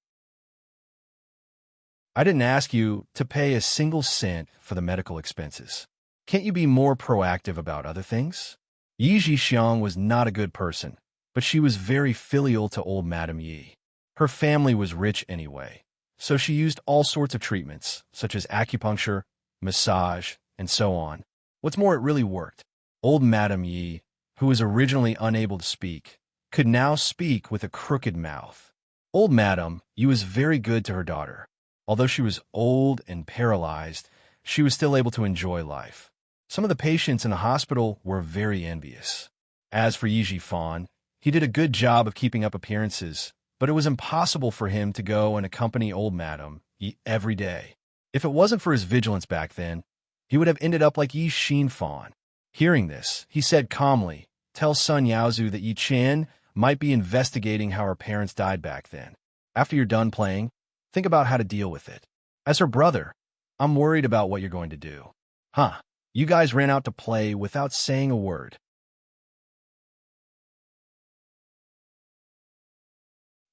I didn't ask you to pay a single cent for the medical expenses. Can't you be more proactive about other things?" Yi Jixiang was not a good person, but she was very filial to old Madam Yi. Her family was rich anyway, so she used all sorts of treatments, such as acupuncture, massage, and so on. What's more, it really worked. Old Madam Yi, who was originally unable to speak, could now speak with a crooked mouth. Old Madam Yi was very good to her daughter. Although she was old and paralyzed, she was still able to enjoy life. Some of the patients in the hospital were very envious. As for Yi Jifan, he did a good job of keeping up appearances, but it was impossible for him to go and accompany old Madame Yi every day. If it wasn't for his vigilance back then, he would have ended up like Yi Xinfan. Hearing this, he said calmly, "Tell Sun Yaozu that Yi Qian might be investigating how her parents died back then. After you're done playing, think about how to deal with it. As her brother, I'm worried about what you're going to do." Huh. You guys ran out to play without saying a word.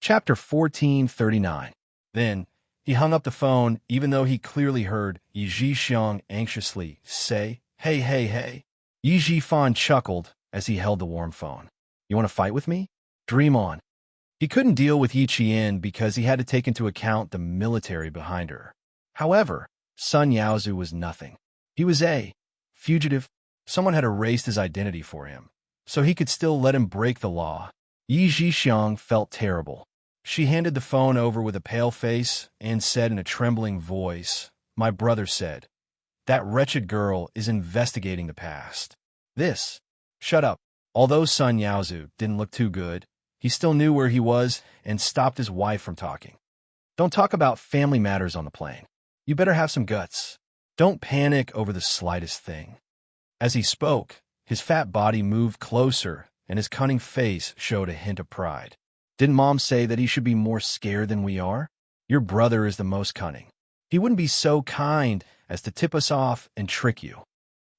Chapter 1439. Then, he hung up the phone even though he clearly heard Yi Zhixiang anxiously say, "Hey, hey, hey." Yi Zhifan chuckled as he held the warm phone. "You want to fight with me? Dream on." He couldn't deal with Yi Qian because he had to take into account the military behind her. However, Sun Yaozu was nothing. He was a fugitive. Someone had erased his identity for him, so he could still let him break the law. Yi Zhixiang felt terrible. She handed the phone over with a pale face and said in a trembling voice, "My brother said, that wretched girl is investigating the past." This. Shut up. Although Sun Yaozu didn't look too good, he still knew where he was and stopped his wife from talking. "Don't talk about family matters on the plane. You better have some guts. Don't panic over the slightest thing." As he spoke, his fat body moved closer and his cunning face showed a hint of pride. "Didn't Mom say that he should be more scared than we are? Your brother is the most cunning. He wouldn't be so kind as to tip us off and trick you."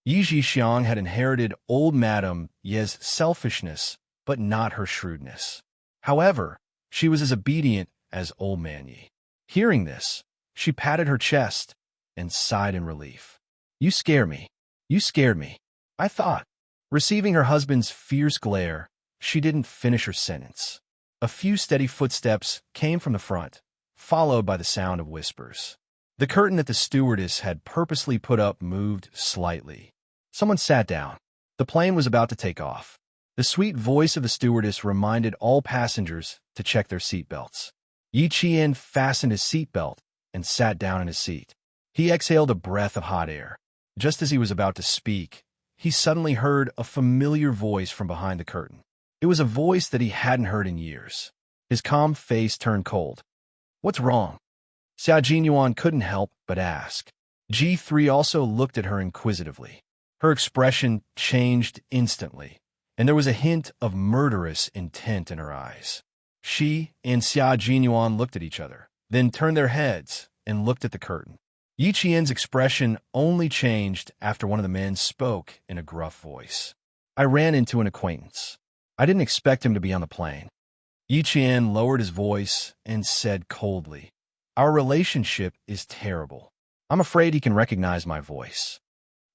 Yi Zhixiang had inherited old Madame Ye's selfishness, but not her shrewdness. However, she was as obedient as old man Yi. Hearing this, she patted her chest and sighed in relief. "You scare me. You scared me. I thought." Receiving her husband's fierce glare, she didn't finish her sentence. A few steady footsteps came from the front, followed by the sound of whispers. The curtain that the stewardess had purposely put up moved slightly. Someone sat down. The plane was about to take off. The sweet voice of the stewardess reminded all passengers to check their seatbelts. Yi Qian fastened his seatbelt and sat down in his seat. He exhaled a breath of hot air. Just as he was about to speak, he suddenly heard a familiar voice from behind the curtain. It was a voice that he hadn't heard in years. His calm face turned cold. "What's wrong?" Xia Jinyuan couldn't help but ask. G3 also looked at her inquisitively. Her expression changed instantly, and there was a hint of murderous intent in her eyes. She and Xia Jinyuan looked at each other, then turned their heads and looked at the curtain. Yi Qian's expression only changed after one of the men spoke in a gruff voice. "I ran into an acquaintance. I didn't expect him to be on the plane." Yi Qian lowered his voice and said coldly, "Our relationship is terrible. I'm afraid he can recognize my voice."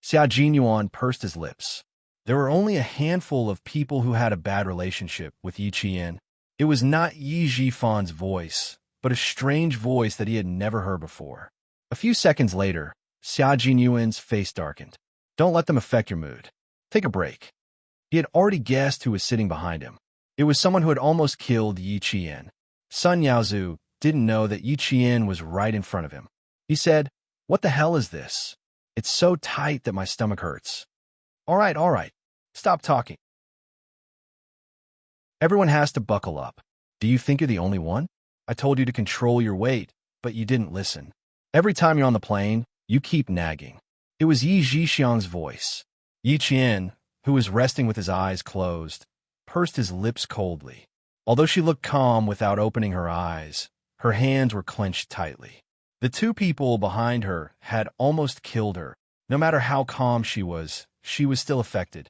Xia Jinyuan pursed his lips. There were only a handful of people who had a bad relationship with Yi Qian. It was not Yi Zhifan's voice, but a strange voice that he had never heard before. A few seconds later, Xia Jinyuan's face darkened. "Don't let them affect your mood. Take a break." He had already guessed who was sitting behind him. It was someone who had almost killed Yi Qian. Sun Yaozu didn't know that Yi Qian was right in front of him. He said, "What the hell is this? It's so tight that my stomach hurts." All right. Stop talking. Everyone has to buckle up. Do you think you're the only one? I told you to control your weight, but you didn't listen. Every time you're on the plane, you keep nagging." It was Yi Zhixiang's voice. Yi Qian, who was resting with his eyes closed, pursed his lips coldly. Although she looked calm without opening her eyes, her hands were clenched tightly. The two people behind her had almost killed her. No matter how calm she was still affected.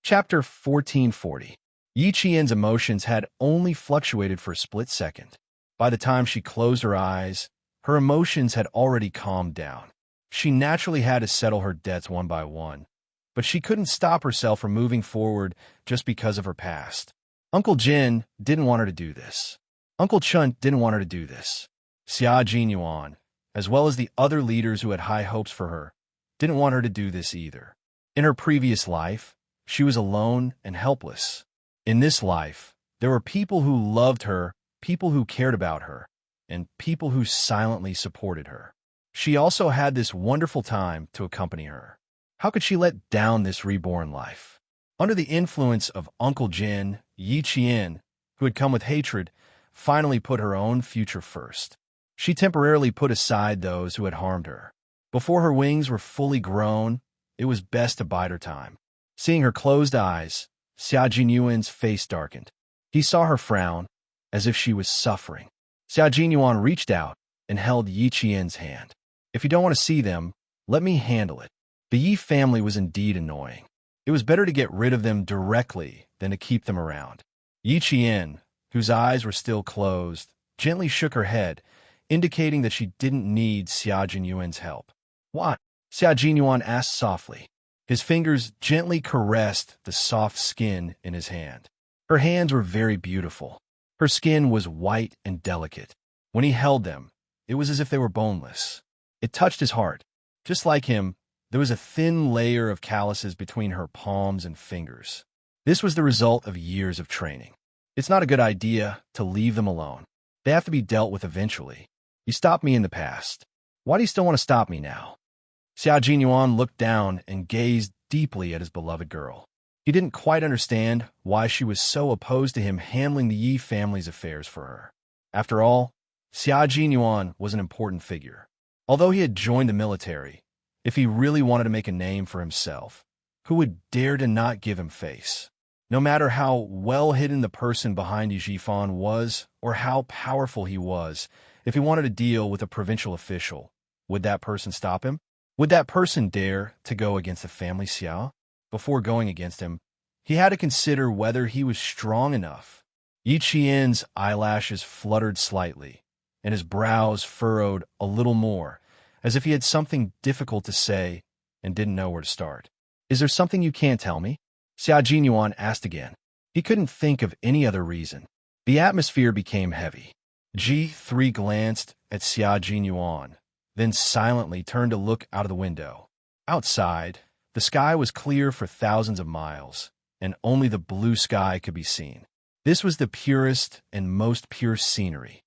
Chapter 1440. Yi Qian's emotions had only fluctuated for a split second. By the time she closed her eyes, her emotions had already calmed down. She naturally had to settle her debts one by one, but she couldn't stop herself from moving forward just because of her past. Uncle Jin didn't want her to do this. Uncle Chun didn't want her to do this. Xia Jinyuan, as well as the other leaders who had high hopes for her, didn't want her to do this either. In her previous life, she was alone and helpless. In this life, There were people who loved her, people who cared about her, and people who silently supported her. She also had this wonderful time to accompany her. How could she let down this reborn life? Under the influence of Uncle Jin, Yi Qian, who had come with hatred, finally put her own future first. She temporarily put aside those who had harmed her. Before her wings were fully grown, it was best to bide her time. Seeing her closed eyes, Xia Jinyuan's face darkened. He saw her frown, as if she was suffering. Xia Jinyuan reached out and held Yi Qian's hand. If you don't want to see them, let me handle it. The Yi family was indeed annoying. It was better to get rid of them directly than to keep them around. Yi Qian, whose eyes were still closed, gently shook her head, indicating that she didn't need Xia Jinyuan's help. What? Xia Jinyuan asked softly. His fingers gently caressed the soft skin in his hand. Her hands were very beautiful. Her skin was white and delicate. When he held them, it was as if they were boneless. It touched his heart. Just like him, there was a thin layer of calluses between her palms and fingers. This was the result of years of training. It's not a good idea to leave them alone. They have to be dealt with eventually. You stopped me in the past. Why do you still want to stop me now? Xia Jinyuan looked down and gazed deeply at his beloved girl. He didn't quite understand why she was so opposed to him handling the Yi family's affairs for her. After all, Xia Jinyuan was an important figure. Although he had joined the military, if he really wanted to make a name for himself, who would dare to not give him face? No matter how well hidden the person behind Yijifan was or how powerful he was, if he wanted to deal with a provincial official, would that person stop him? Would that person dare to go against the family Xiao? Before going against him, he had to consider whether he was strong enough. Yi Qian's eyelashes fluttered slightly, and his brows furrowed a little more, as if he had something difficult to say and didn't know where to start. Is there something you can't tell me? Xia Jinyuan asked again. He couldn't think of any other reason. The atmosphere became heavy. G3 glanced at Xia Jinyuan, then silently turned to look out of the window. Outside, the sky was clear for thousands of miles, and only the blue sky could be seen. This was the purest and most pure scenery.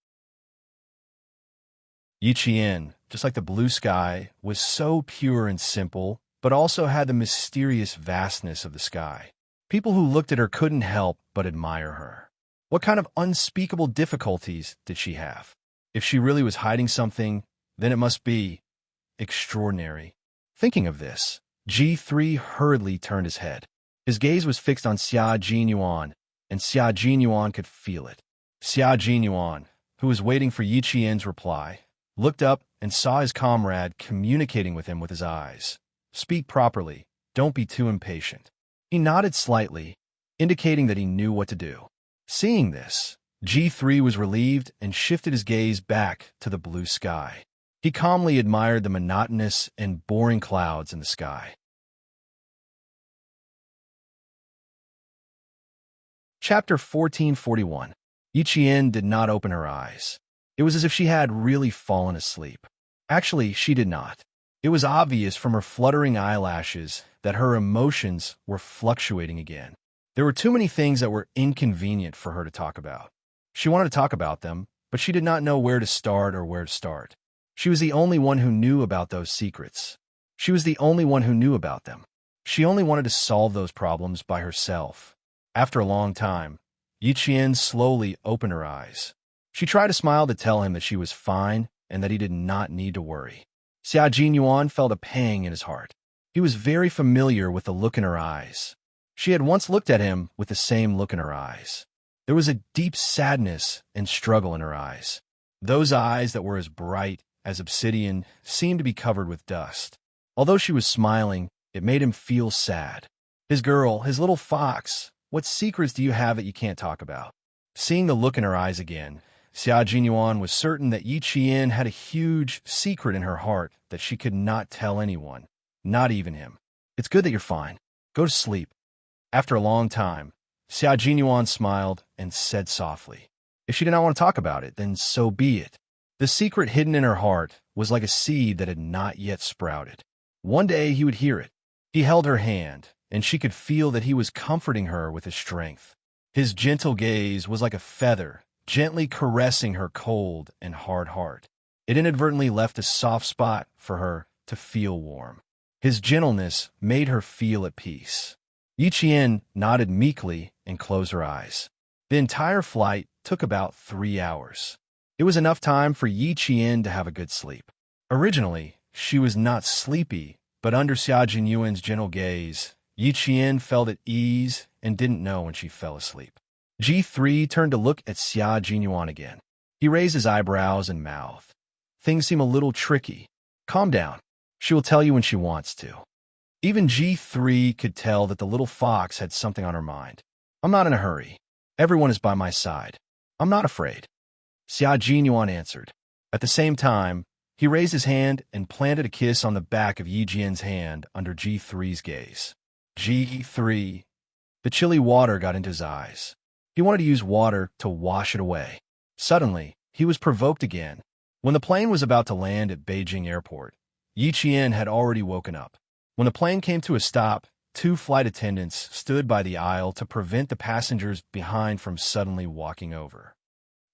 Yi Qian, just like the blue sky, was so pure and simple, but also had the mysterious vastness of the sky. People who looked at her couldn't help but admire her. What kind of unspeakable difficulties did she have? If she really was hiding something, then it must be extraordinary. Thinking of this, G3 hurriedly turned his head. His gaze was fixed on Xia Jinyuan, and Xia Jinyuan could feel it. Xia Jinyuan, who was waiting for Yi Qian's reply, looked up and saw his comrade communicating with him with his eyes. Speak properly. Don't be too impatient. He nodded slightly, indicating that he knew what to do. Seeing this, G3 was relieved and shifted his gaze back to the blue sky. He calmly admired the monotonous and boring clouds in the sky. Chapter 1441. Yi Qian did not open her eyes. It was as if she had really fallen asleep. Actually, she did not. It was obvious from her fluttering eyelashes that her emotions were fluctuating again. There were too many things that were inconvenient for her to talk about. She wanted to talk about them, but she did not know where to start or where to start. She was the only one who knew about those secrets. She was the only one who knew about them. She only wanted to solve those problems by herself. After a long time, Yi Qian slowly opened her eyes. She tried to smile to tell him that she was fine and that he did not need to worry. Xia Jinyuan felt a pang in his heart. He was very familiar with the look in her eyes. She had once looked at him with the same look in her eyes. There was a deep sadness and struggle in her eyes. Those eyes that were as bright as obsidian seemed to be covered with dust. Although she was smiling, it made him feel sad. His girl, his little fox, what secrets do you have that you can't talk about? Seeing the look in her eyes again, Xia Jinyuan was certain that Yi Qian had a huge secret in her heart that she could not tell anyone, not even him. It's good that you're fine. Go to sleep. After a long time, Xia Jinyuan smiled and said softly, if she did not want to talk about it, then so be it. The secret hidden in her heart was like a seed that had not yet sprouted. One day he would hear it. He held her hand, and she could feel that he was comforting her with his strength. His gentle gaze was like a feather, gently caressing her cold and hard heart. It inadvertently left a soft spot for her to feel warm. His gentleness made her feel at peace. Yi Qian nodded meekly and closed her eyes. The entire flight took about 3 hours. It was enough time for Yi Qian to have a good sleep. Originally, she was not sleepy, but under Xia Jinyuan's gentle gaze, Yi Qian felt at ease and didn't know when she fell asleep. G3 turned to look at Xia Jinyuan again. He raised his eyebrows and mouthed. Things seem a little tricky. Calm down. She will tell you when she wants to. Even G3 could tell that the little fox had something on her mind. I'm not in a hurry. Everyone is by my side. I'm not afraid. Xia Jinyuan answered. At the same time, he raised his hand and planted a kiss on the back of Yi Jian's hand under G3's gaze. G3. The chilly water got into his eyes. He wanted to use water to wash it away. Suddenly, he was provoked again. When the plane was about to land at Beijing Airport, Yi Qian had already woken up. When the plane came to a stop, 2 flight attendants stood by the aisle to prevent the passengers behind from suddenly walking over.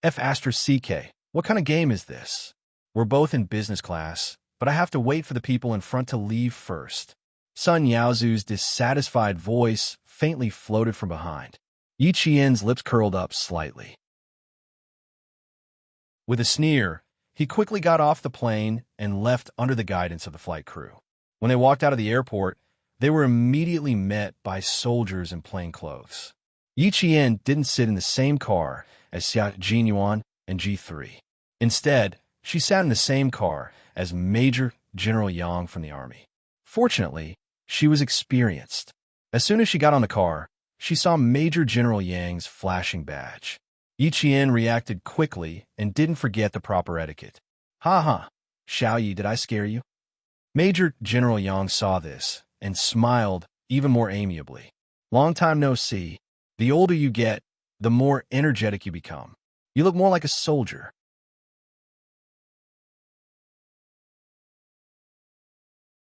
F***CK, what kind of game is this? We're both in business class, but I have to wait for the people in front to leave first. Sun Yaozu's dissatisfied voice faintly floated from behind. Yi Qian's lips curled up slightly. With a sneer, he quickly got off the plane and left under the guidance of the flight crew. When they walked out of the airport, they were immediately met by soldiers in plain clothes. Yi Qian didn't sit in the same car as Xia Jinyuan and G3. Instead, she sat in the same car as Major General Yang from the army. Fortunately, she was experienced. As soon as she got on the car, she saw Major General Yang's flashing badge. Yi Qian reacted quickly and didn't forget the proper etiquette. Ha ha, Xiao Yi, did I scare you? Major General Yang saw this and smiled even more amiably. Long time no see. The older you get, the more energetic you become. You look more like a soldier.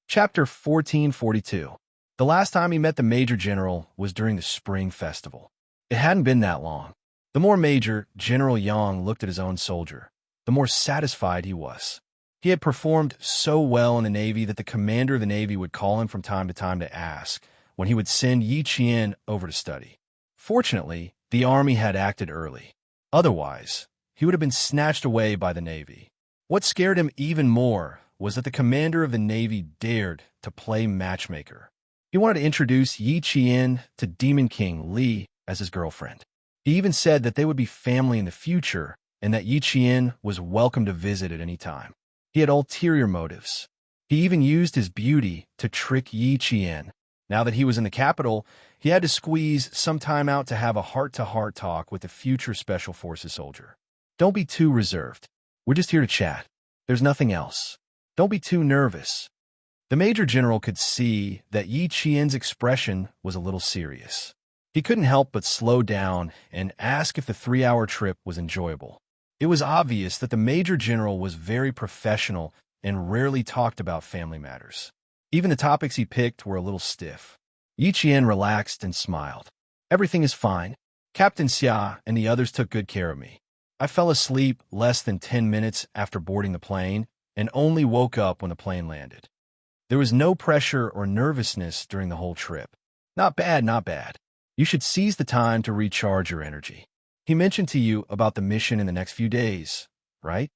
Chapter 1442. The last time he met the Major General was during the Spring Festival. It hadn't been that long. The more Major General Yang looked at his own soldier, the more satisfied he was. He had performed so well in the Navy that the commander of the Navy would call him from time to time to ask when he would send Yi Qian over to study. Fortunately, the Army had acted early. Otherwise, he would have been snatched away by the Navy. What scared him even more was that the commander of the Navy dared to play matchmaker. He wanted to introduce Yi Qian to Demon King Li as his girlfriend. He even said that they would be family in the future and that Yi Qian was welcome to visit at any time. He had ulterior motives. He even used his beauty to trick Yi Qian. Now that he was in the capital, he had to squeeze some time out to have a heart-to-heart talk with the future Special Forces soldier. Don't be too reserved. We're just here to chat. There's nothing else. Don't be too nervous. The Major General could see that Yi Qian's expression was a little serious. He couldn't help but slow down and ask if the 3-hour trip was enjoyable. It was obvious that the Major General was very professional and rarely talked about family matters. Even the topics he picked were a little stiff. Yi Qian relaxed and smiled. Everything is fine. Captain Xia and the others took good care of me. I fell asleep less than 10 minutes after boarding the plane and only woke up when the plane landed. There was no pressure or nervousness during the whole trip. Not bad, not bad. You should seize the time to recharge your energy. He mentioned to you about the mission in the next few days, right?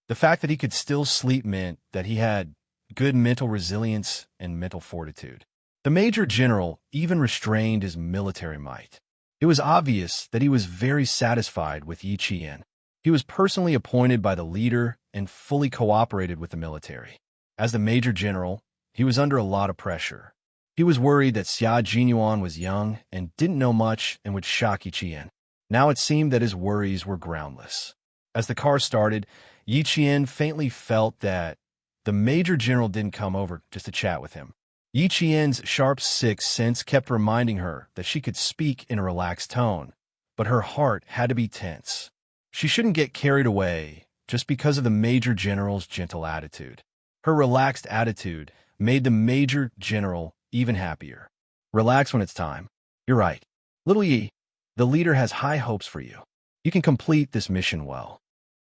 The fact that he could still sleep meant that he had good mental resilience and mental fortitude. The Major General even restrained his military might. It was obvious that he was very satisfied with Yi Qian. He was personally appointed by the leader and fully cooperated with the military. As the Major General, he was under a lot of pressure. He was worried that Xia Jinyuan was young and didn't know much and would shock Yi Qian. Now it seemed that his worries were groundless. As the car started, Yi Qian faintly felt that the Major General didn't come over just to chat with him. Yi Qian's sharp sixth sense kept reminding her that she could speak in a relaxed tone, but her heart had to be tense. She shouldn't get carried away just because of the Major General's gentle attitude. Her relaxed attitude made the Major General even happier. Relax when it's time. You're right. Little Yi, The leader has high hopes for you. You can complete this mission well."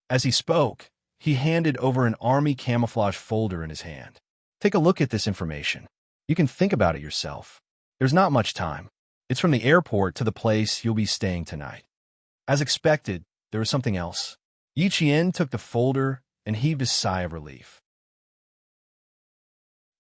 As he spoke, he handed over an army camouflage folder in his hand. "Take a look at this information. You can think about it yourself. There's not much time. It's from the airport to the place you'll be staying tonight." As expected, there was something else. Yi Qian took the folder and heaved a sigh of relief.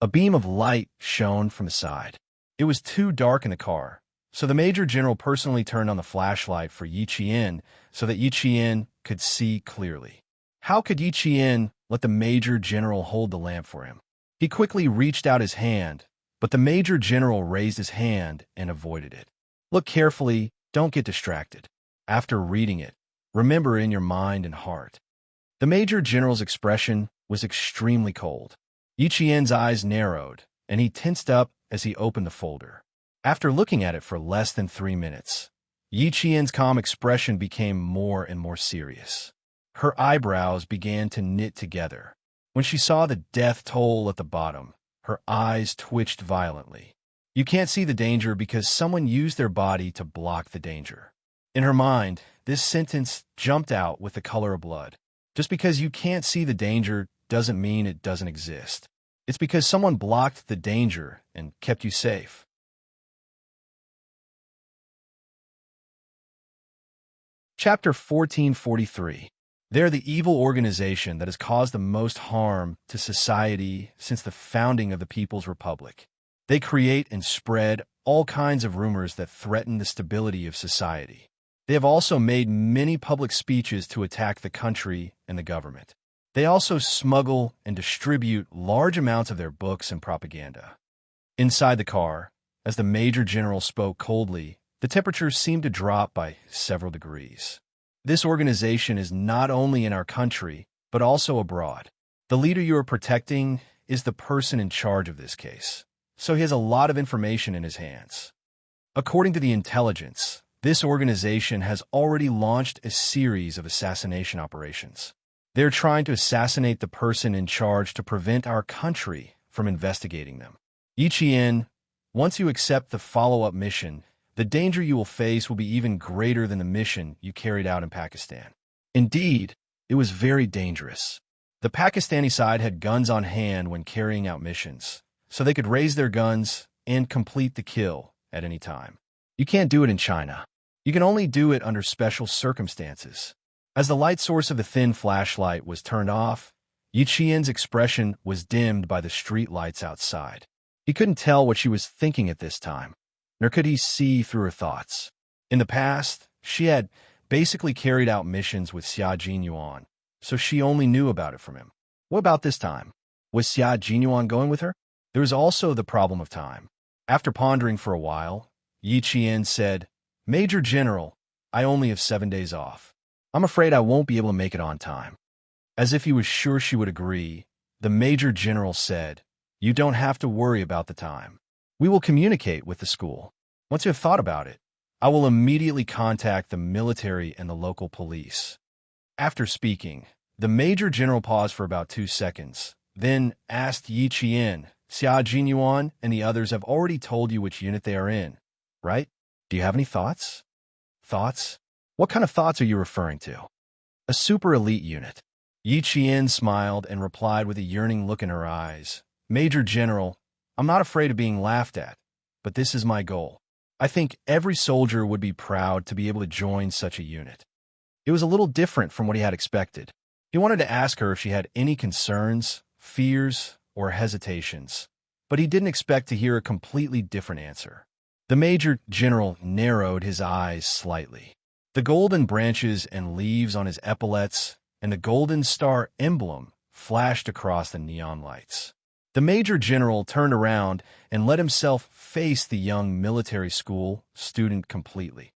A beam of light shone from the side. It was too dark in the car, so the Major General personally turned on the flashlight for Yi Qian so that Yi Qian could see clearly. How could Yi Qian let the Major General hold the lamp for him? He quickly reached out his hand, but the Major General raised his hand and avoided it. "Look carefully, don't get distracted. After reading it, remember in your mind and heart." The Major General's expression was extremely cold. Yi Qian's eyes narrowed, and he tensed up as he opened the folder. After looking at it for less than 3 minutes, Yi Qian's calm expression became more and more serious. Her eyebrows began to knit together. When she saw the death toll at the bottom, her eyes twitched violently. You can't see the danger because someone used their body to block the danger. In her mind, this sentence jumped out with the color of blood. Just because you can't see the danger doesn't mean it doesn't exist. It's because someone blocked the danger and kept you safe. Chapter 1443. They're the evil organization that has caused the most harm to society since the founding of the People's Republic. They create and spread all kinds of rumors that threaten the stability of society. They have also made many public speeches to attack the country and the government. They also smuggle and distribute large amounts of their books and propaganda. Inside the car, as the Major General spoke coldly, the temperature seemed to drop by several degrees. This organization is not only in our country, but also abroad. The leader you are protecting is the person in charge of this case, so he has a lot of information in his hands. According to the intelligence, this organization has already launched a series of assassination operations. They're trying to assassinate the person in charge to prevent our country from investigating them. Yi Qian, once you accept the follow-up mission, the danger you will face will be even greater than the mission you carried out in Pakistan. Indeed, it was very dangerous. The Pakistani side had guns on hand when carrying out missions, so they could raise their guns and complete the kill at any time. You can't do it in China. You can only do it under special circumstances. As the light source of the thin flashlight was turned off, Yi Qian's expression was dimmed by the street lights outside. He couldn't tell what she was thinking at this time, nor could he see through her thoughts. In the past, she had basically carried out missions with Xia Jinyuan, so she only knew about it from him. What about this time? Was Xia Jinyuan going with her? There was also the problem of time. After pondering for a while, Yi Qian said, "Major General, I only have 7 days off. I'm afraid I won't be able to make it on time." As if he was sure she would agree, the Major General said, "You don't have to worry about the time. We will communicate with the school. Once you have thought about it, I will immediately contact the military and the local police." After speaking, the Major General paused for about 2 seconds, then asked Yi Qian, "Xia Jinyuan and the others have already told you which unit they are in, right? Do you have any thoughts?" "Thoughts? What kind of thoughts are you referring to?" "A super elite unit." Yi Qian smiled and replied with a yearning look in her eyes, "Major General, I'm not afraid of being laughed at, but this is my goal. I think every soldier would be proud to be able to join such a unit." It was a little different from what he had expected. He wanted to ask her if she had any concerns, fears, or hesitations, but he didn't expect to hear a completely different answer. The Major General narrowed his eyes slightly. The golden branches and leaves on his epaulets and the golden star emblem flashed across the neon lights. The Major General turned around and let himself face the young military school student completely.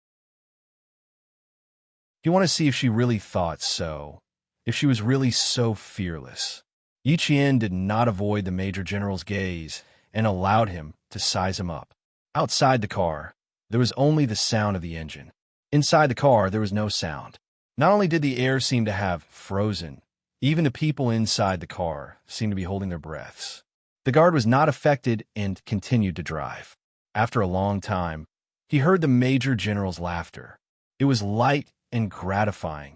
He wanted to see if she really thought so, if she was really so fearless. Yi Qian did not avoid the Major General's gaze and allowed him to size him up. Outside the car, there was only the sound of the engine. Inside the car, there was no sound. Not only did the air seem to have frozen, even the people inside the car seemed to be holding their breaths. The guard was not affected and continued to drive. After a long time, He heard the Major General's laughter. It was light and gratifying,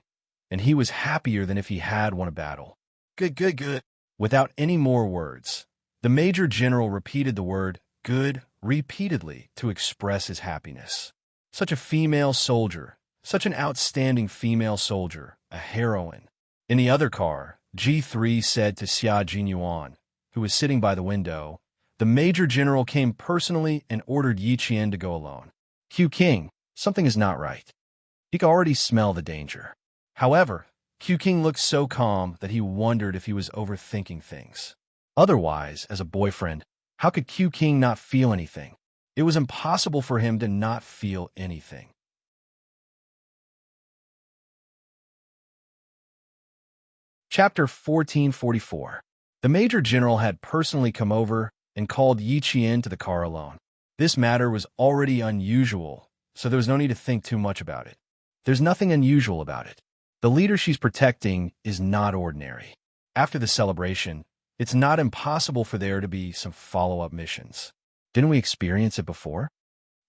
and he was happier than if he had won a battle. Good, good, good. Without any more words, the Major General repeated the word good repeatedly to express his happiness. Such a female soldier, such an outstanding female soldier, a heroine. In the other car, G3 said to Xia Jinyuan, who was sitting by the window, the Major General came personally and ordered Yi Qian to go alone. Q King, something is not right. He could already smell the danger. However, Q King looked so calm that he wondered if he was overthinking things. Otherwise, as a boyfriend, how could Q King not feel anything? It was impossible for him to not feel anything. Chapter 1444. The Major General had personally come over and called Yi Qian to the car alone. This matter was already unusual, so there was no need to think too much about it. There's nothing unusual about it. The leader she's protecting is not ordinary. After the celebration, it's not impossible for there to be some follow-up missions. Didn't we experience it before?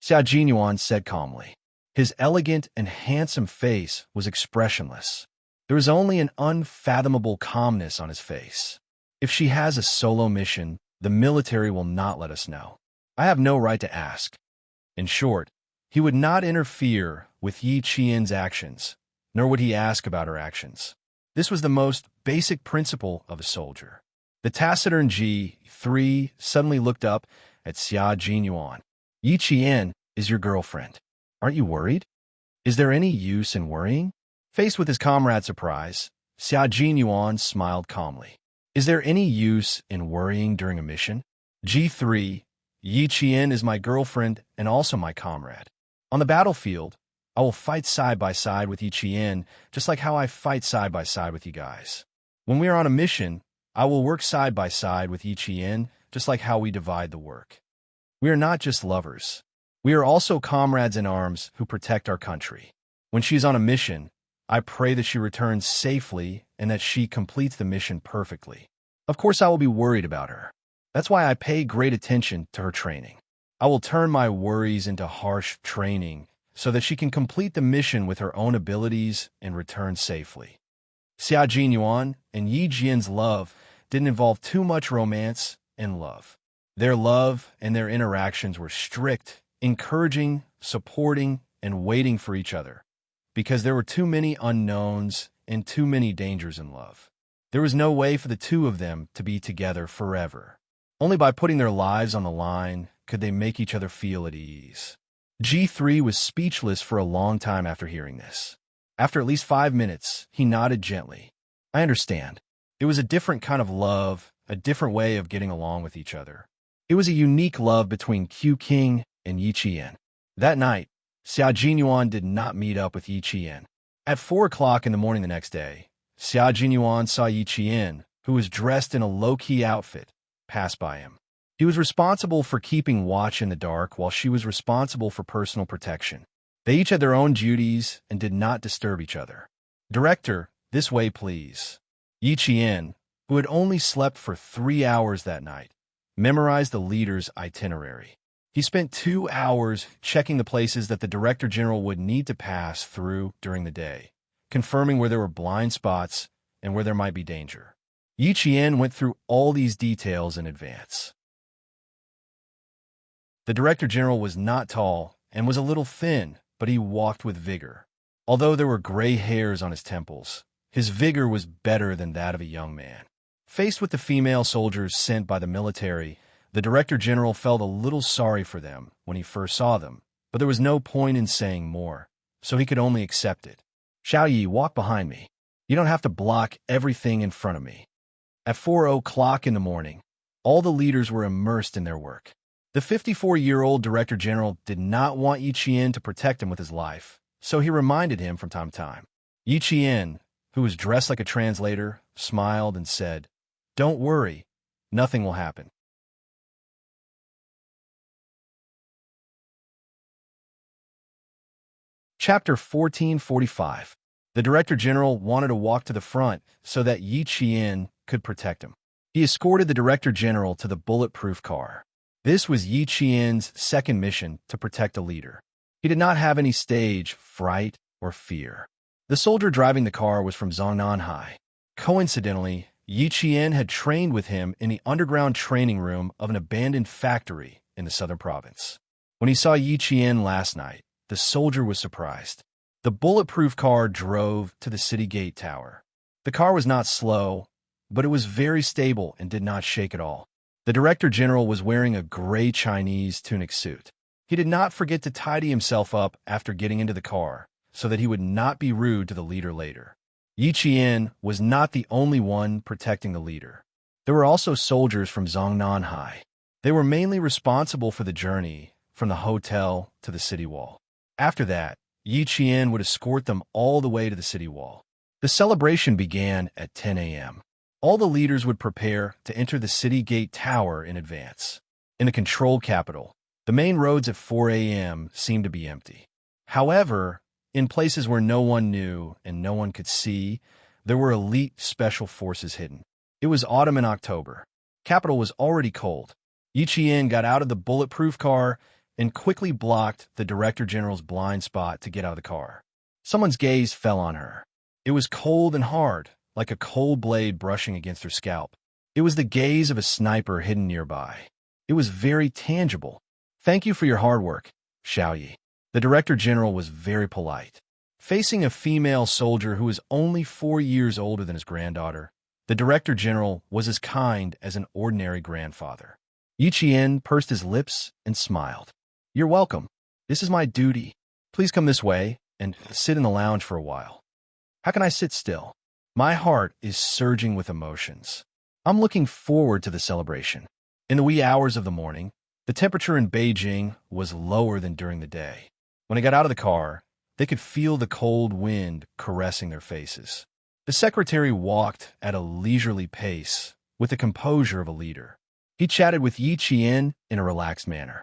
Xia Jinyuan said calmly. His elegant and handsome face was expressionless. There was only an unfathomable calmness on his face. If she has a solo mission, the military will not let us know. I have no right to ask. In short, he would not interfere with Yi Qian's actions, nor would he ask about her actions. This was the most basic principle of a soldier. The taciturn G3 suddenly looked up at Xia Jinyuan. Yi Qian is your girlfriend. Aren't you worried? Is there any use in worrying? Faced with his comrade's surprise, Xia Jinyuan smiled calmly. Is there any use in worrying during a mission? G3, Yi Qian is my girlfriend and also my comrade. On the battlefield, I will fight side by side with Yi Qian, just like how I fight side by side with you guys. When we are on a mission, I will work side by side with Yi Qian, just like how we divide the work. We are not just lovers. We are also comrades in arms who protect our country. When she's on a mission, I pray that she returns safely and that she completes the mission perfectly. Of course, I will be worried about her. That's why I pay great attention to her training. I will turn my worries into harsh training so that she can complete the mission with her own abilities and return safely. Xia Jinyuan and Yi Jian's love didn't involve too much romance and love. Their love and their interactions were strict, encouraging, supporting, and waiting for each other, because there were too many unknowns and too many dangers in love. There was no way for the two of them to be together forever. Only by putting their lives on the line could they make each other feel at ease. G3 was speechless for a long time after hearing this. After at least 5 minutes, he nodded gently. I understand. It was a different kind of love, a different way of getting along with each other. It was a unique love between Q King and Yi Qian. That night, Xia Jinyuan did not meet up with Yi Qian. At 4 o'clock in the morning the next day, Xia Jinyuan saw Yi Qian, who was dressed in a low-key outfit, pass by him. He was responsible for keeping watch in the dark while she was responsible for personal protection. They each had their own duties and did not disturb each other. Director, this way please. Yi Qian, who had only slept for 3 hours that night, memorized the leader's itinerary. He spent 2 hours checking the places that the Director General would need to pass through during the day, confirming where there were blind spots and where there might be danger. Yi Qian went through all these details in advance. The Director General was not tall and was a little thin, but he walked with vigor. Although there were gray hairs on his temples, his vigor was better than that of a young man. Faced with the female soldiers sent by the military, the Director General felt a little sorry for them when he first saw them, but there was no point in saying more, so he could only accept it. Xiao Yi, walk behind me. You don't have to block everything in front of me. At 4 o'clock in the morning, all the leaders were immersed in their work. The 54-year-old Director General did not want Yi Qian to protect him with his life, so he reminded him from time to time. Yi Qian, who was dressed like a translator, smiled and said, "Don't worry, nothing will happen." Chapter 1445. The Director General wanted to walk to the front so that Yi Qian could protect him. He escorted the Director General to the bulletproof car. This was Yi Qian's second mission to protect a leader. He did not have any stage fright or fear. The soldier driving the car was from Zhongnanhai. Coincidentally, Yi Qian had trained with him in the underground training room of an abandoned factory in the southern province. When he saw Yi Qian last night, the soldier was surprised. The bulletproof car drove to the city gate tower. The car was not slow, but it was very stable and did not shake at all. The director general was wearing a gray Chinese tunic suit. He did not forget to tidy himself up after getting into the car, so that he would not be rude to the leader later. Yi Qian was not the only one protecting the leader. There were also soldiers from Zhongnanhai. They were mainly responsible for the journey from the hotel to the city wall. After that, Yi Qian would escort them all the way to the city wall. The celebration began at 10 a.m. All the leaders would prepare to enter the city gate tower in advance. In the control capital, the main roads at 4 a.m. seemed to be empty. However, in places where no one knew and no one could see, there were elite special forces hidden. It was autumn in October. Capital was already cold. Yi Qian got out of the bulletproof car and quickly blocked the director general's blind spot to get out of the car. Someone's gaze fell on her. It was cold and hard, like a cold blade brushing against her scalp. It was the gaze of a sniper hidden nearby. It was very tangible. "Thank you for your hard work, Xiaoyi." The director general was very polite. Facing a female soldier who was only 4 years older than his granddaughter, the director general was as kind as an ordinary grandfather. Yi Qian pursed his lips and smiled. "You're welcome. This is my duty. Please come this way and sit in the lounge for a while." "How can I sit still? My heart is surging with emotions. I'm looking forward to the celebration." In the wee hours of the morning, the temperature in Beijing was lower than during the day. When they got out of the car, they could feel the cold wind caressing their faces. The secretary walked at a leisurely pace with the composure of a leader. He chatted with Yi Qian in a relaxed manner.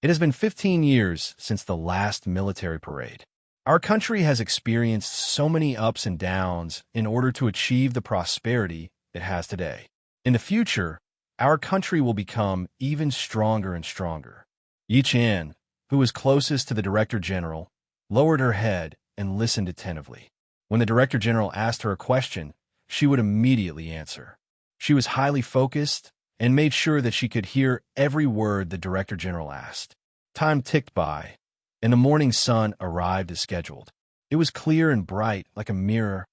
"It has been 15 years since the last military parade. Our country has experienced so many ups and downs in order to achieve the prosperity it has today. In the future, our country will become even stronger and stronger." Yi Qian, who was closest to the director general, lowered her head and listened attentively. When the director general asked her a question, she would immediately answer. She was highly focused and made sure that she could hear every word the director general asked. Time ticked by, and the morning sun arrived as scheduled. It was clear and bright like a mirror.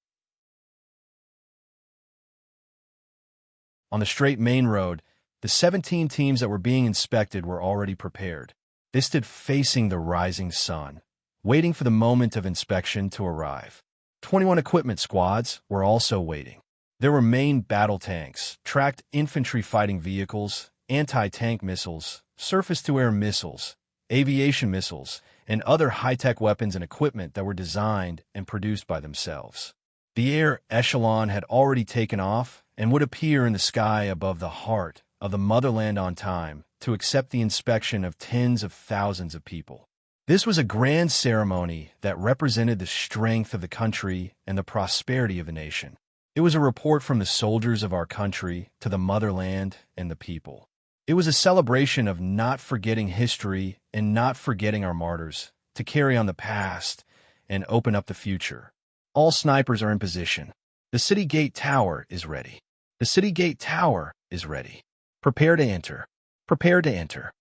On the straight main road, the 17 teams that were being inspected were already prepared. They stood facing the rising sun, waiting for the moment of inspection to arrive. 21 equipment squads were also waiting. There were main battle tanks, tracked infantry fighting vehicles, anti-tank missiles, surface-to-air missiles, aviation missiles, and other high-tech weapons and equipment that were designed and produced by themselves. The air echelon had already taken off and would appear in the sky above the heart of the motherland on time to accept the inspection of tens of thousands of people. This was a grand ceremony that represented the strength of the country and the prosperity of the nation. It was a report from the soldiers of our country to the motherland and the people. It was a celebration of not forgetting history and not forgetting our martyrs, to carry on the past and open up the future. All snipers are in position. The city gate tower is ready. The city gate tower is ready. Prepare to enter. Prepare to enter.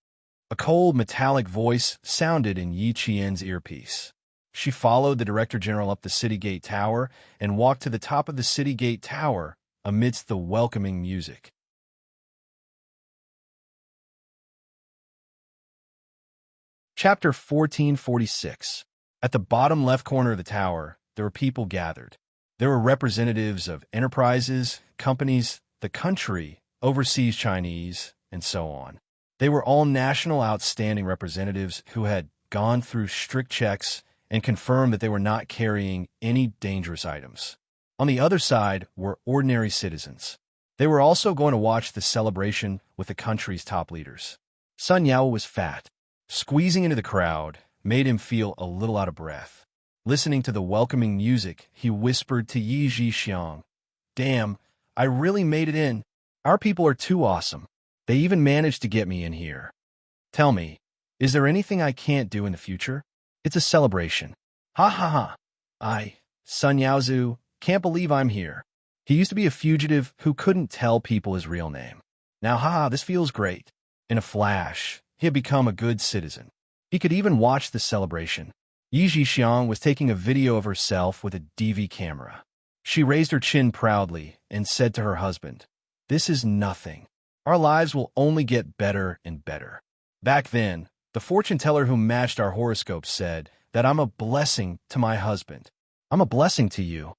A cold, metallic voice sounded in Yi Qian's earpiece. She followed the director general up the city gate tower and walked to the top of the city gate tower amidst the welcoming music. Chapter 1446. At the bottom left corner of the tower, there were people gathered. There were representatives of enterprises, companies, the country, overseas Chinese, and so on. They were all national outstanding representatives who had gone through strict checks and confirmed that they were not carrying any dangerous items. On the other side were ordinary citizens. They were also going to watch the celebration with the country's top leaders. Sun Yao was fat. Squeezing into the crowd made him feel a little out of breath. Listening to the welcoming music, he whispered to Yi Zhixiang, "Damn, I really made it in. Our people are too awesome. They even managed to get me in here. Tell me, is there anything I can't do in the future? It's a celebration. Ha ha ha. Sun Yaozu, can't believe I'm here. He used to be a fugitive who couldn't tell people his real name. Now, haha, this feels great. In a flash, he had become a good citizen. He could even watch the celebration. Yi Zhixiang was taking a video of herself with a DV camera. She raised her chin proudly and said to her husband, "This is nothing. Our lives will only get better and better." Back then, the fortune teller who matched our horoscopes said that I'm a blessing to my husband. I'm a blessing to you.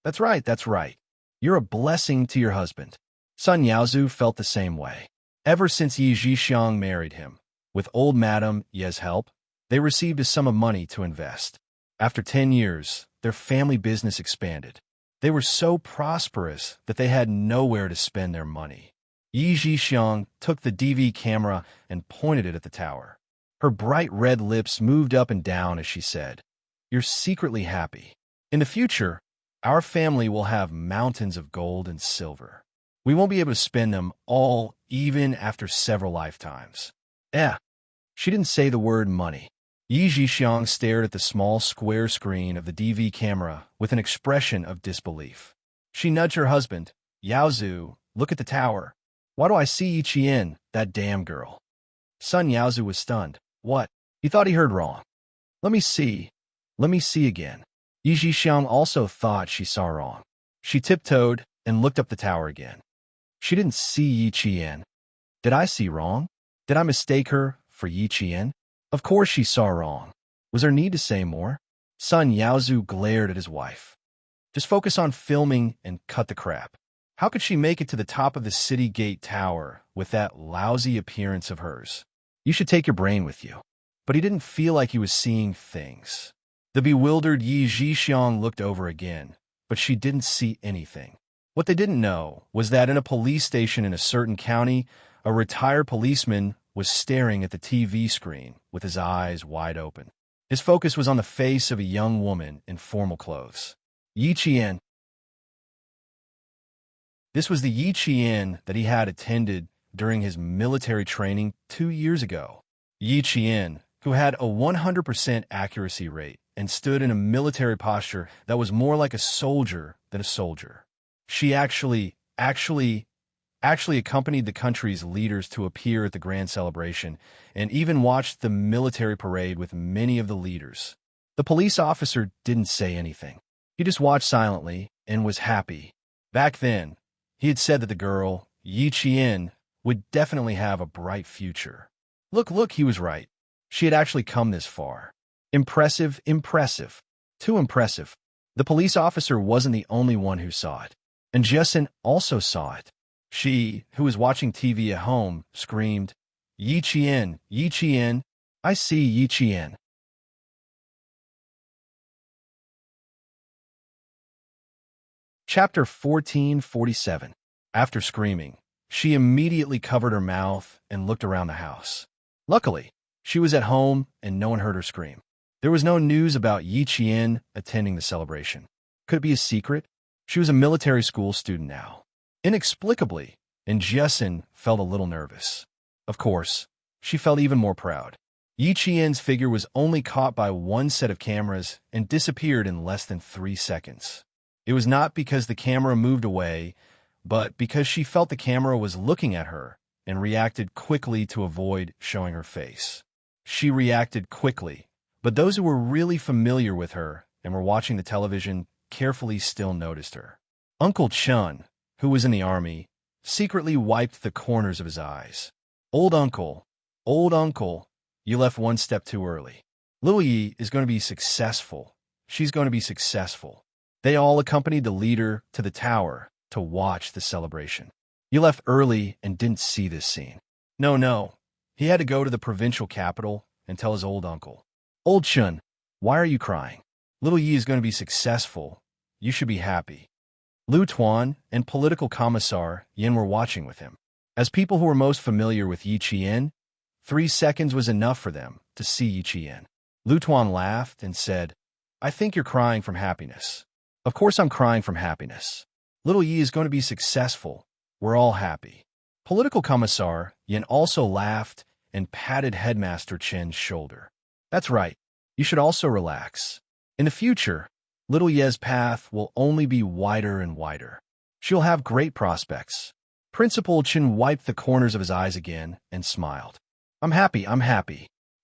That's right, that's right. You're a blessing to your husband. Sun Yaozu felt the same way. Ever since Yi Zhixiang married him, with old Madame Ye's help, they received a sum of money to invest. After 10 years, their family business expanded. They were so prosperous that they had nowhere to spend their money. Yi Zhixiang took the DV camera and pointed it at the tower. Her bright red lips moved up and down as she said, "You're secretly happy. In the future, our family will have mountains of gold and silver. We won't be able to spend them all even after several lifetimes." She didn't say the word money. Yi Zhixiang stared at the small square screen of the DV camera with an expression of disbelief. She nudged her husband. "Yaozu, look at the tower. Why do I see Yi Qian, that damn girl?" Sun Yaozu was stunned. "What? He thought he heard wrong. Let me see. Let me see again." Yi Zhixiang also thought she saw wrong. She tiptoed and looked up the tower again. She didn't see Yi Qian. Did I see wrong? Did I mistake her for Yi Qian? Of course she saw wrong. Was there need to say more? Sun Yaozu glared at his wife. Just focus on filming and cut the crap. How could she make it to the top of the city gate tower with that lousy appearance of hers? You should take your brain with you. But he didn't feel like he was seeing things. The bewildered Yi Zhixiang looked over again, but she didn't see anything. What they didn't know was that in a police station in a certain county, a retired policeman was staring at the TV screen with his eyes wide open. His focus was on the face of a young woman in formal clothes. Yi Qian. This was the Yi Qian that he had attended during his military training 2 years ago. Yi Qian, who had a 100% accuracy rate and stood in a military posture that was more like a soldier than a soldier. She actually accompanied the country's leaders to appear at the grand celebration and even watched the military parade with many of the leaders. The police officer didn't say anything. He just watched silently and was happy. Back then, he had said that the girl, Yi Qian, would definitely have a bright future. Look, he was right. She had actually come this far. Impressive. Too impressive. The police officer wasn't the only one who saw it. And Jessen also saw it. She, who was watching TV at home, screamed, "Yi Qian, I see Yi Qian." Chapter 1447. After screaming, she immediately covered her mouth and looked around the house. Luckily, she was at home and no one heard her scream. There was no news about Yi Qian attending the celebration. Could it be a secret? She was a military school student now. Inexplicably, and Jessen felt a little nervous. Of course, she felt even more proud. Yi Qian's figure was only caught by one set of cameras and disappeared in less than 3 seconds. It was not because the camera moved away, but because she felt the camera was looking at her and reacted quickly to avoid showing her face. She reacted quickly, but those who were really familiar with her and were watching the television carefully still noticed her. Uncle Chun, who was in the army, secretly wiped the corners of his eyes. Old uncle, you left one step too early. Little Yi is going to be successful. She's going to be successful. They all accompanied the leader to the tower to watch the celebration. You left early and didn't see this scene. No. He had to go to the provincial capital and tell his old uncle. Old Chun, why are you crying? Little Yi is going to be successful. You should be happy. Lu Tuan and political commissar Yin were watching with him. As people who were most familiar with Yi Qian, 3 seconds was enough for them to see Yi Qian. Lu Tuan laughed and said, "I think you're crying from happiness." "Of course I'm crying from happiness. Little Yi is going to be successful. We're all happy." Political commissar Yin also laughed and patted Headmaster Chen's shoulder. "That's right. You should also relax. In the future, little Ye's path will only be wider and wider. She'll have great prospects. Principal Chen wiped the corners of his eyes again and smiled. I'm happy.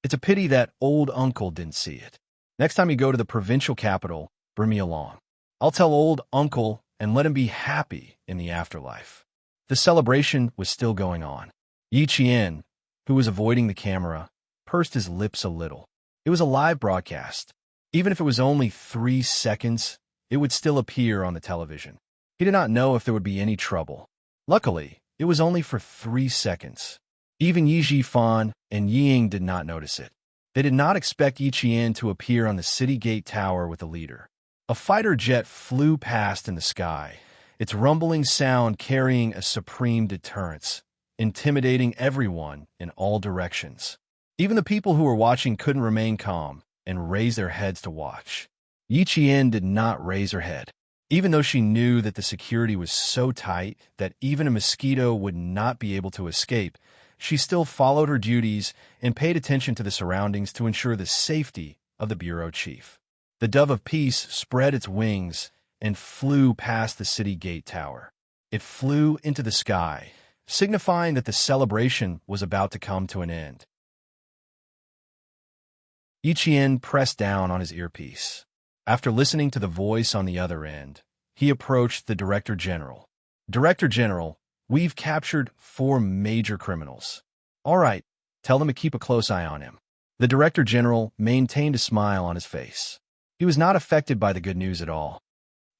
It's a pity that old uncle didn't see it. Next time you go to the provincial capital, bring me along. I'll tell old uncle and let him be happy in the afterlife. The celebration was still going on. Yi Qian, who was avoiding the camera, pursed his lips a little. It was a live broadcast. Even if it was only 3 seconds, it would still appear on the television. He did not know if there would be any trouble. Luckily, it was only for 3 seconds. Even Yi Jifan and Ying did not notice it. They did not expect Yi Qian to appear on the city gate tower with a leader. A fighter jet flew past in the sky, its rumbling sound carrying a supreme deterrence, intimidating everyone in all directions. Even the people who were watching couldn't remain calm and raise their heads to watch. Yi Qian did not raise her head. Even though she knew that the security was so tight that even a mosquito would not be able to escape, she still followed her duties and paid attention to the surroundings to ensure the safety of the bureau chief. The dove of peace spread its wings and flew past the city gate tower. It flew into the sky, signifying that the celebration was about to come to an end. Yi Qian pressed down on his earpiece. After listening to the voice on the other end, he approached the Director General. Director General, we've captured 4 major criminals. All right, tell them to keep a close eye on him. The Director General maintained a smile on his face. He was not affected by the good news at all.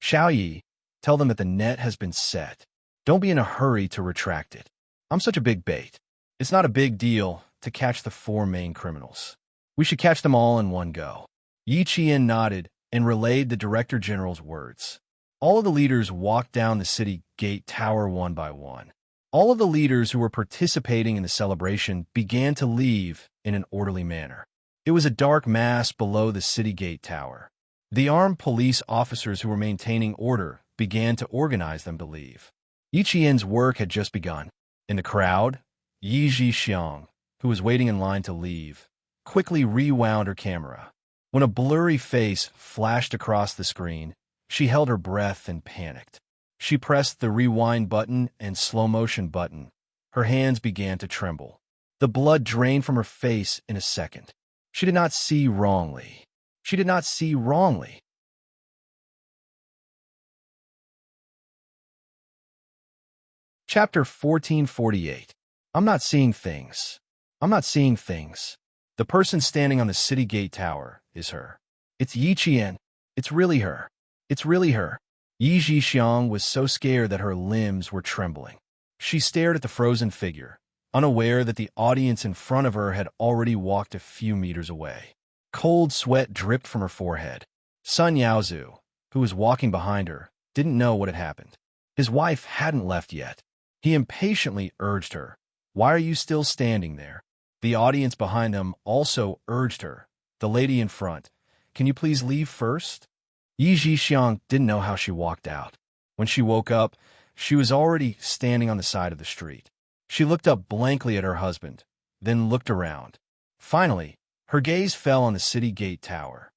Xiaoyi, tell them that the net has been set. Don't be in a hurry to retract it. I'm such a big bait. It's not a big deal to catch the 4 main criminals. We should catch them all in one go. Yi Qian nodded and relayed the Director General's words. All of the leaders walked down the city gate tower one by one. All of the leaders who were participating in the celebration began to leave in an orderly manner. It was a dark mass below the city gate tower. The armed police officers who were maintaining order began to organize them to leave. Yi Qian's work had just begun. In the crowd, Yi Zhixiang, who was waiting in line to leave, quickly rewound her camera. When a blurry face flashed across the screen, she held her breath and panicked. She pressed the rewind button and slow motion button. Her hands began to tremble. The blood drained from her face in a second. She did not see wrongly. She did not see wrongly. Chapter 1448. I'm not seeing things. I'm not seeing things. The person standing on the city gate tower is her. It's Yi Qian. It's really her. It's really her. Yi Zhixiang was so scared that her limbs were trembling. She stared at the frozen figure, unaware that the audience in front of her had already walked a few meters away. Cold sweat dripped from her forehead. Sun Yaozu, who was walking behind her, didn't know what had happened. His wife hadn't left yet. He impatiently urged her, "Why are you still standing there?" The audience behind them also urged her, "The lady in front, can you please leave first?" Yi Zhixiang didn't know how she walked out. When she woke up, she was already standing on the side of the street. She looked up blankly at her husband, then looked around. Finally, her gaze fell on the city gate tower.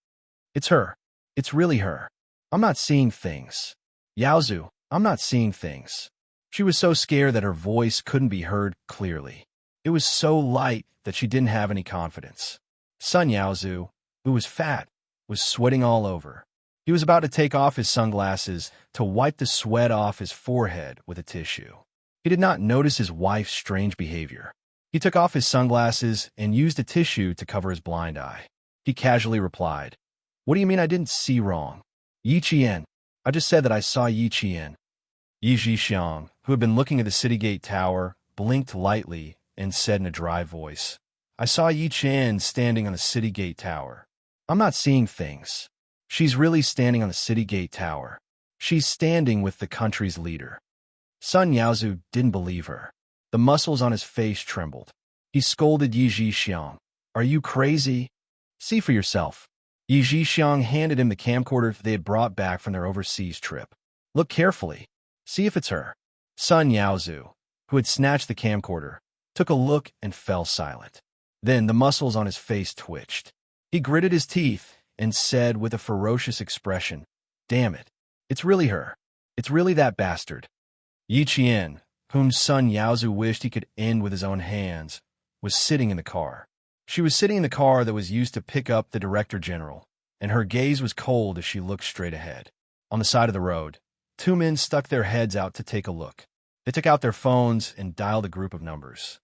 It's her. It's really her. I'm not seeing things. Yaozu, I'm not seeing things. She was so scared that her voice couldn't be heard clearly. It was so light that she didn't have any confidence. Sun Yaozu, who was fat, was sweating all over. He was about to take off his sunglasses to wipe the sweat off his forehead with a tissue. He did not notice his wife's strange behavior. He took off his sunglasses and used a tissue to cover his blind eye. He casually replied, "What do you mean I didn't see wrong?" "Yi Qian. I just said that I saw Yi Qian." Yi Zhixiang, who had been looking at the city gate tower, blinked lightly and said in a dry voice, "I saw Yi Qian standing on the city gate tower. I'm not seeing things. She's really standing on the city gate tower. She's standing with the country's leader." Sun Yaozu didn't believe her. The muscles on his face trembled. He scolded Yi Zhixiang, "Are you crazy? See for yourself." Yi Zhixiang handed him the camcorder they had brought back from their overseas trip. "Look carefully. See if it's her." Sun Yaozu, who had snatched the camcorder, took a look and fell silent. Then the muscles on his face twitched. He gritted his teeth and said with a ferocious expression, "Damn it. It's really her. It's really that bastard." Yi Qian, whom Sun Yaozu wished he could end with his own hands, was sitting in the car. She was sitting in the car that was used to pick up the Director General, and her gaze was cold as she looked straight ahead. On the side of the road, two men stuck their heads out to take a look. They took out their phones and dialed a group of numbers.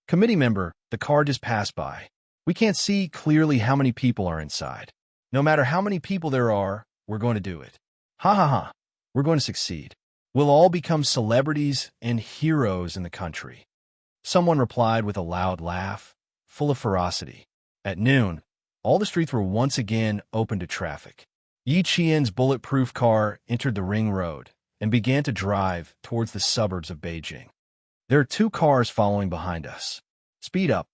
"Committee member, the car just passed by. We can't see clearly how many people are inside. No matter how many people there are, we're going to do it. Ha ha ha. We're going to succeed. We'll all become celebrities and heroes in the country." Someone replied with a loud laugh, full of ferocity. At noon, all the streets were once again open to traffic. Yi Qian's bulletproof car entered the ring road and began to drive towards the suburbs of Beijing. "There are two cars following behind us. Speed up."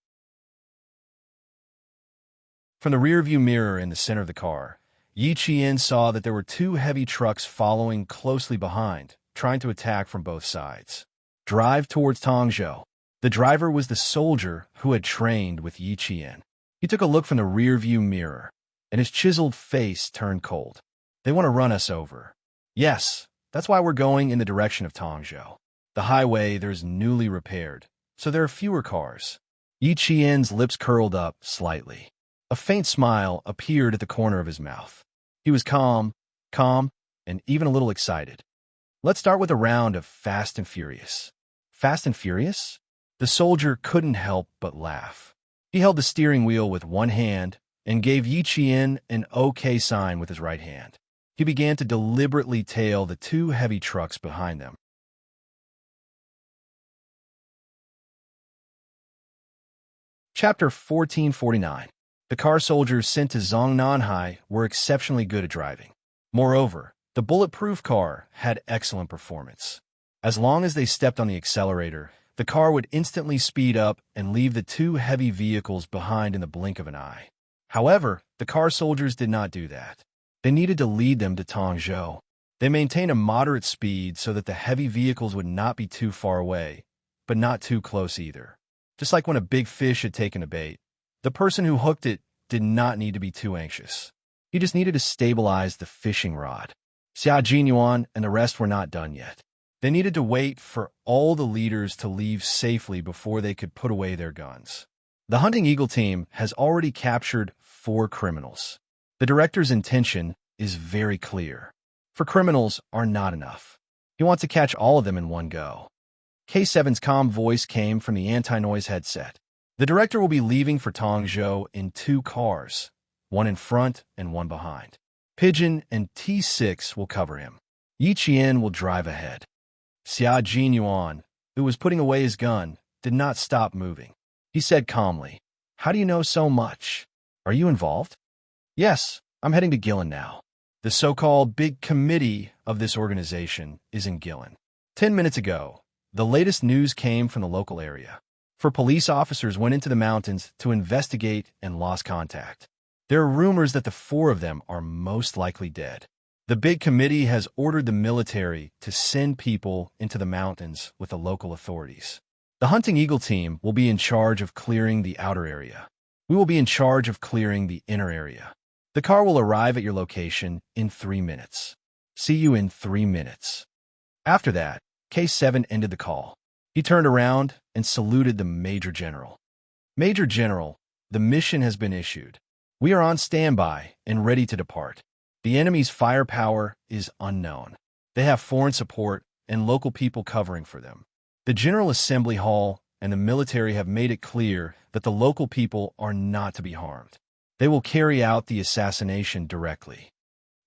From the rearview mirror in the center of the car, Yi Qian saw that there were two heavy trucks following closely behind, trying to attack from both sides. "Drive towards Tongzhou." The driver was the soldier who had trained with Yi Qian. He took a look from the rearview mirror, and his chiseled face turned cold. "They want to run us over." "Yes, that's why we're going in the direction of Tongzhou. The highway there's newly repaired, so there are fewer cars." Yi Qian's lips curled up slightly. A faint smile appeared at the corner of his mouth. He was calm, and even a little excited. "Let's start with a round of Fast and Furious." "Fast and Furious?" The soldier couldn't help but laugh. He held the steering wheel with one hand and gave Yi Qian an OK sign with his right hand. He began to deliberately tail the two heavy trucks behind them. Chapter 1449. The car soldiers sent to Zongnanhai were exceptionally good at driving. Moreover, the bulletproof car had excellent performance. As long as they stepped on the accelerator, the car would instantly speed up and leave the two heavy vehicles behind in the blink of an eye. However, the car soldiers did not do that. They needed to lead them to Tongzhou. They maintained a moderate speed so that the heavy vehicles would not be too far away, but not too close either. Just like when a big fish had taken a bait, the person who hooked it did not need to be too anxious. He just needed to stabilize the fishing rod. Xia Jinyuan and the rest were not done yet. They needed to wait for all the leaders to leave safely before they could put away their guns. The Hunting Eagle team has already captured 4 criminals. The director's intention is very clear. 4 criminals are not enough. He wants to catch all of them in one go. K7's calm voice came from the anti-noise headset. The director will be leaving for Tongzhou in 2 cars, one in front and one behind. Pigeon and T6 will cover him. Yi Qian will drive ahead. Xia Jinyuan, who was putting away his gun, did not stop moving. He said calmly, "How do you know so much? Are you involved?" "Yes, I'm heading to Guilin now. The so-called big committee of this organization is in Guilin. 10 minutes ago, the latest news came from the local area. 4 police officers went into the mountains to investigate and lost contact. There are rumors that the 4 of them are most likely dead. The big committee has ordered the military to send people into the mountains with the local authorities. The Hunting Eagle team will be in charge of clearing the outer area. We will be in charge of clearing the inner area. The car will arrive at your location in 3 minutes. See you in 3 minutes." After that, K7 ended the call. He turned around and saluted the Major General. "Major General, the mission has been issued. We are on standby and ready to depart. The enemy's firepower is unknown. They have foreign support and local people covering for them. The General Assembly Hall and the military have made it clear that the local people are not to be harmed. They will carry out the assassination directly."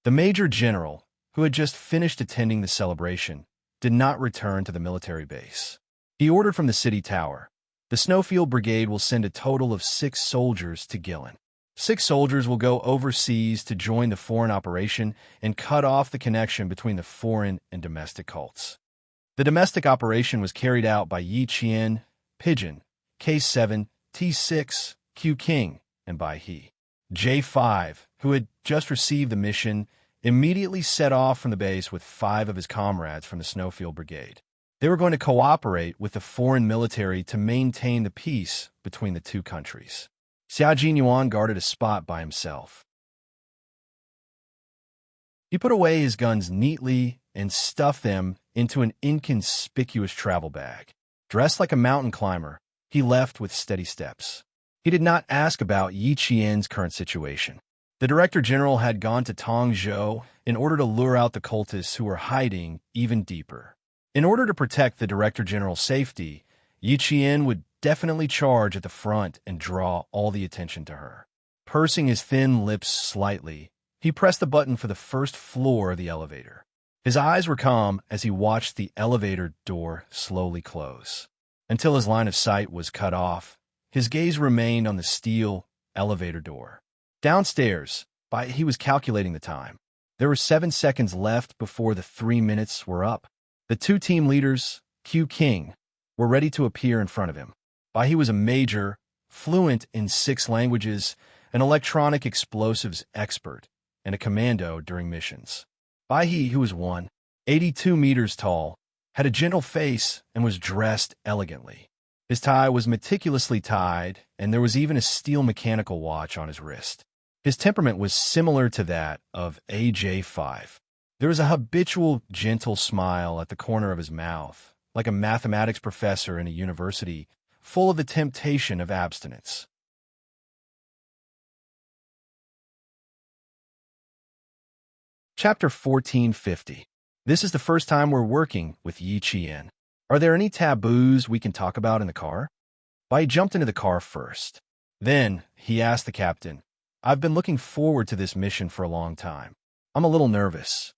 The Major General, who had just finished attending the celebration, did not return to the military base. He ordered from the city tower, "The Snowfield Brigade will send a total of 6 soldiers to Guilin. 6 soldiers will go overseas to join the foreign operation and cut off the connection between the foreign and domestic cults." The domestic operation was carried out by Yi Qian, Pigeon, K7, T6, Q King, and by he. J5, who had just received the mission, immediately set off from the base with 5 of his comrades from the Snowfield Brigade. They were going to cooperate with the foreign military to maintain the peace between the 2 countries. Xiao Jinyuan guarded a spot by himself. He put away his guns neatly and stuffed them into an inconspicuous travel bag. Dressed like a mountain climber, he left with steady steps. He did not ask about Yi Qian's current situation. The Director General had gone to Tongzhou in order to lure out the cultists who were hiding even deeper. In order to protect the Director General's safety, Yi Qian would definitely charge at the front and draw all the attention to her. Pursing his thin lips slightly, he pressed the button for the first floor of the elevator. His eyes were calm as he watched the elevator door slowly close. Until his line of sight was cut off, his gaze remained on the steel elevator door. Downstairs, he was calculating the time. There were 7 seconds left before the 3 minutes were up. The two team leaders, Q King, were ready to appear in front of him. He was a major, fluent in 6 languages, an electronic explosives expert, and a commando during missions. He, who was 182 meters tall, had a gentle face and was dressed elegantly. His tie was meticulously tied, and there was even a steel mechanical watch on his wrist. His temperament was similar to that of AJ5. There was a habitual, gentle smile at the corner of his mouth, like a mathematics professor in a university, full of the temptation of abstinence. Chapter 1450. This is the first time we're working with Yi Qian. Are there any taboos we can talk about in the car? Bai jumped into the car first. Then, he asked the captain, I've been looking forward to this mission for a long time. I'm a little nervous.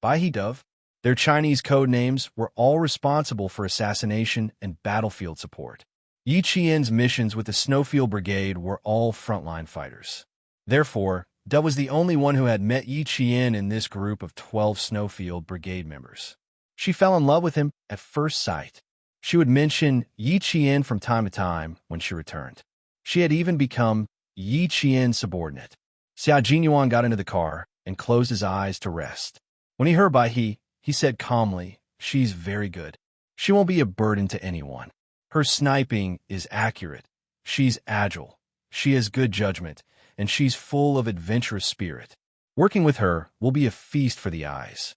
Bai Dove. Their Chinese code names were all responsible for assassination and battlefield support. Yi Qian's missions with the Snowfield Brigade were all frontline fighters. Therefore, Dove was the only one who had met Yi Qian in this group of 12 Snowfield Brigade members. She fell in love with him at first sight. She would mention Yi Qian from time to time when she returned. She had even become Yi Qian's subordinate. Xiao Jinyuan got into the car and closed his eyes to rest. When he heard Bai he said calmly, She's very good. She won't be a burden to anyone. Her sniping is accurate. She's agile. She has good judgment, and she's full of adventurous spirit. Working with her will be a feast for the eyes.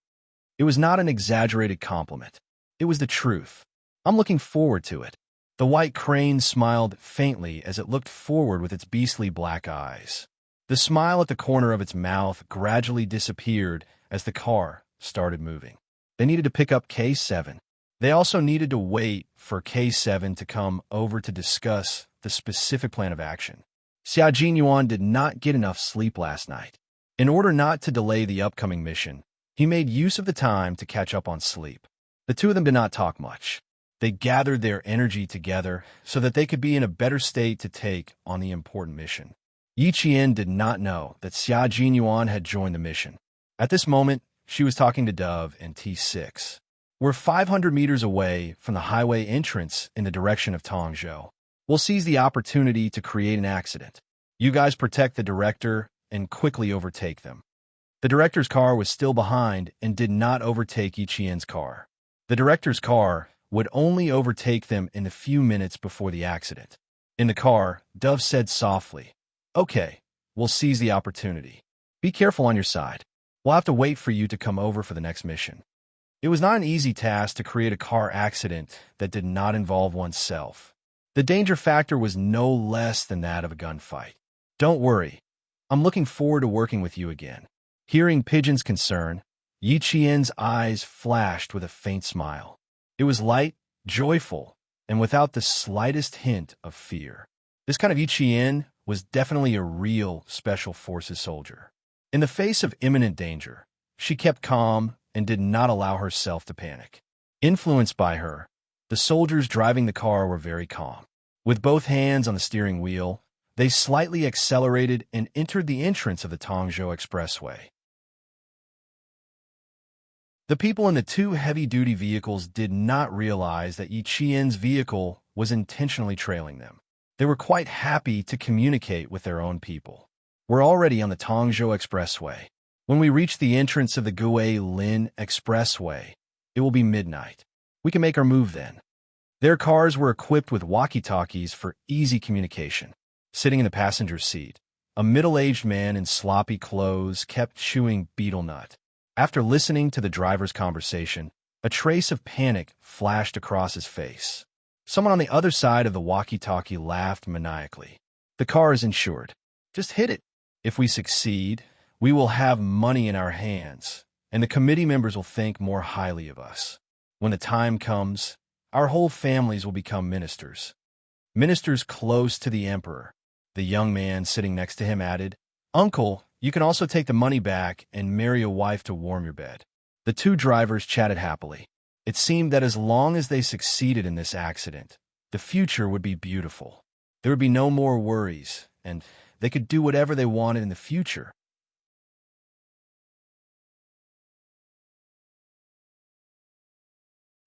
It was not an exaggerated compliment. It was the truth. I'm looking forward to it. The white crane smiled faintly as it looked forward with its beastly black eyes. The smile at the corner of its mouth gradually disappeared as the car started moving. They needed to pick up K7. They also needed to wait for K7 to come over to discuss the specific plan of action. Xiao Jinyuan did not get enough sleep last night. In order not to delay the upcoming mission, he made use of the time to catch up on sleep. The two of them did not talk much. They gathered their energy together so that they could be in a better state to take on the important mission. Yi Qian did not know that Xiao Jinyuan had joined the mission. At this moment, she was talking to Dove and T6. We're 500 meters away from the highway entrance in the direction of Tongzhou. We'll seize the opportunity to create an accident. You guys protect the director and quickly overtake them. The director's car was still behind and did not overtake Yi Qian's car. The director's car would only overtake them in the few minutes before the accident. In the car, Dove said softly, Okay, we'll seize the opportunity. Be careful on your side. We'll have to wait for you to come over for the next mission. It was not an easy task to create a car accident that did not involve oneself. The danger factor was no less than that of a gunfight. Don't worry. I'm looking forward to working with you again. Hearing Pigeon's concern, Yi Qian's eyes flashed with a faint smile. It was light, joyful, and without the slightest hint of fear. This kind of Yi Qian was definitely a real Special Forces soldier. In the face of imminent danger, she kept calm and did not allow herself to panic. Influenced by her, the soldiers driving the car were very calm. With both hands on the steering wheel, they slightly accelerated and entered the entrance of the Tongzhou Expressway. The people in the two heavy-duty vehicles did not realize that Yi Qian's vehicle was intentionally trailing them. They were quite happy to communicate with their own people. We're already on the Tongzhou Expressway. When we reach the entrance of the Guilin Expressway, it will be midnight. We can make our move then. Their cars were equipped with walkie-talkies for easy communication. Sitting in the passenger seat, a middle-aged man in sloppy clothes kept chewing betel nut. After listening to the driver's conversation, a trace of panic flashed across his face. Someone on the other side of the walkie-talkie laughed maniacally. "The car is insured. Just hit it. If we succeed, we will have money in our hands, and the committee members will think more highly of us. When the time comes, our whole families will become ministers. Ministers close to the emperor." The young man sitting next to him added, "Uncle, you can also take the money back and marry a wife to warm your bed." The two drivers chatted happily. It seemed that as long as they succeeded in this accident, the future would be beautiful. There would be no more worries, and they could do whatever they wanted in the future.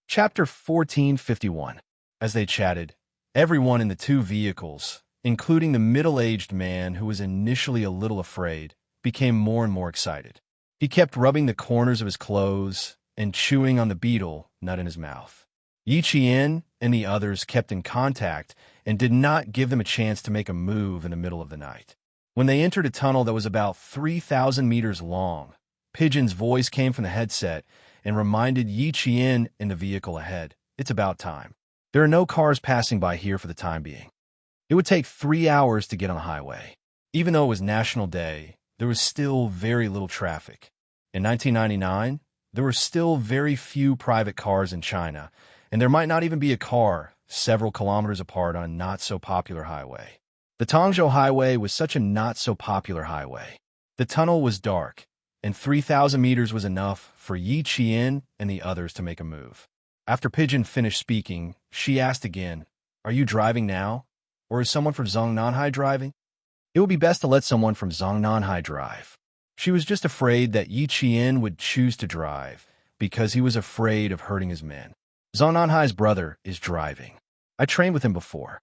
Chapter 1451. As they chatted, everyone in the two vehicles, including the middle-aged man who was initially a little afraid, became more and more excited. He kept rubbing the corners of his clothes and chewing on the betel nut in his mouth. Yi Qian and the others kept in contact and did not give them a chance to make a move in the middle of the night. When they entered a tunnel that was about 3,000 meters long, Pigeon's voice came from the headset and reminded Yi Qian in the vehicle ahead, "It's about time. There are no cars passing by here for the time being." It would take 3 hours to get on the highway. Even though it was National Day, there was still very little traffic. In 1999, there were still very few private cars in China, and there might not even be a car several kilometers apart on a not-so-popular highway. The Tongzhou Highway was such a not-so-popular highway. The tunnel was dark, and 3,000 meters was enough for Yi Qian and the others to make a move. After Pigeon finished speaking, she asked again, "Are you driving now? Or is someone from Zongnanhai driving?" It would be best to let someone from Zongnanhai drive. She was just afraid that Yi Qian would choose to drive because he was afraid of hurting his men. "Zongnanhai's brother is driving. I trained with him before."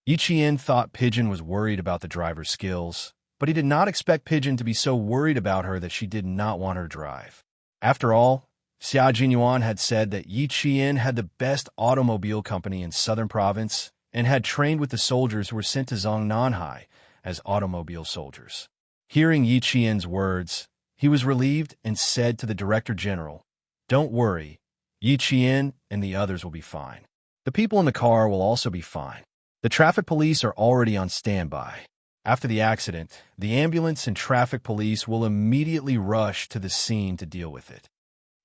Yi Qian thought Pigeon was worried about the driver's skills, but he did not expect Pigeon to be so worried about her that she did not want her to drive. After all, Xia Jinyuan had said that Yi Qian had the best automobile company in southern province and had trained with the soldiers who were sent to Zongnanhai as automobile soldiers. Hearing Yi Qian's words, he was relieved and said to the Director General, "Don't worry, Yi Qian and the others will be fine. The people in the car will also be fine. The traffic police are already on standby. After the accident, the ambulance and traffic police will immediately rush to the scene to deal with it.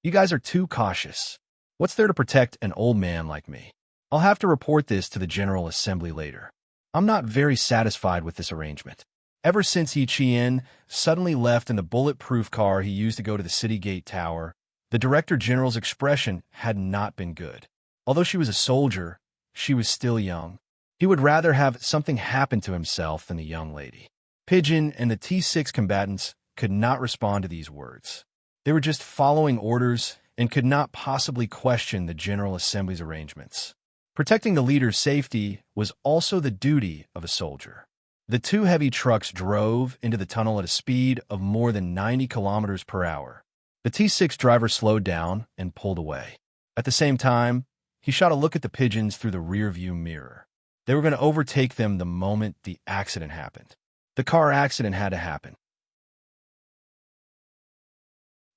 You guys are too cautious. What's there to protect an old man like me? I'll have to report this to the General Assembly later. I'm not very satisfied with this arrangement." Ever since Yi Qian suddenly left in the bulletproof car he used to go to the city gate tower, the Director General's expression had not been good. Although she was a soldier, she was still young. He would rather have something happen to himself than the young lady. Pigeon and the T6 combatants could not respond to these words. They were just following orders and could not possibly question the General Assembly's arrangements. Protecting the leader's safety was also the duty of a soldier. The two heavy trucks drove into the tunnel at a speed of more than 90 kilometers per hour. The T6 driver slowed down and pulled away. At the same time, he shot a look at the pigeons through the rearview mirror. They were going to overtake them the moment the accident happened. The car accident had to happen.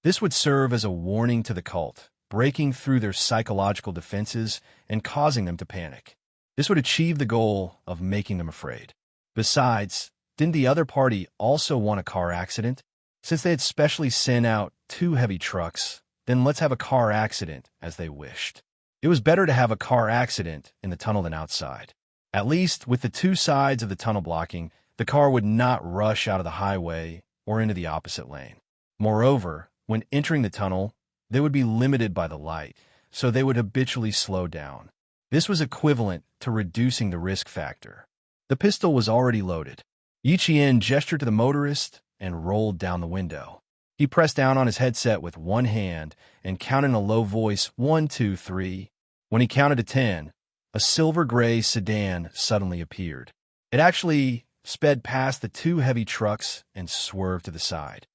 This would serve as a warning to the cult, breaking through their psychological defenses and causing them to panic. This would achieve the goal of making them afraid. Besides, didn't the other party also want a car accident? Since they had specially sent out 2 heavy trucks, then let's have a car accident as they wished. It was better to have a car accident in the tunnel than outside. At least, with the 2 sides of the tunnel blocking, the car would not rush out of the highway or into the opposite lane. Moreover, when entering the tunnel, they would be limited by the light, so they would habitually slow down. This was equivalent to reducing the risk factor. The pistol was already loaded. Yi Qian gestured to the motorist and rolled down the window. He pressed down on his headset with one hand and counted in a low voice, 1, 2, 3. When he counted to 10, a silver-gray sedan suddenly appeared. It actually sped past the 2 heavy trucks and swerved to the side.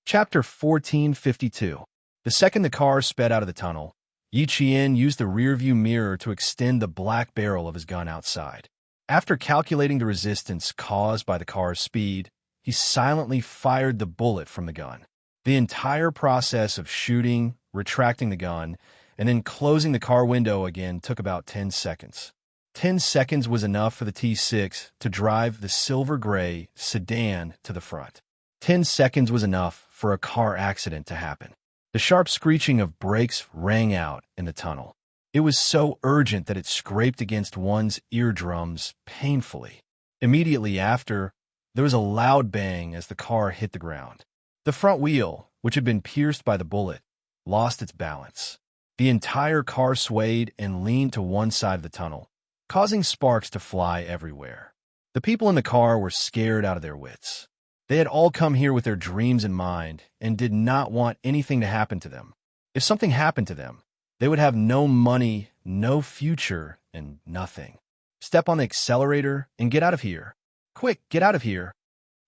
Chapter 1452. The second the car sped out of the tunnel, Yi Qian used the rearview mirror to extend the black barrel of his gun outside. After calculating the resistance caused by the car's speed, he silently fired the bullet from the gun. The entire process of shooting, retracting the gun, and then closing the car window again took about 10 seconds. 10 seconds was enough for the T6 to drive the silver-gray sedan to the front. 10 seconds was enough for a car accident to happen. The sharp screeching of brakes rang out in the tunnel. It was so urgent that it scraped against one's eardrums painfully. Immediately after, there was a loud bang as the car hit the ground. The front wheel, which had been pierced by the bullet, lost its balance. The entire car swayed and leaned to one side of the tunnel, causing sparks to fly everywhere. The people in the car were scared out of their wits. They had all come here with their dreams in mind and did not want anything to happen to them. If something happened to them, they would have no money, no future, and nothing. Step on the accelerator and get out of here. Quick, get out of here.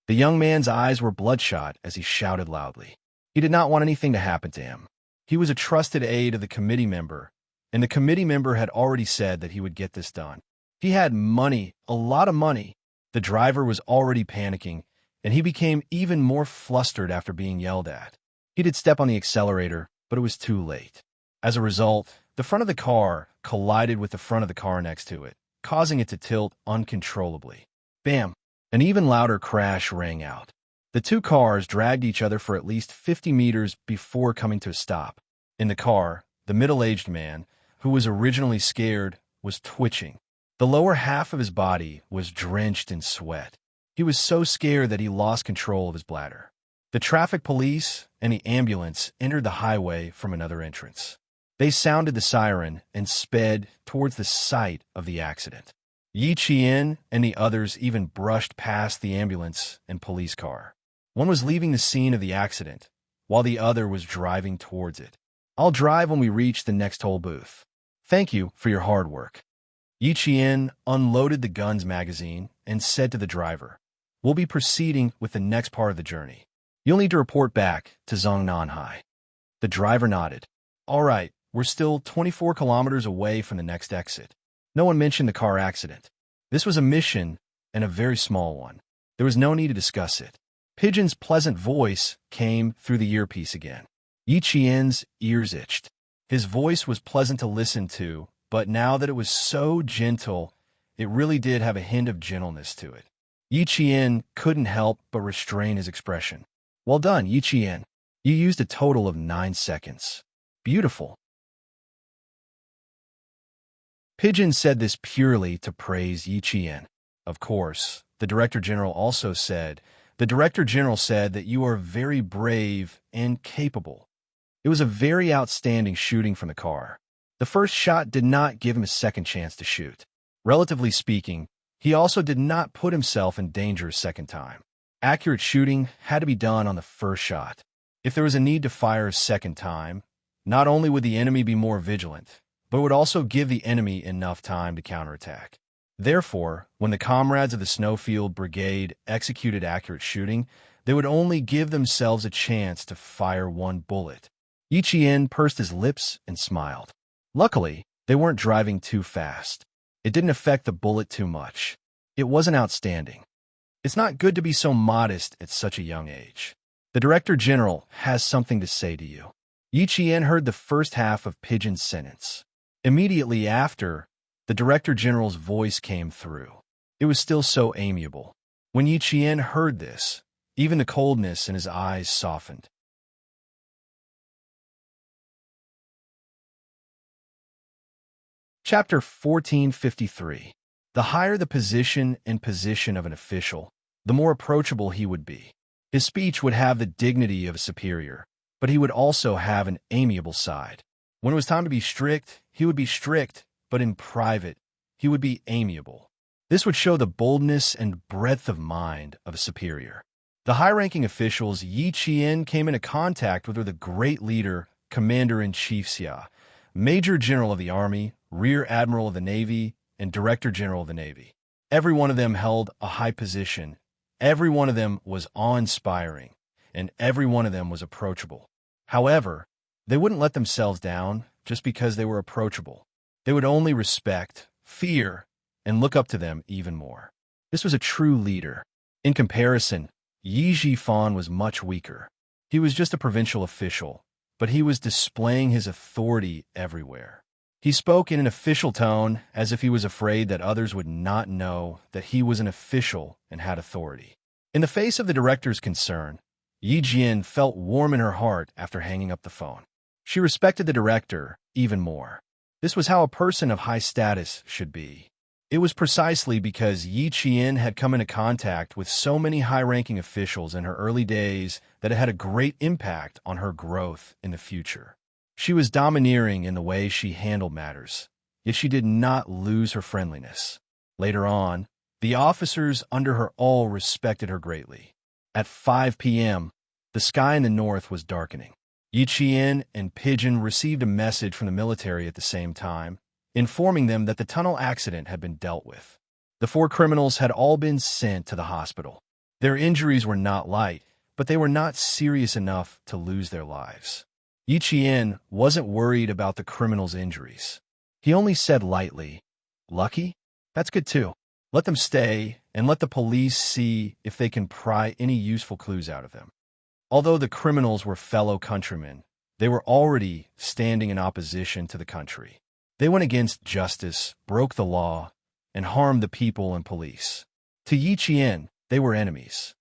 The young man's eyes were bloodshot as he shouted loudly. He did not want anything to happen to him. He was a trusted aide of the committee member, and the committee member had already said that he would get this done. He had money, a lot of money. The driver was already panicking, and he became even more flustered after being yelled at. He did step on the accelerator, but it was too late. As a result, the front of the car collided with the front of the car next to it, causing it to tilt uncontrollably. Bam! An even louder crash rang out. The two cars dragged each other for at least 50 meters before coming to a stop. In the car, the middle-aged man, who was originally scared, was twitching. The lower half of his body was drenched in sweat. He was so scared that he lost control of his bladder. The traffic police and the ambulance entered the highway from another entrance. They sounded the siren and sped towards the site of the accident. Yi Qian and the others even brushed past the ambulance and police car. One was leaving the scene of the accident, while the other was driving towards it. I'll drive when we reach the next toll booth. Thank you for your hard work. Yi Qian unloaded the gun's magazine and said to the driver, "We'll be proceeding with the next part of the journey. You'll need to report back to Zongnanhai." The driver nodded. All right, we're still 24 kilometers away from the next exit. No one mentioned the car accident. This was a mission, and a very small one. There was no need to discuss it. Pigeon's pleasant voice came through the earpiece again. Yi Qian's ears itched. His voice was pleasant to listen to, but now that it was so gentle, it really did have a hint of gentleness to it. Yi Qian couldn't help but restrain his expression. Well done, Yi Qian. You used a total of 9 seconds. Beautiful. Pigeon said this purely to praise Yi Qian. Of course, the Director General also said, that you are very brave and capable. It was a very outstanding shooting from the car. The first shot did not give him a second chance to shoot. Relatively speaking, he also did not put himself in danger a second time. Accurate shooting had to be done on the first shot. If there was a need to fire a second time, not only would the enemy be more vigilant, but would also give the enemy enough time to counterattack. Therefore, when the comrades of the Snowfield Brigade executed accurate shooting, they would only give themselves a chance to fire one bullet. Yi Qian pursed his lips and smiled. Luckily, they weren't driving too fast. It didn't affect the bullet too much. It wasn't outstanding. It's not good to be so modest at such a young age. The Director General has something to say to you. Yi Qian heard the first half of Pigeon's sentence. Immediately after, the Director General's voice came through. It was still so amiable. When Yi Qian heard this, even the coldness in his eyes softened. Chapter 1453. The higher the position of an official, the more approachable he would be. His speech would have the dignity of a superior, but he would also have an amiable side. When it was time to be strict, he would be strict, but in private, he would be amiable. This would show the boldness and breadth of mind of a superior. The high-ranking officials Yi Qian came into contact with were the great leader, Commander-in-Chief Xia, Major General of the Army, Rear Admiral of the Navy, and Director General of the Navy. Every one of them held a high position. Every one of them was awe-inspiring, and every one of them was approachable. However, they wouldn't let themselves down just because they were approachable. They would only respect, fear, and look up to them even more. This was a true leader. In comparison, Yi Jifan was much weaker. He was just a provincial official, but he was displaying his authority everywhere. He spoke in an official tone, as if he was afraid that others would not know that he was an official and had authority. In the face of the director's concern, Yi Jian felt warm in her heart after hanging up the phone. She respected the director even more. This was how a person of high status should be. It was precisely because Yi Qian had come into contact with so many high-ranking officials in her early days that it had a great impact on her growth in the future. She was domineering in the way she handled matters, yet she did not lose her friendliness. Later on, the officers under her all respected her greatly. At 5 p.m., the sky in the north was darkening. Yi Qian and Pigeon received a message from the military at the same time, informing them that the tunnel accident had been dealt with. The 4 criminals had all been sent to the hospital. Their injuries were not light, but they were not serious enough to lose their lives. Yi Qian wasn't worried about the criminals' injuries. He only said lightly, "Lucky? That's good too. Let them stay and let the police see if they can pry any useful clues out of them." Although the criminals were fellow countrymen, they were already standing in opposition to the country. They went against justice, broke the law, and harmed the people and police. To Yi Qian, they were enemies.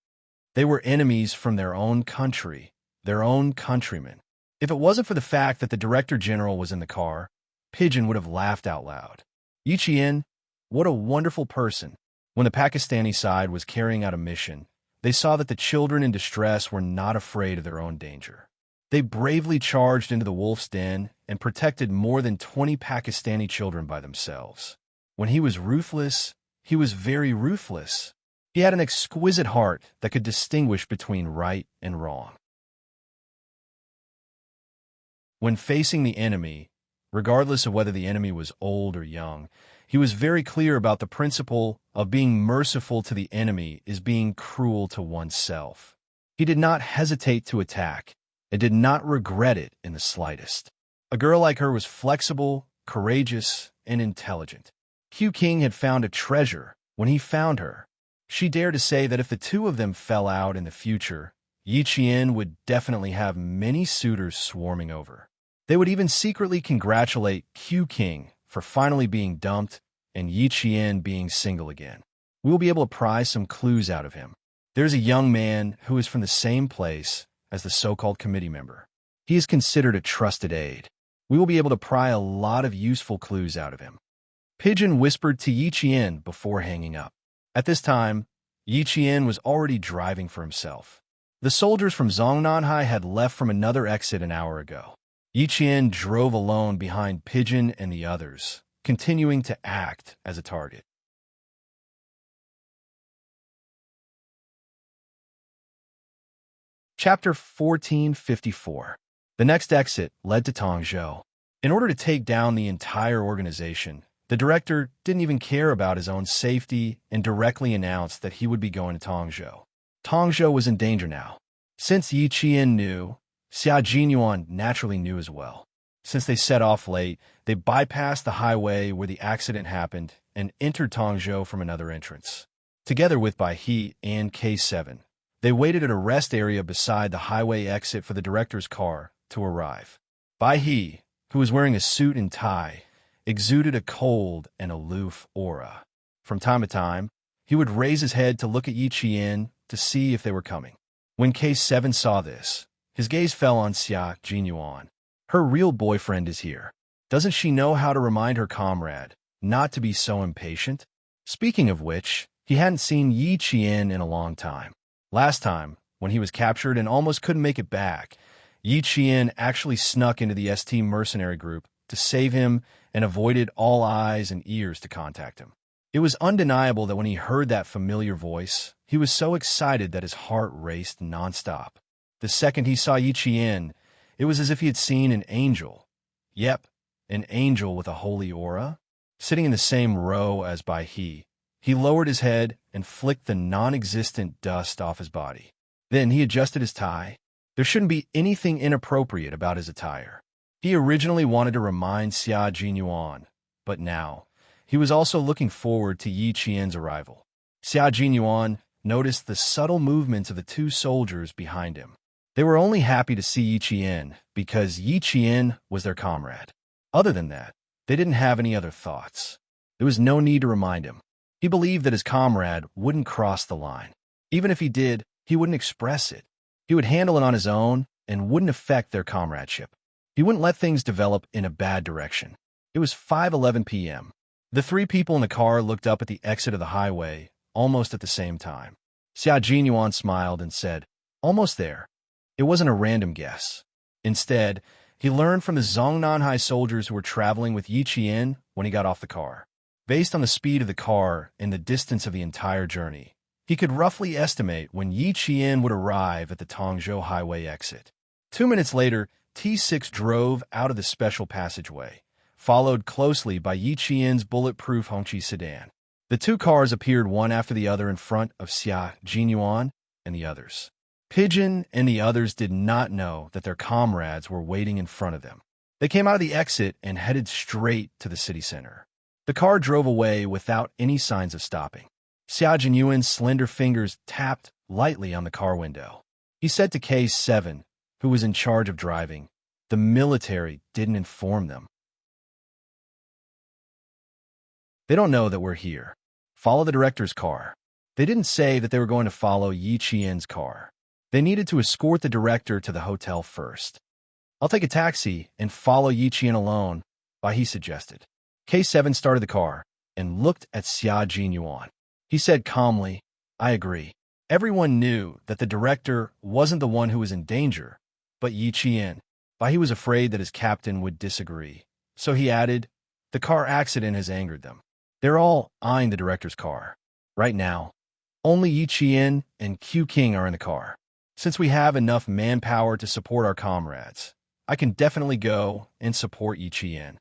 They were enemies from their own country, their own countrymen. If it wasn't for the fact that the Director General was in the car, Pigeon would have laughed out loud. Yi Qian, what a wonderful person. When the Pakistani side was carrying out a mission, they saw that the children in distress were not afraid of their own danger. They bravely charged into the wolf's den and protected more than 20 Pakistani children by themselves. When he was ruthless, he was very ruthless. He had an exquisite heart that could distinguish between right and wrong. When facing the enemy, regardless of whether the enemy was old or young, he was very clear about the principle of being merciful to the enemy is being cruel to oneself. He did not hesitate to attack and did not regret it in the slightest. A girl like her was flexible, courageous, and intelligent. Q King had found a treasure when he found her. She dared to say that if the two of them fell out in the future, Yi Qian would definitely have many suitors swarming over. They would even secretly congratulate Q King for finally being dumped and Yi Qian being single again. We will be able to pry some clues out of him. There's a young man who is from the same place as the so-called committee member. He is considered a trusted aide. We will be able to pry a lot of useful clues out of him. Pigeon whispered to Yi Qian before hanging up. At this time, Yi Qian was already driving for himself. The soldiers from Zongnanhai had left from another exit an hour ago. Yi Qian drove alone behind Pigeon and the others, continuing to act as a target. Chapter 1454. The next exit led to Tongzhou. In order to take down the entire organization, the director didn't even care about his own safety and directly announced that he would be going to Tongzhou. Tongzhou was in danger now. Since Yi Qian knew, Xia Jinyuan naturally knew as well. Since they set off late, they bypassed the highway where the accident happened and entered Tongzhou from another entrance. Together with Bai He and K7, they waited at a rest area beside the highway exit for the director's car to arrive. Bai He, who was wearing a suit and tie, exuded a cold and aloof aura. From time to time, he would raise his head to look at Yi Qian to see if they were coming. When K7 saw this, his gaze fell on Xia Jinyuan. Her real boyfriend is here. Doesn't she know how to remind her comrade not to be so impatient? Speaking of which, he hadn't seen Yi Qian in a long time. Last time, when he was captured and almost couldn't make it back, Yi Qian actually snuck into the ST mercenary group to save him and avoided all eyes and ears to contact him. It was undeniable that when he heard that familiar voice, he was so excited that his heart raced nonstop. The second he saw Yi Qian, it was as if he had seen an angel. Yep, an angel with a holy aura. Sitting in the same row as Bai He, he lowered his head and flicked the non-existent dust off his body. Then he adjusted his tie. There shouldn't be anything inappropriate about his attire. He originally wanted to remind Xia Jinyuan, but now he was also looking forward to Yi Qian's arrival. Xia Jinyuan noticed the subtle movements of the two soldiers behind him. They were only happy to see Yi Qian because Yi Qian was their comrade. Other than that, they didn't have any other thoughts. There was no need to remind him. He believed that his comrade wouldn't cross the line. Even if he did, he wouldn't express it. He would handle it on his own and wouldn't affect their comradeship. He wouldn't let things develop in a bad direction. It was 5:11 p.m. The three people in the car looked up at the exit of the highway almost at the same time. Xia Jinyuan smiled and said, "Almost there." It wasn't a random guess. Instead, he learned from the Zongnanhai soldiers who were traveling with Yi Qian when he got off the car. Based on the speed of the car and the distance of the entire journey, he could roughly estimate when Yi Qian would arrive at the Tongzhou Highway exit. 2 minutes later, T6 drove out of the special passageway, followed closely by Yi Qian's bulletproof Hongqi sedan. The two cars appeared one after the other in front of Xia Jinyuan and the others. Pigeon and the others did not know that their comrades were waiting in front of them. They came out of the exit and headed straight to the city center. The car drove away without any signs of stopping. Xia Jinyuan's slender fingers tapped lightly on the car window. He said to K7, who was in charge of driving, "The military didn't inform them. They don't know that we're here. Follow the director's car." They didn't say that they were going to follow Yi Qian's car. They needed to escort the director to the hotel first. "I'll take a taxi and follow Yi Qian alone," Bai suggested. K7 started the car and looked at Xia Jinyuan. He said calmly, "I agree." Everyone knew that the director wasn't the one who was in danger, but Yi Qian. Bai was afraid that his captain would disagree. So he added, "The car accident has angered them. They're all eyeing the director's car. Right now, only Yi Qian and Q King are in the car. Since we have enough manpower to support our comrades, I can definitely go and support Yi Qian."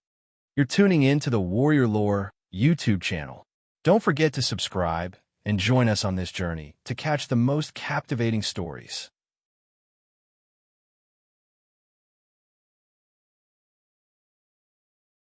You're tuning in to the Warrior Lore YouTube channel. Don't forget to subscribe and join us on this journey to catch the most captivating stories.